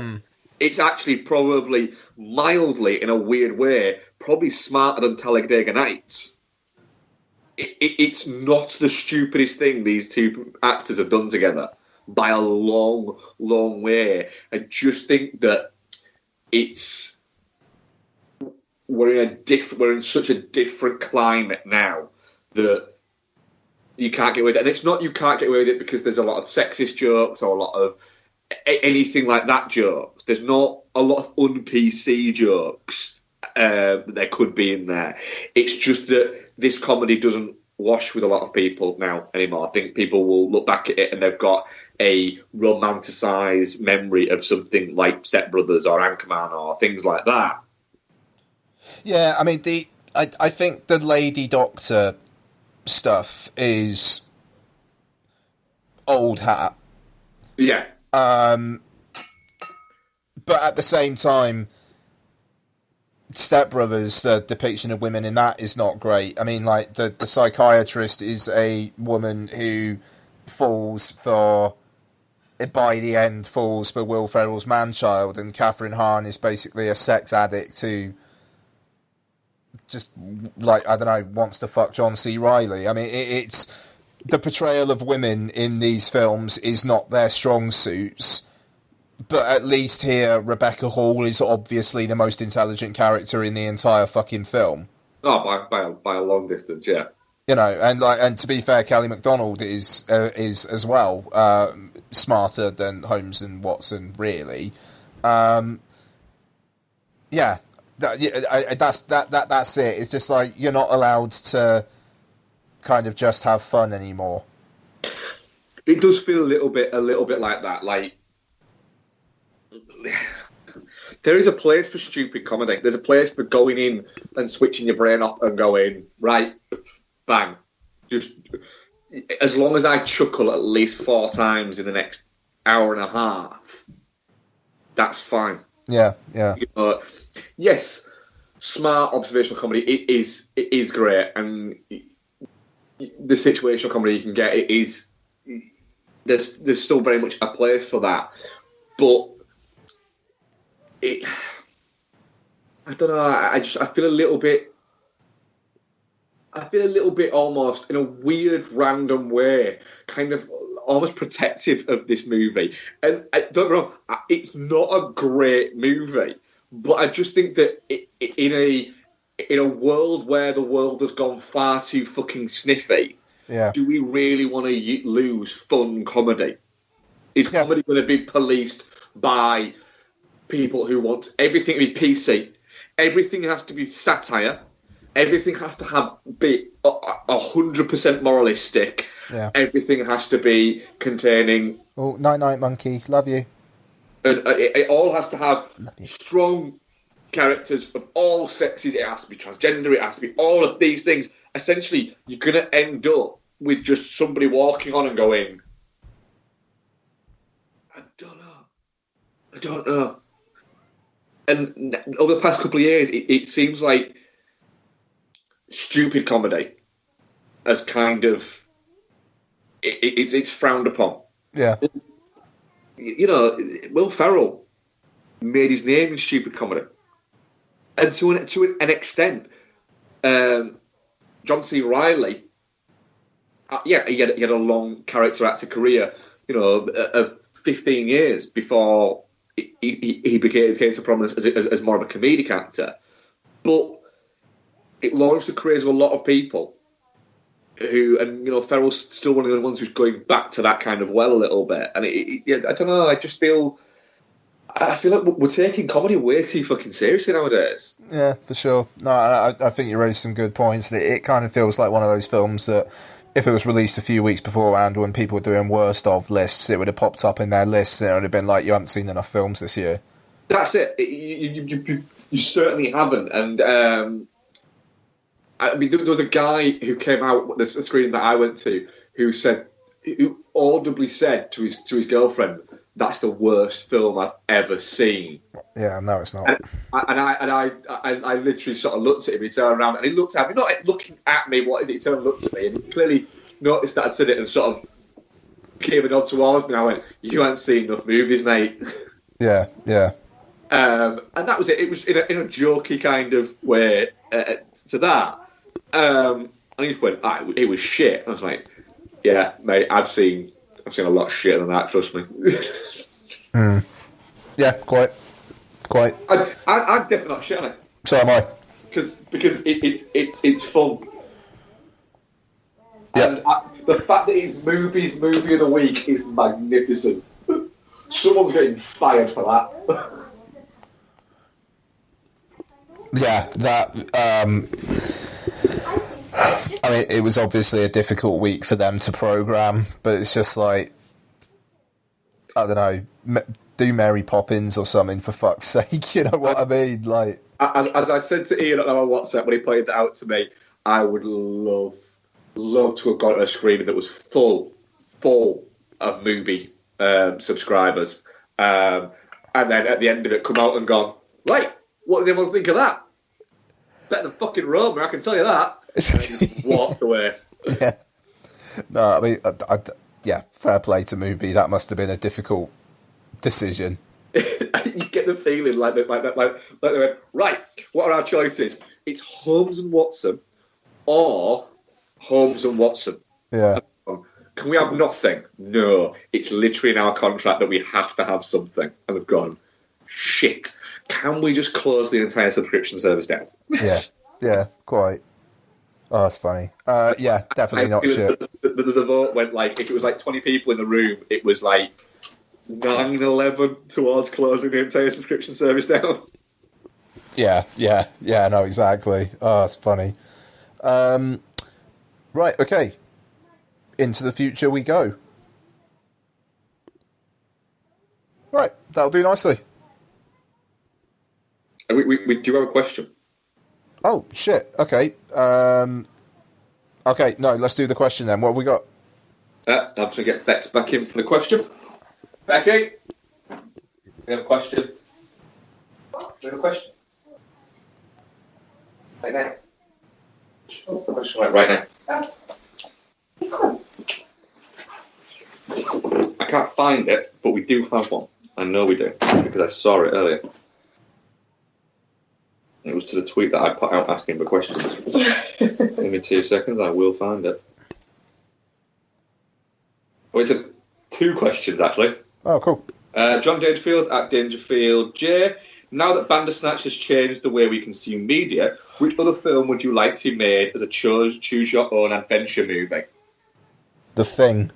It's actually probably mildly, in a weird way, probably smarter than Talladega Nights. It's not the stupidest thing these two actors have done together by a long, long way. I just think that we're in such a different climate now that you can't get away with it. And it's not you can't get away with it because there's a lot of sexist jokes or a lot of anything like that jokes. There's not a lot of un-PC jokes that there could be in there. It's just that this comedy doesn't wash with a lot of people now anymore. I think people will look back at it and they've got a romanticised memory of something like Step Brothers or Anchorman or things like that. Yeah, I mean, I think the Lady Doctor stuff is old hat. Yeah. But at the same time, Step Brothers, the depiction of women in that is not great. I mean, like, the psychiatrist is a woman who falls for, by the end, falls for Will Ferrell's man-child, and Catherine Hahn is basically a sex addict who just, like, I don't know, wants to fuck John C. Reilly. I mean, it's the portrayal of women in these films is not their strong suits. But at least here, Rebecca Hall is obviously the most intelligent character in the entire fucking film. Oh, by a long distance, yeah. You know, and to be fair, Kelly MacDonald is as well smarter than Holmes and Watson, really. Yeah, that's it. It's just like you're not allowed to kind of just have fun anymore. It does feel a little bit like that, like. There is a place for stupid comedy. There's a place for going in and switching your brain off and going, right, bang. Just as long as I chuckle at least 4 times in the next hour and a half, that's fine. Yeah. Yes, smart observational comedy, it is great, and the situational comedy you can get, it is. There's still very much a place for that, but. I don't know. I feel a little bit. I feel a little bit almost in a weird, random way, kind of almost protective of this movie. And don't get me wrong, it's not a great movie, but I just think that in a world where the world has gone far too fucking sniffy, do we really want to lose fun comedy? Is comedy going to be policed by people who want everything to be PC, everything has to be satire, everything has to be 100% moralistic, everything has to be containing... Oh, night, monkey, love you. And it all has to have strong characters of all sexes, it has to be transgender, it has to be all of these things. Essentially, you're going to end up with just somebody walking on and going, I don't know. And over the past couple of years, it seems like stupid comedy as kind of it's frowned upon. Yeah, you know, Will Ferrell made his name in stupid comedy, and to an extent, John C. Reilly, he had a long character actor career, you know, of 15 years before. He came to prominence as more of a comedic actor, but it launched the careers of a lot of people who, and you know, Ferrell's still one of the ones who's going back to that kind of well a little bit. And I don't know, I feel like we're taking comedy way too fucking seriously nowadays. Yeah, for sure. No, I think you raised some good points. It kind of feels like one of those films that, if it was released a few weeks beforehand when people were doing worst of lists, it would have popped up in their lists and it would have been like, you haven't seen enough films this year. That's it. You certainly haven't. And I mean, there was a guy who came out, the screening that I went to, who audibly said to his girlfriend, "That's the worst film I've ever seen." Yeah, no, it's not. And I literally sort of looked at him. He turned around and he looked at me, not looking at me. What is it? He turned and looked at me, and he clearly noticed that I'd said it, and sort of gave a nod towards me. And I went, "You haven't seen enough movies, mate." Yeah. And that was it. It was in a jokey kind of way to that. And he just went, "It was shit." I was like, "Yeah, mate, I've seen a lot of shit than that. Trust me." Yeah, quite. I'm definitely not shit on it. So am I. Because it's fun. Yeah. And the fact that it's movie of the week is magnificent. Someone's getting fired for that. Yeah, that. I mean, it was obviously a difficult week for them to programme, but it's just like, I don't know, do Mary Poppins or something, for fuck's sake, you know what I mean? Like, as I said to Ian on our WhatsApp when he pointed that out to me, I would love to have got a screen that was full of movie subscribers. And then at the end of it, come out and gone, right, what did everyone think of that? Better than fucking Roma, I can tell you that. And just walked away. Yeah. No, I mean, yeah, fair play to Mubi. That must have been a difficult decision. You get the feeling like they went, right, what are our choices? It's Holmes and Watson or Holmes and Watson. Yeah. Can we have nothing? No. It's literally in our contract that we have to have something. And we've gone, shit. Can we just close the entire subscription service down? Yeah, quite. Oh, that's funny. Yeah, definitely not shit. The vote went like, if it was like 20 people in the room, it was like 9-11 towards closing the entire subscription service down. Yeah, no, exactly. Oh, it's funny. Right, okay. Into the future we go. Right, that'll do nicely. We do have a question. Oh, shit. Okay. Okay, no, let's do the question then. What have we got? I'm going to get Bex back in for the question. Becky? We have a question. We have a question. Right now. Oh, the question right now. I can't find it, but we do have one. I know we do, because I saw it earlier. It was to the tweet that I put out asking for questions. Give me 2 seconds, I will find it. Oh, it's 2 questions, actually. Oh, cool. John Dangerfield at Dangerfield J. Now that Bandersnatch has changed the way we consume media, which other film would you like to be made as a choose your own adventure movie? The Thing.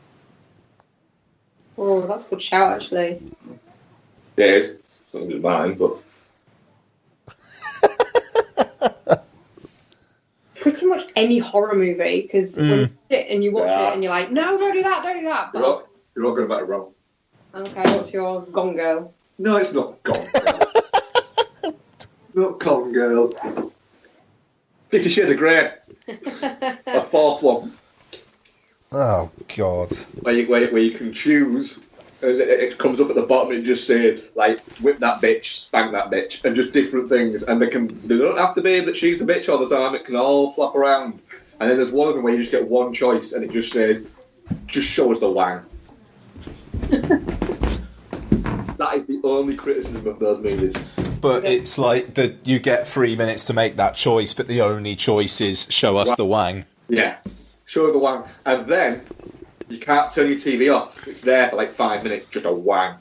Oh, that's a good shout, actually. Yeah, it is. Something to mine, but... Pretty much any horror movie, because when you sit and you watch it and you're like, no, don't do that. You're all going about it wrong. Okay, what's yours? Gone Girl. No, it's not Gone Girl. Not Gone Girl. 50 Shades of Grey. A 4th one. Oh, God. Where you can choose, and it comes up at the bottom and it just says, like, whip that bitch, spank that bitch, and just different things. And they don't have to be that she's the bitch all the time, it can all flop around. And then there's one of them where you just get one choice and it just says, just show us the wang. That is the only criticism of those movies. But it's like that you get 3 minutes to make that choice, but the only choice is show us the wang. Yeah, show the wang. And then you can't turn your TV off. It's there for like 5 minutes, just a wang.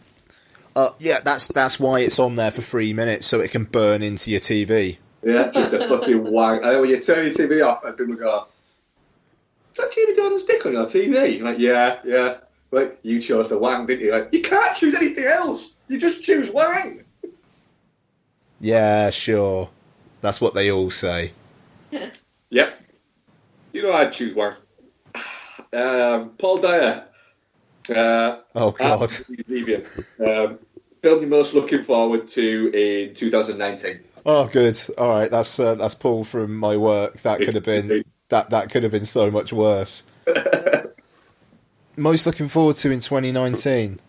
Yeah, that's why it's on there for 3 minutes, so it can burn into your TV. Yeah, just a fucking wang. And then when you turn your TV off, and people go, is that TV doing a stick on your TV? You're like, yeah. Like, you chose the wang, didn't you? Like, you can't choose anything else. You just choose wang. Yeah, sure. That's what they all say. Yep. You know I'd choose wang. Paul Dyer. Oh, God. Film you're most looking forward to in 2019. Oh, good. All right, that's Paul from my work. That could have been that could have been so much worse. Most looking forward to in 2019?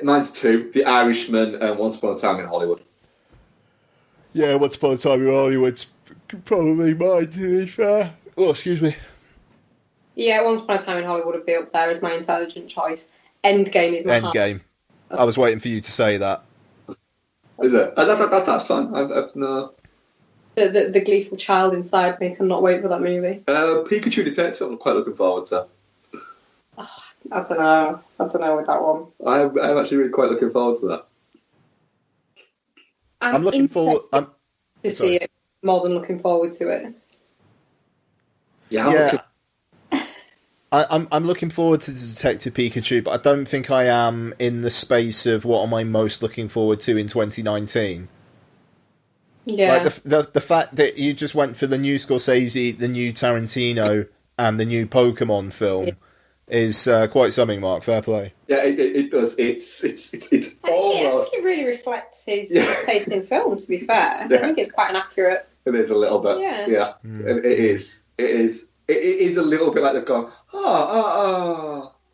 Mine's 2. The Irishman and Once Upon a Time in Hollywood. Yeah, Once Upon a Time in Hollywood's probably mine, to be fair. Oh, excuse me. Yeah, Once Upon a Time in Hollywood would be up there as my intelligent choice. Endgame is my Endgame. I was waiting for you to say that. Is it? That's fun. I've no... The gleeful child inside me cannot wait for that movie. Pikachu Detective, I'm quite looking forward to. I don't know with that one. I'm actually really quite looking forward to that. I'm looking forward to see it more than looking forward to it. Yeah. I'm looking forward to Detective Pikachu, but I don't think I am in the space of what am I most looking forward to in 2019. Yeah. Like the fact that you just went for the new Scorsese, the new Tarantino, and the new Pokemon film is quite something, Mark. Fair play. Yeah, it does. It's almost. I think it really reflects his taste in film. To be fair, Yeah. I think it's quite an accurate. It is a little bit. Yeah. It is. It is a little bit like they've gone.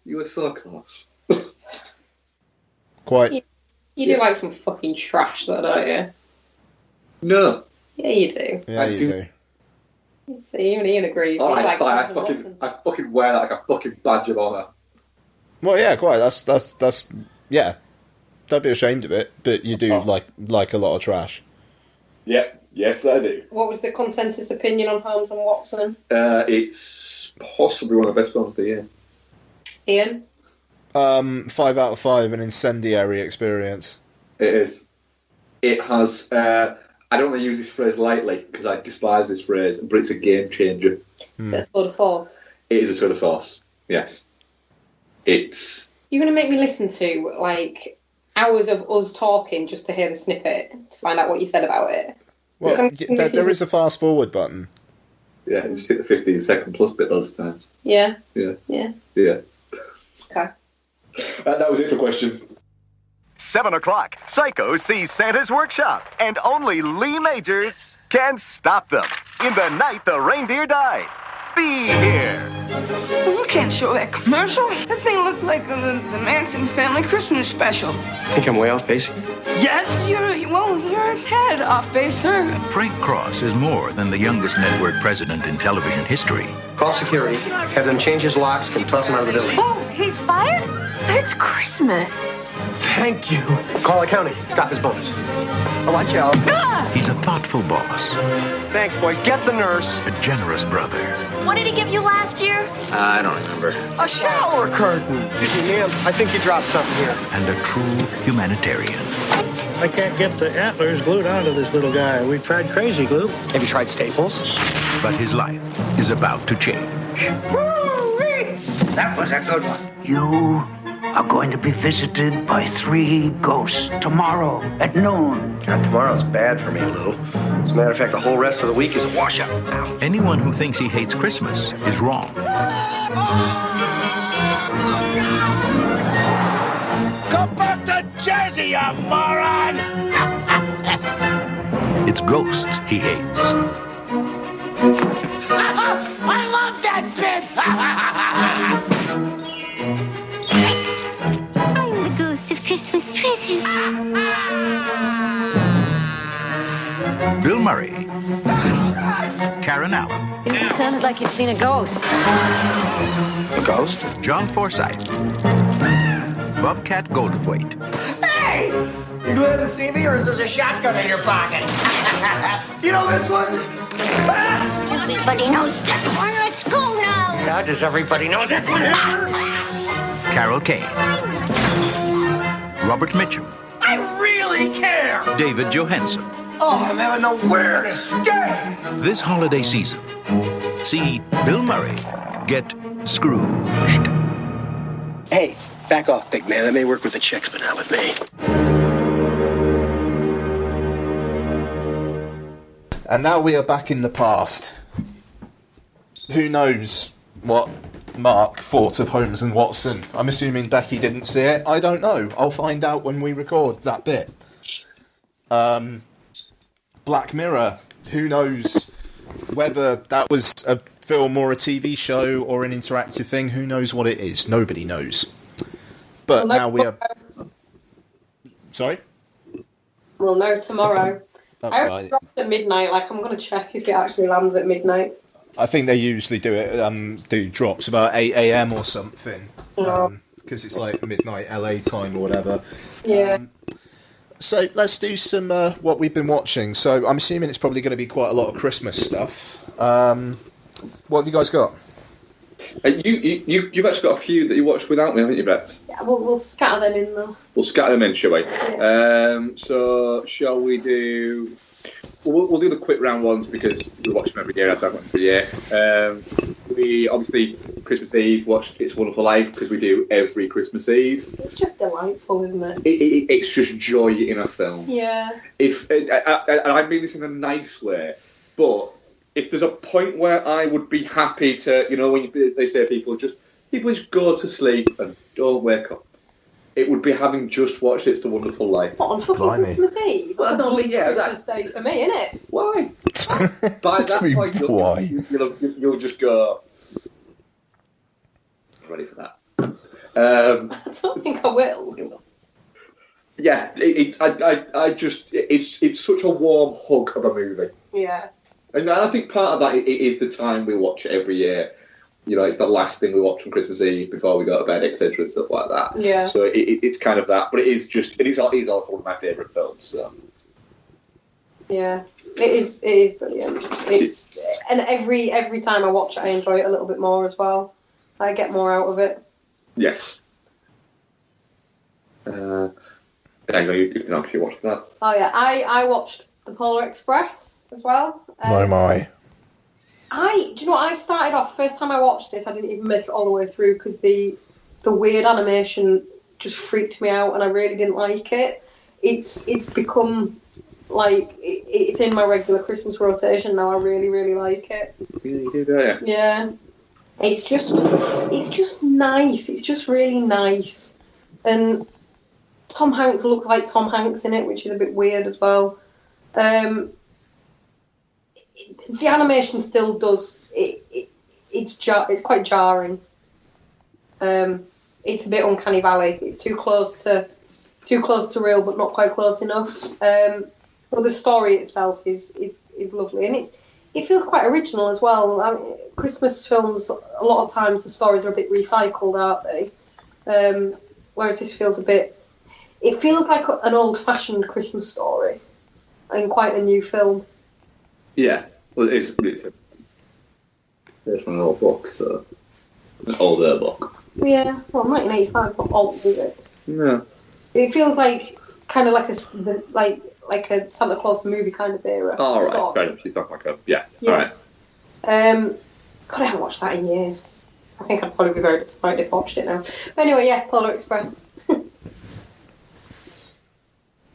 You were so close. Quite. You do like some fucking trash, though, don't you? No. Yeah, you do. Yeah, you do. So even Ian agrees. All He right, likes fine. Holmes I fucking wear that like a fucking badge of honour. Well, yeah, quite. That's yeah. Don't be ashamed of it, but you do like a lot of trash. Yeah. Yes, I do. What was the consensus opinion on Holmes and Watson? It's possibly one of the best films of the year. Ian? 5 out of 5, an incendiary experience. It is. It has. I don't want to use this phrase lightly because I despise this phrase, but it's a game changer. Is it a tour de force? It is a tour de force. Yes. It's. You're going to make me listen to, like, hours of us talking just to hear the snippet, to find out what you said about it. Well, there is a fast forward button. Yeah, you just hit the 15-second plus bit those times. Yeah. Yeah. Yeah. Yeah. Okay. That was it for questions. 7 o'clock, Psycho sees Santa's workshop, and only Lee Majors can stop them. In the night the reindeer died. Be here. Well, you can't show that commercial. That thing looked like the Manson family Christmas special. Think I'm way off base? Yes, you're a tad off base, sir. Frank Cross is more than the youngest network president in television history. Call security, have them change his locks, and toss him out of the building. Oh, he's fired? It's Christmas. Thank you. Call accounting. Stop his bonus. Oh, watch out. He's a thoughtful boss, Thanks, boys. Get the nurse. a generous brother, What did he give you last year? I don't remember. A shower curtain. Excuse me, ma'am. I think you dropped something here. and a true humanitarian. I can't get the antlers glued onto this little guy. We've tried crazy glue. Have you tried Staples? But his life is about to change. That was a good one. You are going to be visited by 3 ghosts tomorrow at noon. God, tomorrow's bad for me, Lou. As a matter of fact, the whole rest of the week is a washout. Ow. Anyone who thinks he hates Christmas is wrong. Go back to Jersey, you moron! It's ghosts he hates. I love that bit! I'm the ghost of Christmas present. Bill Murray, Karen Allen, You sounded like you'd seen a ghost. A ghost? John Forsythe, Bobcat Goldthwait, Hey! You glad to see me, or is this a shotgun in your pocket? You know this one? Everybody knows this one. Let's go now. Yeah, does everybody know this one? Carol Kane, Robert Mitchum, I really care! David Johansen. Oh, I'm having the weirdest day! This holiday season, see Bill Murray get Scrooged. Hey, back off, big man. That may work with the chicks, but not with me. And now we are back in the past. Who knows what Mark thought of Holmes and Watson? I'm assuming Becky didn't see it. I don't know. I'll find out when we record that bit. Black Mirror. Who knows whether that was a film or a TV show or an interactive thing? Who knows what it is? Nobody knows. But now we are... Sorry? We'll know tomorrow. Oh, I right. dropped at midnight. Like, I'm going to check if it actually lands at midnight. I think they usually do it, do drops about 8 a.m. or something. Because it's like midnight LA time or whatever. Yeah. So let's do some what we've been watching. So I'm assuming it's probably going to be quite a lot of Christmas stuff. What have you guys got? You've actually got a few that you watched without me, haven't you, Bex? Yeah, we'll scatter them in, though. We'll scatter them in, shall we? Yeah. So, shall we do... We'll do the quick round ones because we watch them every year. I talk about them every year. we obviously Christmas Eve watched It's a Wonderful Life because we do every Christmas Eve. It's just delightful, isn't it? It's just joy in a film. Yeah. If I mean this in a nice way, but if there's a point where I would be happy to, when they say people just go to sleep and don't wake up, it would be having just watched It's a Wonderful Life. What, on fucking Christmas Eve? Well, no, yeah, Christmas Day for me, innit? Why? By that point, you'll just go. I'm ready for that. I don't think I will. Yeah, it's such a warm hug of a movie. Yeah. And I think part of that is the time we watch it every year. It's the last thing we watch on Christmas Eve before we go to bed, etc. and stuff like that. Yeah. So it's kind of that, but it is also one of my favourite films. So. Yeah, it is brilliant. And every time I watch it, I enjoy it a little bit more as well. I get more out of it. Yes. You can actually watch that. Oh yeah, I watched The Polar Express as well. My. Do you know what? I started off, first time I watched this, I didn't even make it all the way through because the weird animation just freaked me out and I really didn't like it. It's become, like, it's in my regular Christmas rotation now. I really, really like it. You do, don't you? Yeah. It's just nice. It's just really nice. And Tom Hanks looks like Tom Hanks in it, which is a bit weird as well. The animation still does. It's quite jarring. It's a bit uncanny valley. It's too close to real, but not quite close enough. But the story itself is lovely, and it feels quite original as well. I mean, Christmas films, a lot of times the stories are a bit recycled, aren't they? Whereas this feels it feels like an old-fashioned Christmas story, and quite a new film. Yeah, well, it's from an old book, so an older book. Yeah, well, 1985, not old, is it? No. It feels like kind of like a Santa Claus the movie kind of era. Oh, right, fair enough. She's not like a yeah. All right. God, I haven't watched that in years. I think I'd probably be very disappointed if I watched it now. But anyway, yeah, Polar Express.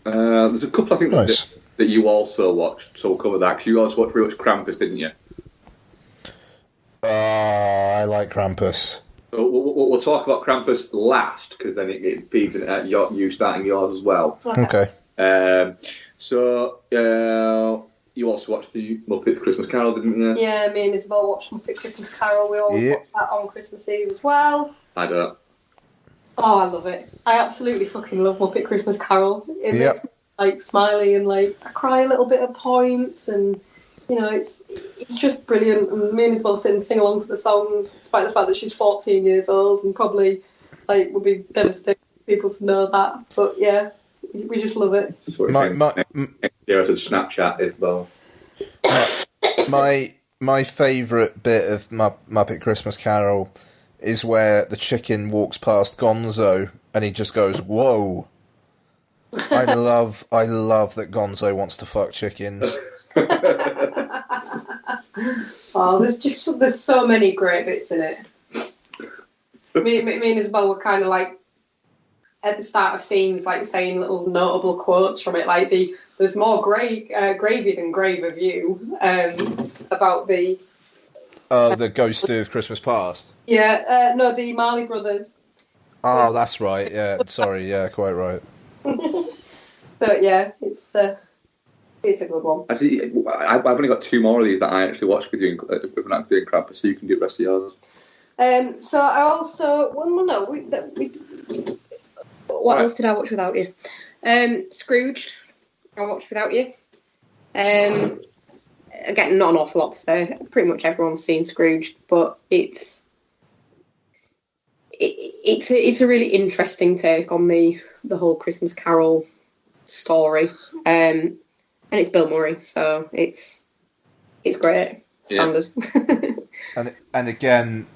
There's a couple I think that you also watched, so we'll cover that, because you also watched pretty much Krampus, didn't you? I like Krampus. So we'll talk about Krampus last, because then it feeds into you starting yours as well. Okay. So you also watched the Muppets Christmas Carol, didn't you? Yeah, me and Isabel watched Muppet Christmas Carol. We always watch that on Christmas Eve as well. I don't. Oh, I love it. I absolutely fucking love Muppet Christmas Carol. It makes me, like, smiley and, like, I cry a little bit at points, and, it's just brilliant. And me and Isabel sit and sing along to the songs, despite the fact that she's 14 years old and probably, like, would be devastated for people to know that. But, yeah, we just love it. Snapchat, Isabel. My favourite bit of Muppet Christmas Carol is where the chicken walks past Gonzo and he just goes, "Whoa." I love that Gonzo wants to fuck chickens. Oh, there's so many great bits in it. Me and Isabel were kind of like at the start of scenes, like saying little notable quotes from it, like there's more gravy than grave of you, about the Ghost of Christmas Past. Yeah, no, the Marley Brothers. Oh, that's right. Yeah, sorry. Yeah, quite right. But yeah, it's a good one. Actually, I've only got two more of these that I actually watched with you when I'm doing Krampus, so you can do the rest of yours. So I also what else did I watch without you? Scrooged. I watched without you. Again, not an awful lot to say. Pretty much everyone's seen Scrooged, but it's a really interesting take on the whole Christmas Carol story, and it's Bill Murray, so it's great. Standard. Yeah. and again,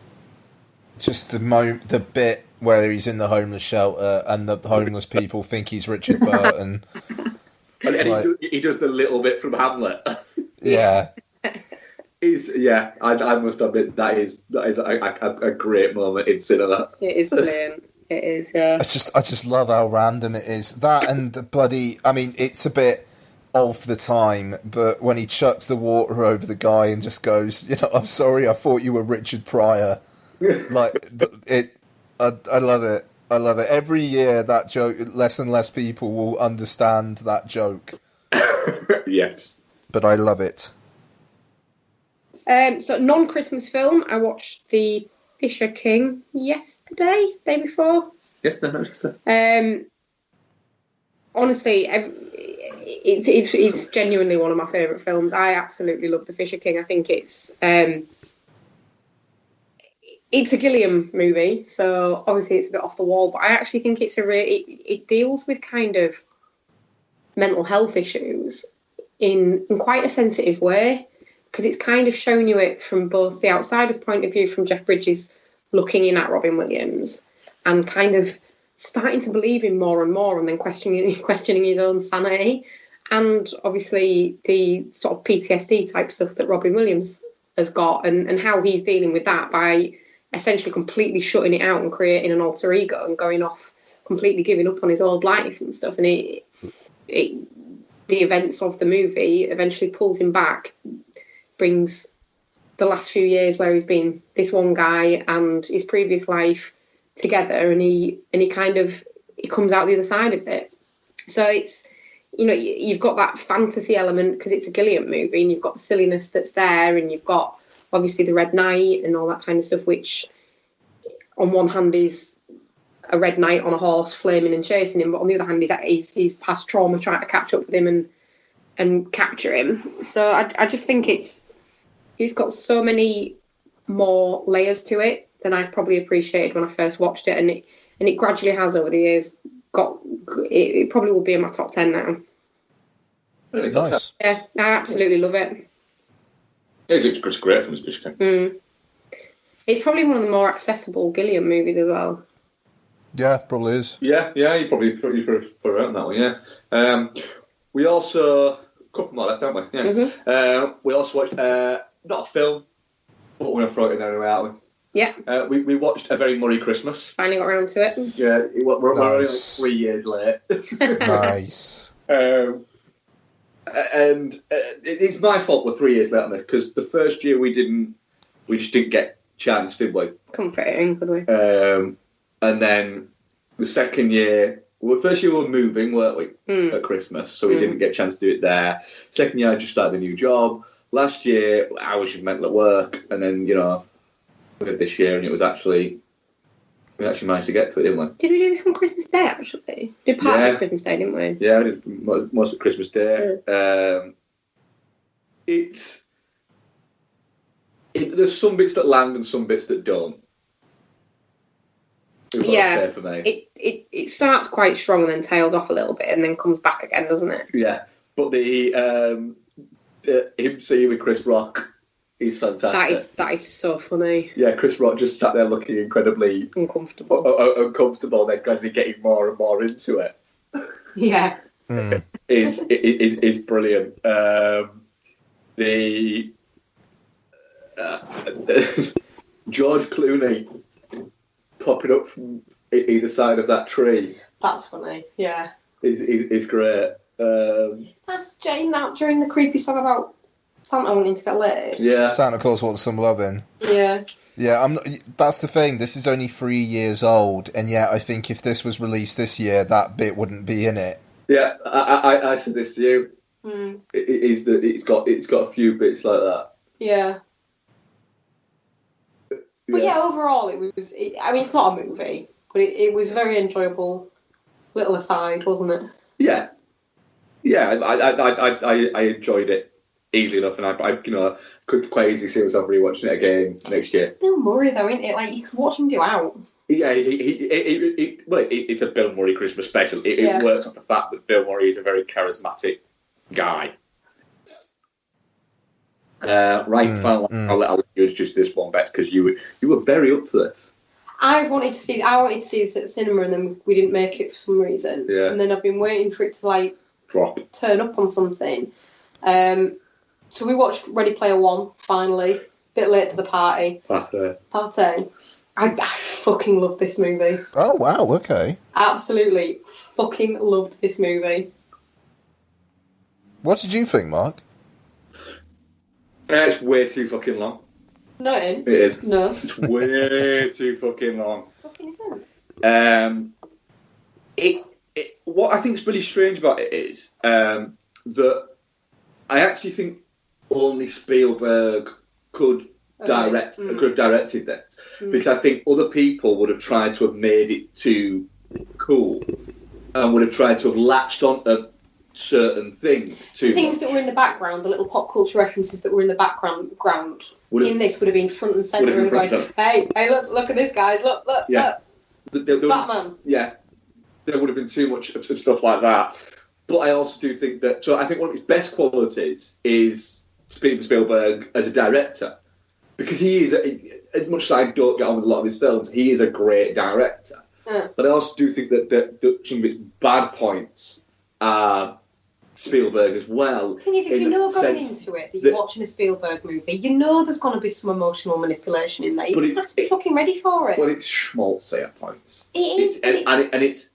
just the bit where he's in the homeless shelter and the homeless people think he's Richard Burton. And he does the little bit from Hamlet. Yeah. I must admit that is a great moment in cinema. It is brilliant. It is, yeah. I just love how random it is. That and the bloody... I mean, it's a bit of the time, but when he chucks the water over the guy and just goes, I'm sorry, I thought you were Richard Pryor. Like, I love it. I love it. Every year, that joke, less and less people will understand that joke. Yes. But I love it. So, non-Christmas film, I watched The Fisher King day before. Honestly, it's genuinely one of my favourite films. I absolutely love The Fisher King. I think it's a Gilliam movie, so obviously it's a bit off the wall, but I actually think it deals with kind of mental health issues in quite a sensitive way, because it's kind of showing you it from both the outsider's point of view, from Jeff Bridges looking in at Robin Williams and kind of starting to believe him more and more, and then questioning his own sanity, and obviously the sort of PTSD type stuff that Robin Williams has got, and how he's dealing with that by essentially completely shutting it out and creating an alter ego and going off, completely giving up on his old life and stuff. And the events of the movie eventually pulls him back, brings the last few years where he's been this one guy and his previous life together, and he comes out the other side of it. So it's, you've got that fantasy element because it's a Gilliam movie, and you've got the silliness that's there, and you've got obviously the Red Knight and all that kind of stuff, which on one hand is a red knight on a horse flaming and chasing him, but on the other hand he's past trauma trying to catch up with him and capture him. So I just think it's got so many more layers to it than I probably appreciated when I first watched it, and it gradually has over the years it probably will be in my top 10 now. Really nice. Yeah, I absolutely love it. It's great from his Fish King. It's probably one of the more accessible Gilliam movies as well. Yeah, probably is. Yeah, you probably put it out on that one, yeah. We also... A couple more left, don't we? Yeah. Mm-hmm. We also watched, not a film, but we're going to throw it in anyway, aren't we? Yeah. We watched A Very Murray Christmas. Finally got around to it. Yeah, we're only like 3 years late. Nice. And it's my fault we're 3 years late on this, because the first year we just didn't get chance, did we? Comforting, could we? And then the second year, first year we were moving, weren't we, at Christmas, so we didn't get a chance to do it there. Second year I just started a new job. Last year I was just mental at work, and then, we had this year, and we actually managed to get to it, didn't we? Did we do this on Christmas Day, actually? We did part of Christmas Day, didn't we? Yeah, I did most of Christmas Day. There's some bits that land and some bits that don't. Yeah, for me. It starts quite strong and then tails off a little bit and then comes back again, doesn't it? Yeah, but the him seeing with Chris Rock, he's fantastic. That is so funny. Yeah, Chris Rock just sat there looking incredibly uncomfortable, and then gradually getting more and more into it. Yeah, is brilliant. George Clooney popping up from either side of that tree. That's funny. Yeah, is great. That's Jane that during the creepy song about Santa wanting to get laid. Yeah, Santa Claus wants some loving. Yeah. Yeah, that's the thing. This is only 3 years old, and yet I think if this was released this year, that bit wouldn't be in it. Yeah, I said this to you. It's got a few bits like that. Yeah. But yeah, overall, it's not a movie, but it was a very enjoyable little aside, wasn't it? Yeah. Yeah, I enjoyed it easily enough, and I could quite easily see myself rewatching it again next year. It's Bill Murray, though, isn't it? Like, you could watch him do out. Yeah, it's a Bill Murray Christmas special. It works off the fact that Bill Murray is a very charismatic guy. Finally, I'll let you introduce this one, Bex, because you were very up for this. I wanted to see this at the cinema, and then we didn't make it for some reason. Yeah. And then I've been waiting for it to drop, turn up on something. And So we watched Ready Player One, finally. Bit late to the party. Party. I fucking love this movie. Oh, wow, okay. Absolutely fucking loved this movie. What did you think, Mark? It's way too fucking long. No, it is. No. It's way too fucking long. Fucking isn't. What I think is really strange about it is that I actually think only Spielberg could have directed this, because I think other people would have tried to have made it too cool and would have tried to have latched on to certain things too Things much. that were in the background, the little pop culture references that were in the background in this would have been front and centre and going, hey, look at this, guys, look, Yeah. look, Batman. Yeah, there would have been too much of stuff like that. But I also do think that... So I think one of his best qualities is Steven Spielberg as a director. Because he is, as much as I don't get on with a lot of his films, he is a great director. But I also do think that some of its bad points are Spielberg as well. The thing is, if you know going into it that you're watching a Spielberg movie, you know there's going to be some emotional manipulation in there. You just have to be fucking ready for it. Well, it's schmaltzy at points. It is.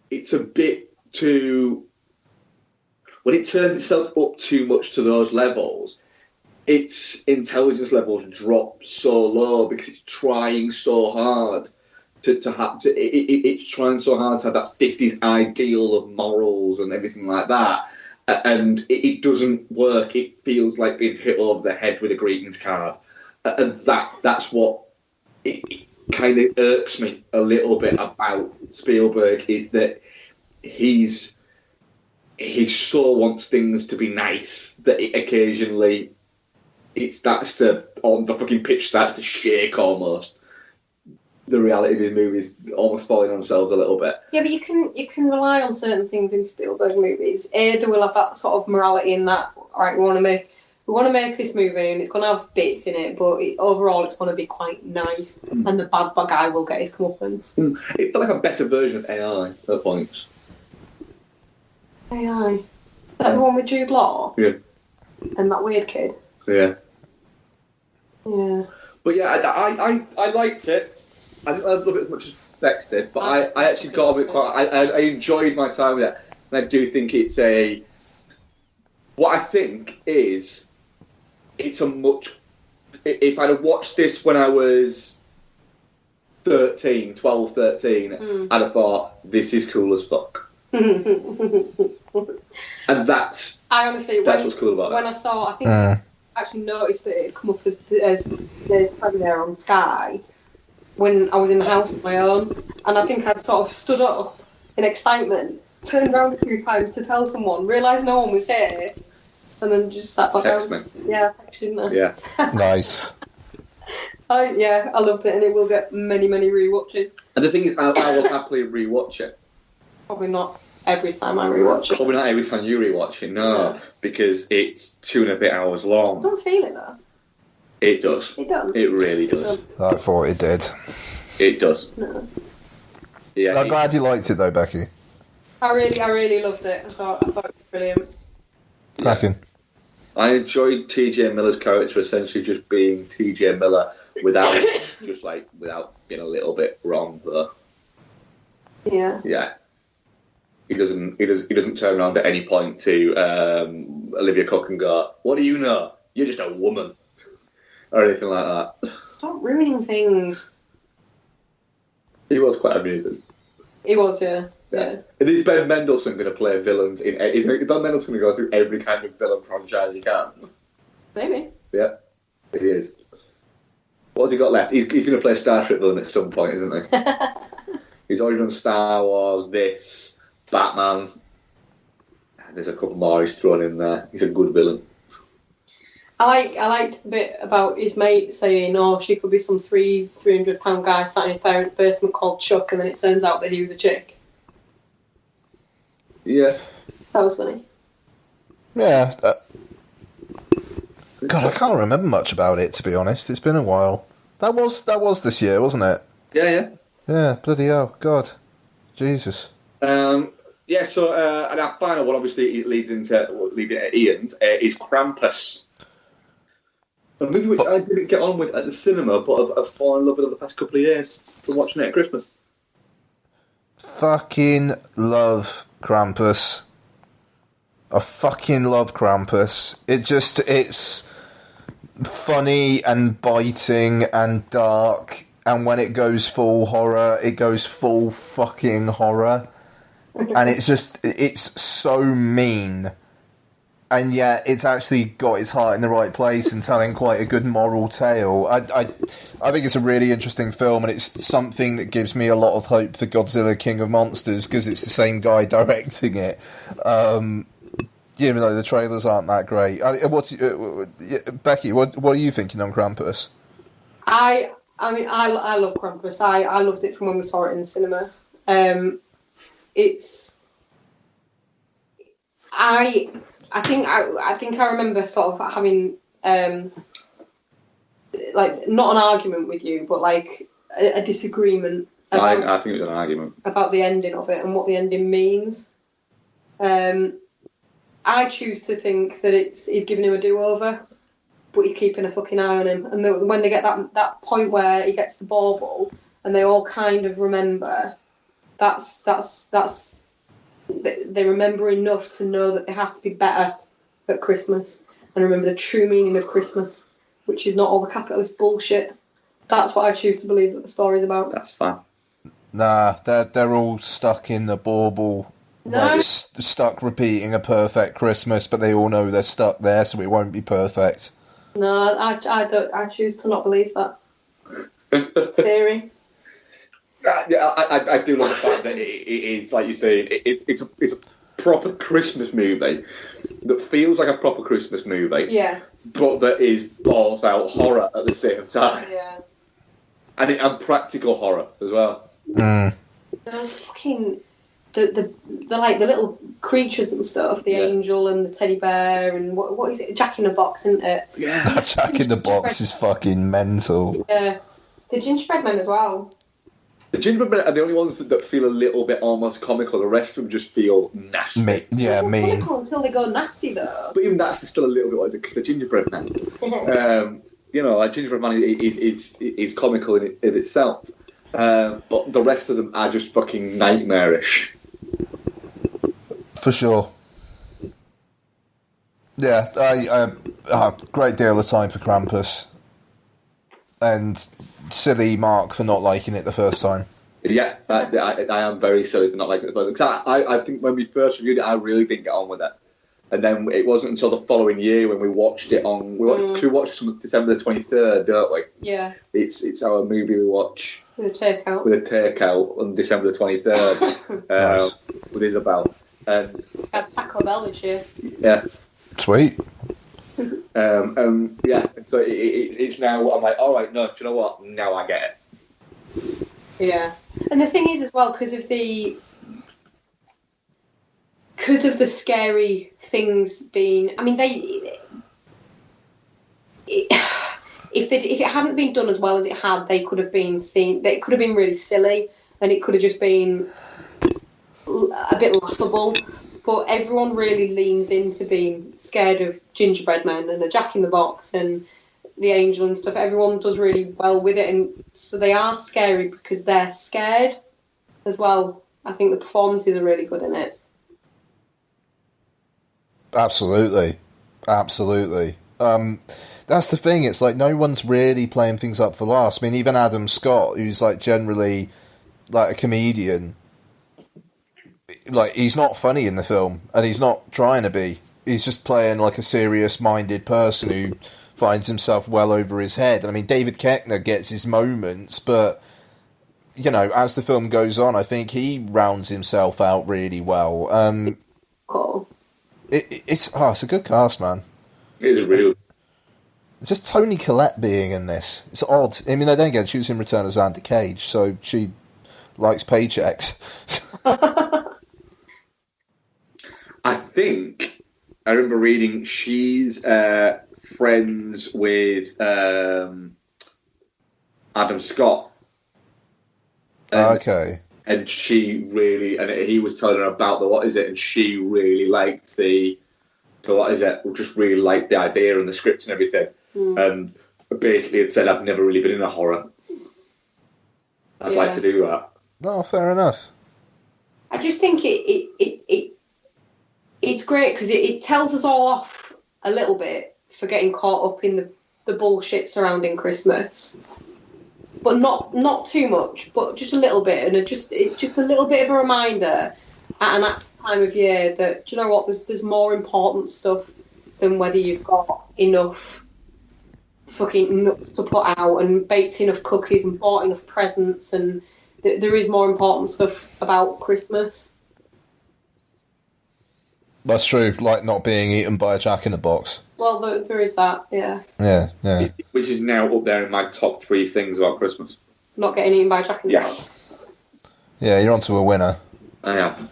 It's a bit too... When it turns itself up too much to those levels, its intelligence levels drop so low because it's trying so hard it's trying so hard to have that 50s ideal of morals and everything like that, and it doesn't work. It feels like being hit over the head with a greetings card, and that's what it kind of irks me a little bit about Spielberg, is that he so wants things to be nice that it occasionally the fucking pitch starts to shake almost. The reality of his movies almost falling on themselves a little bit. Yeah, but you can rely on certain things in Spielberg movies. They will have that sort of morality in that. All right, we want to make this movie, and it's going to have bits in it, but overall, it's going to be quite nice, and the bad guy will get his comeuppance. It felt like a better version of AI at points. AI. Is that the one with Jude Law? Yeah. And that weird kid? Yeah. Yeah. But yeah, I liked it. I didn't love it as much as Festive, but I actually got a bit quite... I enjoyed my time with it. And I do think it's a... What I think is... It's a much... If I'd have watched this when I was 12, 13, I'd have thought, this is cool as fuck. And that's... I honestly... That's what's cool about it. When I saw... I think I actually noticed that it had come up as today's premiere on Sky when I was in the house on my own, and I think I'd sort of stood up in excitement, turned around a few times to tell someone, realised no one was here, and then just sat back down. Me. Yeah, text you, didn't I? Yeah. Nice. I loved it, and it will get many, many rewatches. And the thing is, I will happily rewatch it. Probably not every time I rewatch it. Probably not every time you rewatch it, no, because it's 2.5 hours long. I don't feel it though. It does. It does. It really does. I thought it did. It does. No. Yeah. I'm glad you liked it though, Becky. I really loved it. I thought it was brilliant. Cracking. I enjoyed T.J. Miller's character essentially just being T.J. Miller without being a little bit wrong though. Yeah. Yeah. He doesn't turn around at any point to Olivia Cook and go, "What do you know? You're just a woman," or anything like that. Stop ruining things. He was quite amusing. He was, yeah. And is Ben Mendelsohn going to play villains in? Is Ben Mendelsohn going to go through every kind of villain franchise he can? Maybe. Yeah, he is. What's he got left? He's going to play a Star Trek villain at some point, isn't he? He's already done Star Wars, this, Batman. There's a couple more he's thrown in there. He's a good villain. I liked the bit about his mate saying, "Oh, she could be some £300 guy sat in his parents' basement called Chuck," and then it turns out that he was a chick. Yeah. That was funny. Yeah. God, I can't remember much about it, to be honest. It's been a while. That was this year, wasn't it? Yeah. Yeah, bloody hell. God. Jesus. Yeah, Yeah, so and our final one, obviously, it leads into Ian, is Krampus. A movie which I didn't get on with at the cinema, but I've fallen in love with over the past couple of years from watching it at Christmas. Fucking love Krampus. I fucking love Krampus. It's funny and biting and dark, and when it goes full horror, it goes full fucking horror. And it's so mean. And yet, it's actually got its heart in the right place and telling quite a good moral tale. I think it's a really interesting film, and it's something that gives me a lot of hope for Godzilla King of Monsters, because it's the same guy directing it. Even though the trailers aren't that great. Becky, what are you thinking on Krampus? I mean, I love Krampus. I loved it from when we saw it in the cinema. I think I remember sort of having like not an argument with you, but like a disagreement. I think it was an argument about the ending of it and what the ending means. I choose to think that he's giving him a do-over, but he's keeping a fucking eye on him. And when they get that point where he gets the bauble and they all kind of remember, they remember enough to know that they have to be better at Christmas and remember the true meaning of Christmas, which is not all the capitalist bullshit. That's what I choose to believe that the story's about. That's fine. Nah, they're all stuck in the bauble. No. Like, stuck repeating a perfect Christmas, but they all know they're stuck there, so it won't be perfect. No, I choose to not believe that theory. I do love the fact that it's like you say, it's a proper Christmas movie that feels like a proper Christmas movie. Yeah. But that is balls out horror at the same time. Yeah. And practical horror as well. Those fucking the like the little creatures and stuff, the angel and the teddy bear and what is it? Jack in the Box, isn't it? Yeah. That Jack in the Box is fucking mental. Yeah. The gingerbread man as well. The gingerbread men are the only ones that feel a little bit almost comical. The rest of them just feel nasty. Mean. Comical until they go nasty, though. But even that's still a little bit like because the gingerbread man. A gingerbread man is comical in itself. But the rest of them are just fucking nightmarish. For sure. Yeah, I have a great deal of time for Krampus. And silly Mark for not liking it the first time. Yeah, I am very silly for not liking it the first time. I think when we first reviewed it, I really didn't get on with it. And then it wasn't until the following year when we watched it on... We watched it on December the 23rd, don't we? Yeah. It's our movie we watch... With a takeout. With a takeout on December the 23rd. Nice. With Isabel. And Had Taco Bell this year. Yeah. Sweet. Yeah, so it's now... I'm like, all right, no, do you know what? Now I get it. Yeah. And the thing is as well, because of the scary things being... I mean, if it hadn't been done as well as it had, they could have been seen... It could have been really silly, and it could have just been a bit laughable. But everyone really leans into being scared of gingerbread men and a Jack in the Box and the angel and stuff. Everyone does really well with it, and so they are scary because they're scared as well. I think the performances are really good in it. Absolutely. That's the thing, it's like no one's really playing things up for laughs. I mean, even Adam Scott, who's like generally like a comedian, like he's not funny in the film, and he's not trying to be. He's just playing like a serious-minded person who finds himself well over his head. I mean, David Koechner gets his moments, but you know, as the film goes on, I think he rounds himself out really well. Cool. It's a good cast, man. It is real. It's just Toni Collette being in this. It's odd. I mean, then again, she was in Return of Xander Cage, so she likes paychecks. I think I remember reading she's friends with Adam Scott. Okay. and she really, and he was telling her about the what is it, and she really liked the what is it, just really liked the idea and the script and everything. And basically had said, I've never really been in a horror. I'd like to do that. No, fair enough. I just think it's great because it tells us all off a little bit for getting caught up in the bullshit surrounding Christmas. But not too much, but just a little bit. And it's just a little bit of a reminder at an apt time of year that, do you know what, there's more important stuff than whether you've got enough fucking nuts to put out and baked enough cookies and bought enough presents, and there is more important stuff about Christmas. That's true, like not being eaten by a jack-in-the-box. Well, there is that, yeah. Yeah. Which is now up there in my top 3 things about Christmas. Not getting eaten by a jack-in-the-box. Yes. Yeah, you're onto a winner. I am.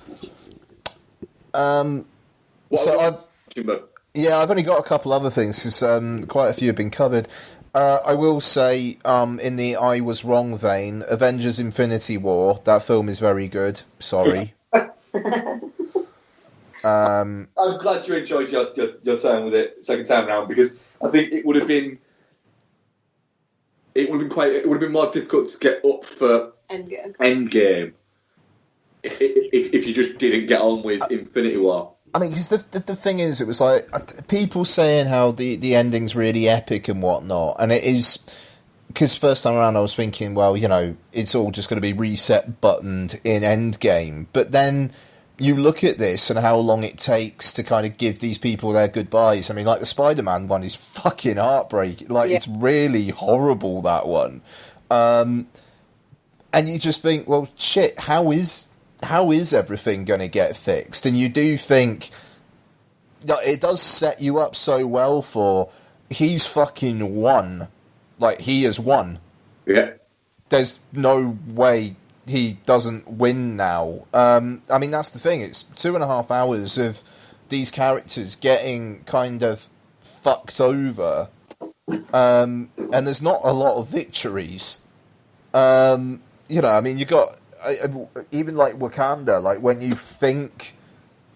I've only got a couple other things because quite a few have been covered. I will say, in the I was wrong vein, Avengers: Infinity War. That film is very good. Sorry. I'm glad you enjoyed your time with it second time around, because I think it would have been more difficult to get up for Endgame if you just didn't get on with Infinity War. I mean, because the thing is, it was like people saying how the ending's really epic and whatnot, and it is, because first time around I was thinking, well, you know, it's all just going to be reset buttoned in Endgame, but then you look at this and how long it takes to kind of give these people their goodbyes. I mean, like the Spider-Man one is fucking heartbreaking. Like, it's really horrible, that one. And you just think, well, shit, how is everything going to get fixed? And you do think that it does set you up so well for he's fucking won. Like, he has won. Yeah. There's no way he doesn't win now. I mean, that's the thing. It's 2.5 hours of these characters getting kind of fucked over. And there's not a lot of victories. You know, I mean, you got even like Wakanda, like when you think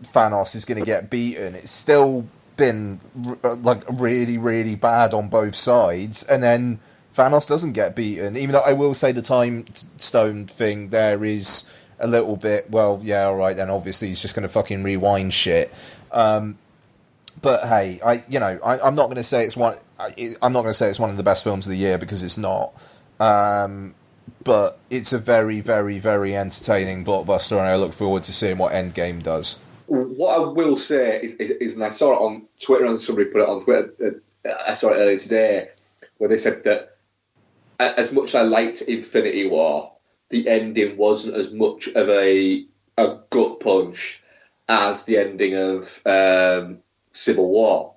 Thanos is going to get beaten, it's still been like really, really bad on both sides, and then Thanos doesn't get beaten, even though I will say the time stone thing there is a little bit, well, yeah, all right, then obviously he's just going to fucking rewind shit. But hey, I'm not going to say it's one. I'm not going to say it's one of the best films of the year, because it's not. But it's a very, very, very entertaining blockbuster, and I look forward to seeing what Endgame does. What I will say is, and I saw it on Twitter, and somebody put it on Twitter. I saw it earlier today, where they said that as much as I liked Infinity War, the ending wasn't as much of a gut punch as the ending of Civil War.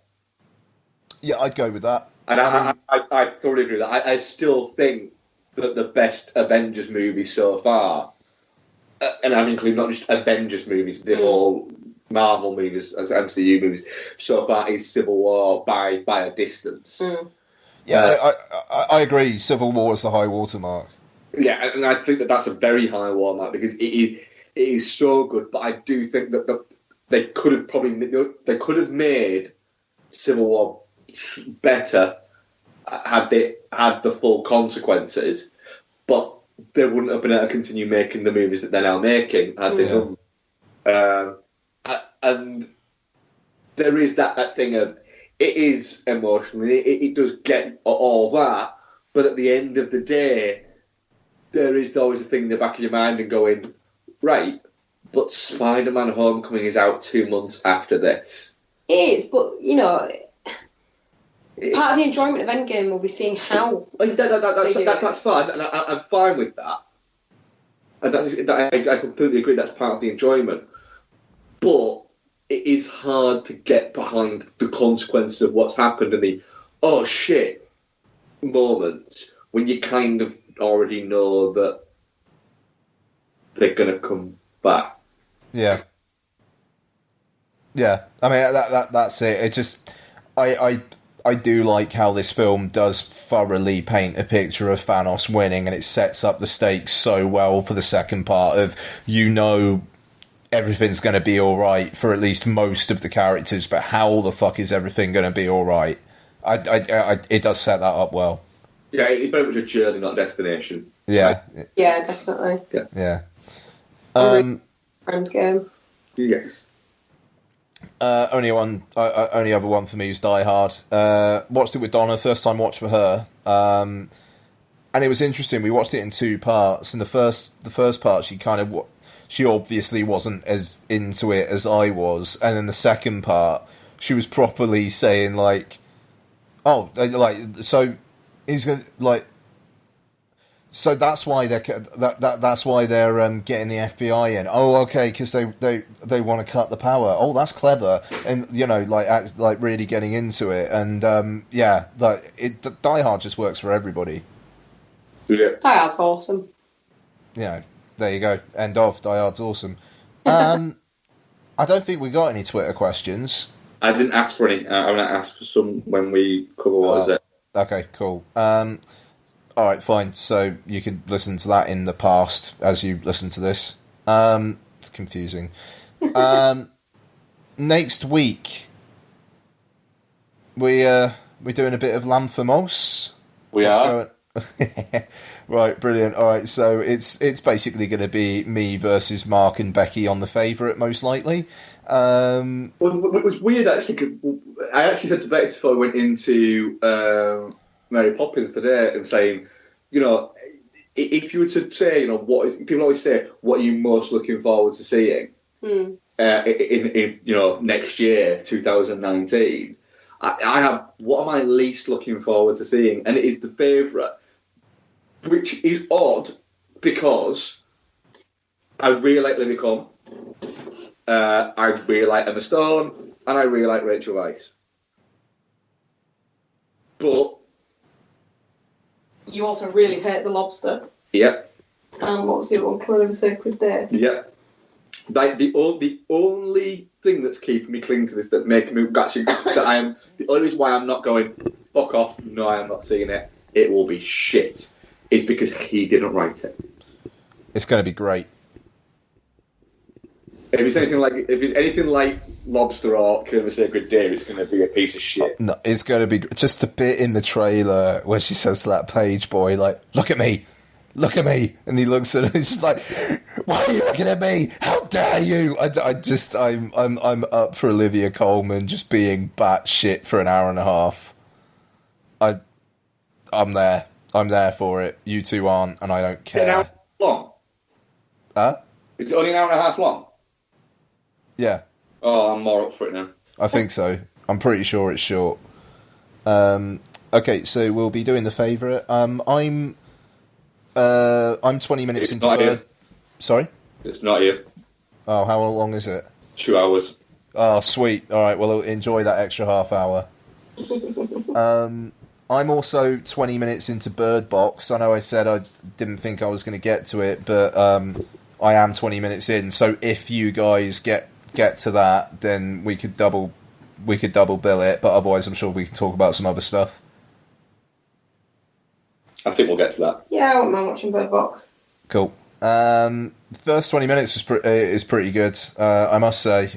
Yeah, I'd go with that. And I thoroughly agree with that. I still think that the best Avengers movie so far, and I'm including not just Avengers movies, the whole Marvel movies, MCU movies, so far is Civil War by a distance. Yeah, I agree. Civil War is the high watermark. Yeah, and I think that that's a very high watermark, because it is so good. But I do think that they could have made Civil War better had they had the full consequences, but they wouldn't have been able to continue making the movies that they're now making had they done. And there is that thing of, it is emotional, it does get all that, but at the end of the day, there is always a thing in the back of your mind and going, right, but Spider-Man Homecoming is out 2 months after this. It is, but, you know, part of the enjoyment of Endgame will be seeing how that's fine, and I'm fine with that. And I completely agree, that's part of the enjoyment. But it is hard to get behind the consequences of what's happened and the, oh shit, moment when you kind of already know that they're going to come back. Yeah. Yeah, I mean, that's it. It just... I I do like how this film does thoroughly paint a picture of Thanos winning, and it sets up the stakes so well for the second part of, everything's going to be alright for at least most of the characters, but how the fuck is everything going to be alright? It does set that up well. Yeah, it's very much a journey, not a destination. Yeah. Yeah, definitely. Yeah. Friend game. Yes. Only other one for me is Die Hard. Watched it with Donna, first time watch for her. And it was interesting. We watched it in two parts. And the first part, she obviously wasn't as into it as I was. And then the second part, she was properly saying like, "Oh, so he's gonna like." So that's why they're getting the FBI in. Oh, okay, because they want to cut the power. Oh, that's clever, and like really getting into it. And Die Hard just works for everybody. Yeah, Die Hard's awesome. Yeah, there you go. End of. Die Hard's awesome. I don't think we got any Twitter questions. I didn't ask for any. I'm going to ask for some when we cover what is it. Okay, cool. All right, fine. So you can listen to that in the past as you listen to this. It's confusing. Next week, we're doing a bit of Lamphamos. We are. Right, brilliant. All right, so it's basically going to be me versus Mark and Becky on The Favourite, most likely. Well, it was weird, actually, 'cause I actually said to Becky before I went into Mary Poppins today and saying, if you were to say, people always say, what are you most looking forward to seeing in next year, 2019? I have, what am I least looking forward to seeing? And it is The Favourite, which is odd because I really like Lily Combs, I really like Emma Stone, and I really like Rachel Weisz. But you also really hate The Lobster. Yep. And what was the other one? Killing of a Sacred Day. Yep. Like the only thing that's keeping me clinging to this, that's making me actually, the only reason why I'm not going, fuck off, no, I am not seeing it, it will be shit, is because he didn't write it. It's going to be great. If it's anything like Lobster or Killing of a Sacred Day, it's going to be a piece of shit. No, it's going to be just a bit in the trailer where she says to that page boy, like, look at me, and he looks at her. He's just like, why are you looking at me? How dare you? I'm up for Olivia Colman just being batshit for an hour and a half. I'm there for it. You two aren't, and I don't care. An hour long? Huh? It's only an hour and a half long? Yeah. Oh, I'm more up for it now. I think so. I'm pretty sure it's short. Okay, so we'll be doing The Favourite. I'm 20 minutes into Bird. Sorry? It's not here. Oh, how long is it? 2 hours. Oh, sweet. All right, well, enjoy that extra half hour. I'm also 20 minutes into Bird Box. I know I said I didn't think I was going to get to it, but I am 20 minutes in. So if you guys get to that, then we could double bill it. But otherwise, I'm sure we can talk about some other stuff. I think we'll get to that. Yeah, I wouldn't mind watching Bird Box. Cool. First 20 minutes is pretty good, I must say.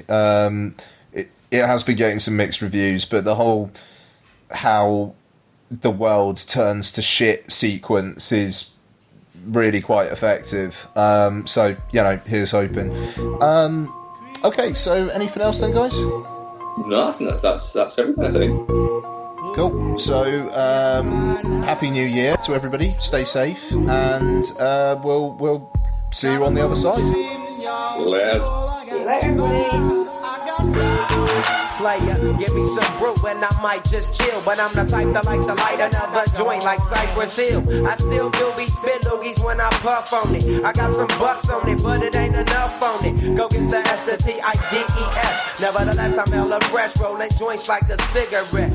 It has been getting some mixed reviews, but the whole how the world turns to shit sequence is really quite effective. So, here's hoping. Okay, so anything else then, guys? No, I think that's everything, I think. Cool. So, Happy New Year to everybody. Stay safe, and we'll see you on the other side. Later. See you later, everybody. Player, give me some brew and I might just chill. But I'm the type that likes to light another joint like Cypress Hill. I still do be spit loogies when I puff on it. I got some bucks on it, but it ain't enough on it. Go get the S-T-I-D-E-S. Nevertheless, I'm hella fresh, rolling joints like a cigarette.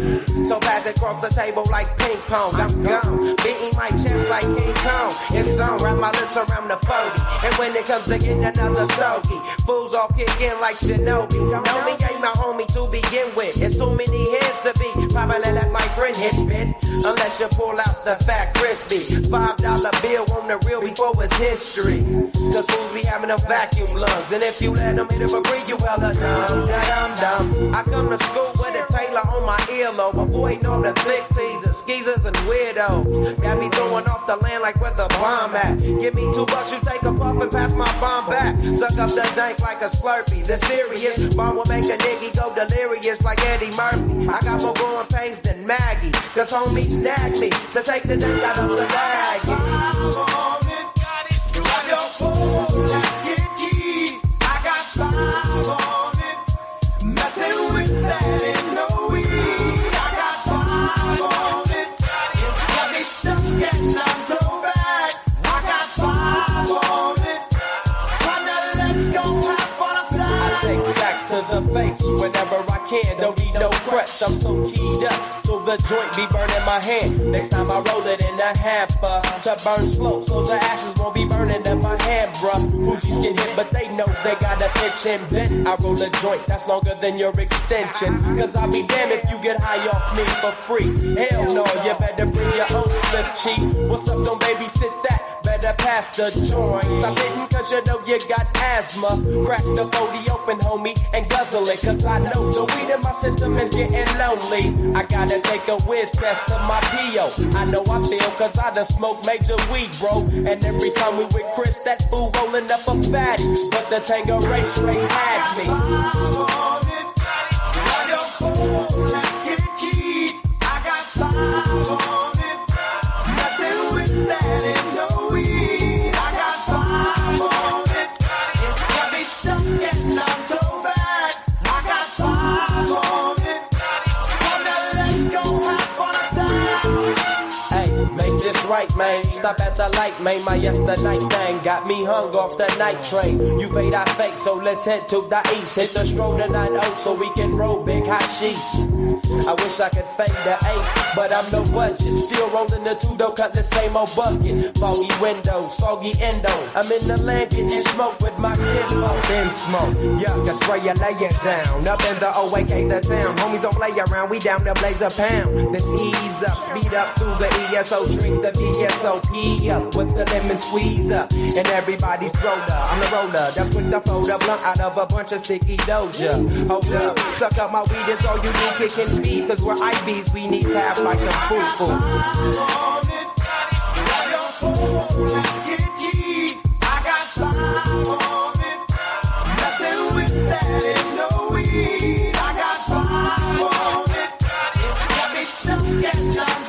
So pass it across the table like ping pong. I'm gone, beating my chest like King Kong. It's on, wrap my lips around the 40. And when it comes to getting another stogie, fools all kick in like Shinobi. Know me ain't my homie to begin with. It's too many heads to be. Probably let my you pull out the fat crispy $5 bill on the real before it's history. Cause fools be having them vacuum lungs, and if you let them hit it for free, you hella dumb, dumb. I come to school with a Taylor on my earlobe, avoiding all the thick teasers, skeezers, and weirdos. Got me throwing off the land like where the bomb at. Give me $2, you take a puff and pass my bomb back. Suck up the dank like a Slurpee. The serious bomb will make a nigga go delirious like Eddie Murphy. I got more growing pains than Maggie, cause homie snagged me to take the dank out of the bag. Let's get keys. I got 5 on it. Messing with that ain't no weed. I got 5 on it. It's got me stuck and I'm so bad. I got 5 on it. Kinda let's go have fun aside. I take sacks to the face whenever I can. Don't need no crutch, I'm so keyed up. So the joint be burning my hand. Next time I roll it in a hamper to burn slow, so the ashes won't be burning in my hand, bruh. Hoogies get hit, but they know they got a pitch and bent. I roll a joint that's longer than your extension. Cause I'll be damned if you get high off me for free. Hell no, you better bring your own slip, chief. What's up, don't babysit that? Better pass the joint. Stop hitting cause you know you got asthma. Crack the 40 open, homie, and guzzle it. Cause I know the weed in my system is getting lonely. I gotta take a whiz test to my P.O. I know I feel cause I done smoked major weed, bro. And every time we with Chris, that fool rolling up a fatty. But the Tango race straight had me. Let's get keys. I got 5 on it. Messing with that ain't no weed. I got 5 on it. It's got me stuck and I'm so bad. I got 5 on it. Let's go have fun aside. Hey, make this right, man. Stop at the light, man. My yesterday thing got me hung off the night train. You fade, I fake, so let's head to the east. Hit the stroll to 90 so we can roll big hot sheets. I wish I could fade the 8, but I'm no budget. Still rolling the 2-door, cut the same old bucket. Foggy windows, soggy endo. I'm in the land getting smoke with my kinfolk. Then smoke, yuck, I spray you, lay it down. Up in the OAK, the town. Homies don't play around, we down to blaze a pound. Then ease up, speed up through the ESO. Drink the VSOP up with the lemon squeeze up. And everybody's roller, I'm the roller. That's quick to fold a blunt out of a bunch of sticky doja. Hold up, suck up my weed, it's all you do, kicking feet. Cause we're IBs, we need to have like them foo-foo. Let's get keys. I got 5 on it. Messing with that ain't no weed. I got 5 on it. It's got me stuck and I'm